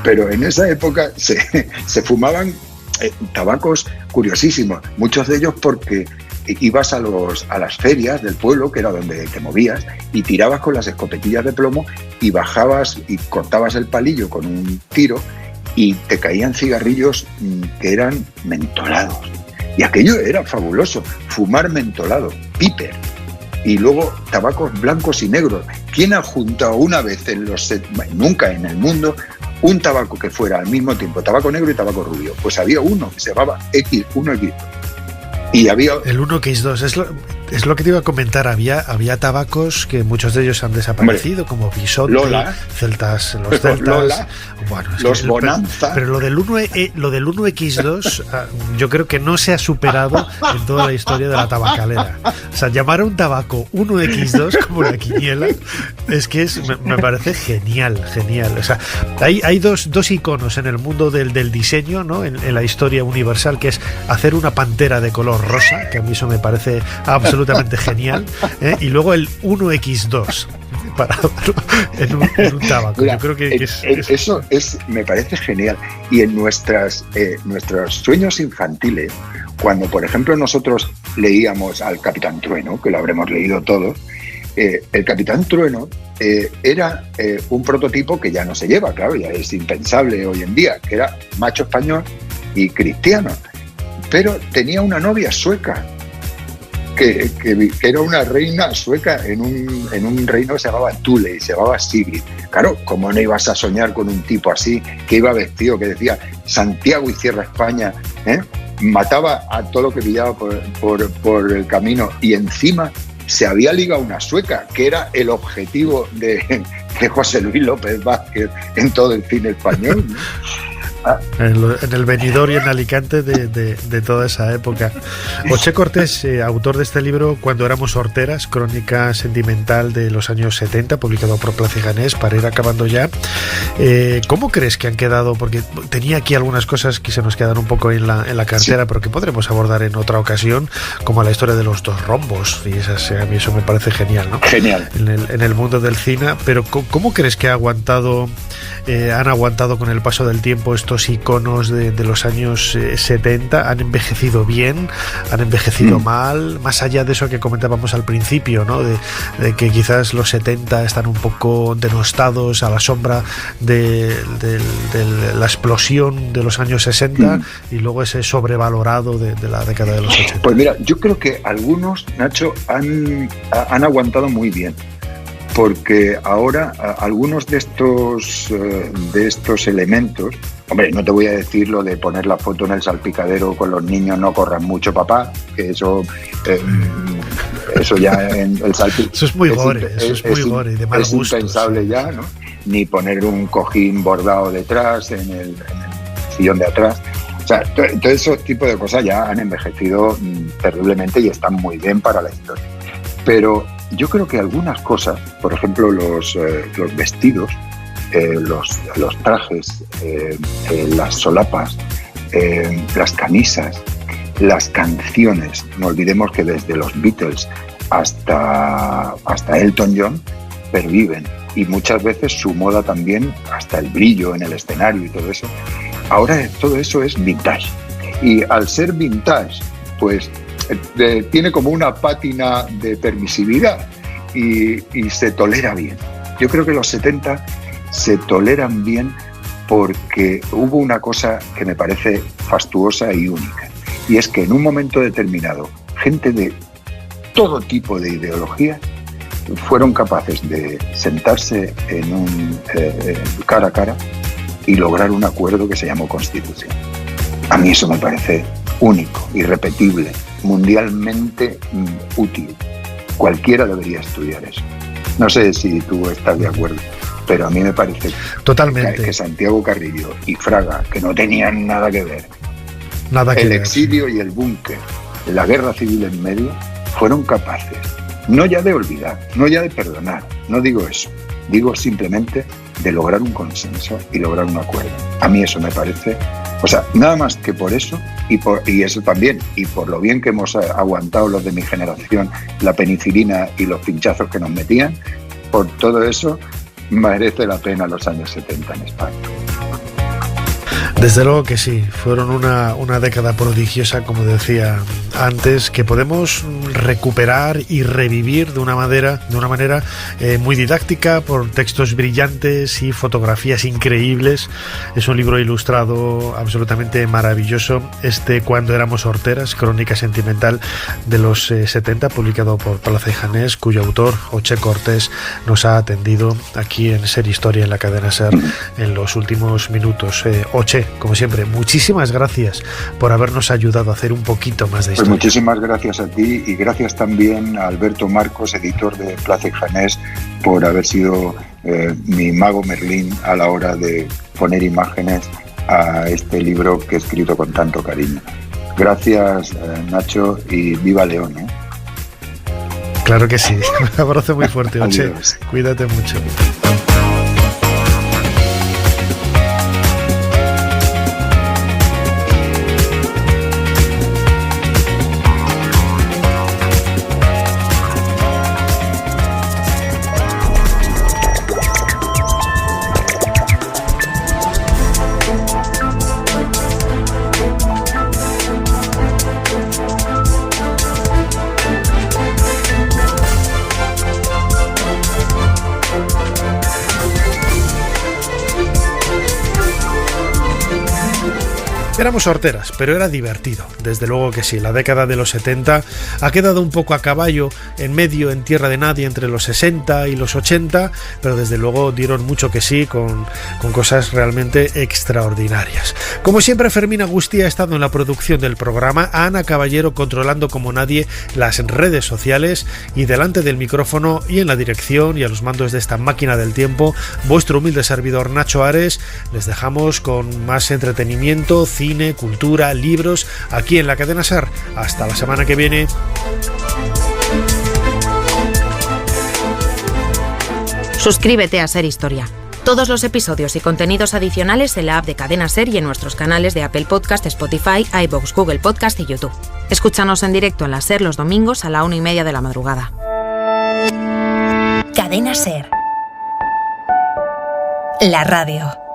pero en esa época se fumaban tabacos curiosísimos, muchos de ellos porque ibas a las ferias del pueblo, que era donde te movías, y tirabas con las escopetillas de plomo y bajabas y cortabas el palillo con un tiro y te caían cigarrillos que eran mentolados. Y aquello era fabuloso, fumar mentolado, piper, y luego tabacos blancos y negros. ¿Quién ha juntado una vez nunca en el mundo, un tabaco que fuera al mismo tiempo tabaco negro y tabaco rubio? Pues había uno que se llamaba X1X. Y había... El 1X2, es lo que te iba a comentar. Había tabacos que muchos de ellos han desaparecido, como Bisonte, Lola, Celtas, los Celtas, Lola, bueno, los Bonanza. Pero lo del 1X2 yo creo que no se ha superado en toda la historia de la tabacalera. O sea, llamar a un tabaco 1X2 como la quiniela es que me parece genial. O sea, hay dos iconos en el mundo del diseño, ¿no? En la historia universal, que es hacer una pantera de color rosa, que a mí eso me parece absolutamente genial, y luego el 1X2 para en un tabaco. Mira, yo creo que eso me parece genial. Y en nuestros sueños infantiles, cuando por ejemplo nosotros leíamos al Capitán Trueno, que lo habremos leído todos, el Capitán Trueno era un prototipo que ya no se lleva, claro, ya es impensable hoy en día, que era macho español y cristiano, pero tenía una novia sueca, que era una reina sueca en un reino que se llamaba Thule y se llamaba Sigrid. Claro, ¿cómo no ibas a soñar con un tipo así, que iba vestido, que decía Santiago y cierra España, mataba a todo lo que pillaba por el camino y encima se había ligado una sueca, que era el objetivo de José Luis López Vázquez en todo el cine español, ¿no? En el Benidorm y en Alicante de toda esa época. Oche Cortés, autor de este libro Cuando éramos horteras, crónica sentimental de los años 70, publicado por Plaza y Janés, para ir acabando ya. ¿Cómo crees que han quedado? Porque tenía aquí algunas cosas que se nos quedan un poco en la cartera, pero que podremos abordar en otra ocasión, como la historia de los dos rombos, y a mí eso me parece genial, ¿no? Genial. En el mundo del cine, pero ¿cómo crees que han aguantado con el paso del tiempo estos iconos de los años 70? ¿Han envejecido bien? ¿Han envejecido mal? Más allá de eso que comentábamos al principio, ¿no? De que quizás los 70 están un poco denostados a la sombra de la explosión de los años 60 y luego ese sobrevalorado de la década de los 80. Pues mira, yo creo que algunos, Nacho, han aguantado muy bien, porque ahora algunos de estos elementos, hombre, no te voy a decir lo de poner la foto en el salpicadero con los niños, no corran mucho, papá, que eso ya en el salpicadero... Eso es muy gore, y de mal gusto. Es impensable ya, ¿no? Ni poner un cojín bordado detrás, en el sillón de atrás. O sea, todo ese tipo de cosas ya han envejecido terriblemente y están muy bien para la historia. Pero yo creo que algunas cosas, por ejemplo los vestidos, los trajes, las solapas, las camisas, las canciones, no olvidemos que desde los Beatles hasta Elton John perviven, y muchas veces su moda también, hasta el brillo en el escenario y todo eso. Ahora todo eso es vintage, y al ser vintage, pues tiene como una pátina de permisividad y se tolera bien. Yo creo que los 70 se toleran bien porque hubo una cosa que me parece fastuosa y única, y es que en un momento determinado gente de todo tipo de ideología fueron capaces de sentarse en un cara a cara y lograr un acuerdo que se llamó Constitución. A mí eso me parece único, irrepetible, mundialmente útil. Cualquiera debería estudiar eso. No sé si tú estás de acuerdo, pero a mí me parece totalmente que Santiago Carrillo y Fraga, que no tenían nada que ver, el exilio y el búnker, la guerra civil en medio, fueron capaces, no ya de olvidar, no ya de perdonar, no digo eso, digo simplemente de lograr un consenso y lograr un acuerdo. A mí eso me parece, o sea, nada más que por eso, y eso también, y por lo bien que hemos aguantado los de mi generación la penicilina y los pinchazos que nos metían, por todo eso merece la pena los años 70 en España. Desde luego que sí, fueron una década prodigiosa, como decía antes, que podemos recuperar y revivir de una manera muy didáctica, por textos brillantes y fotografías increíbles. Es un libro ilustrado absolutamente maravilloso, Cuando éramos horteras, crónica sentimental de los 70, publicado por Plaza y Janés, cuyo autor, Oche Cortés, nos ha atendido aquí en Ser Historia, en la cadena Ser, en los últimos minutos. Oche, como siempre, muchísimas gracias por habernos ayudado a hacer un poquito más de historia. Pues muchísimas gracias a ti, y gracias también a Alberto Marcos, editor de Plaza y Janés, por haber sido mi mago Merlín a la hora de poner imágenes a este libro que he escrito con tanto cariño. Gracias, Nacho, y viva León, ¿eh? Claro que sí. Un abrazo muy fuerte, Oche. Cuídate mucho. Éramos horteras, pero era divertido, desde luego que sí. La década de los 70 ha quedado un poco a caballo, en medio, en tierra de nadie, entre los 60 y los 80, pero desde luego dieron mucho que sí, con cosas realmente extraordinarias. Como siempre, Fermín Agustí ha estado en la producción del programa, Ana Caballero controlando como nadie las redes sociales, y delante del micrófono y en la dirección y a los mandos de esta máquina del tiempo, vuestro humilde servidor Nacho Ares. Les dejamos con más entretenimiento, cine, cultura, libros, aquí en la cadena SER. Hasta la semana que viene. Suscríbete a Ser Historia. Todos los episodios y contenidos adicionales en la app de Cadena SER y en nuestros canales de Apple Podcast, Spotify, iVoox, Google Podcast y YouTube. Escúchanos en directo en la SER los domingos a la 1:30 de la madrugada. Cadena SER. La radio.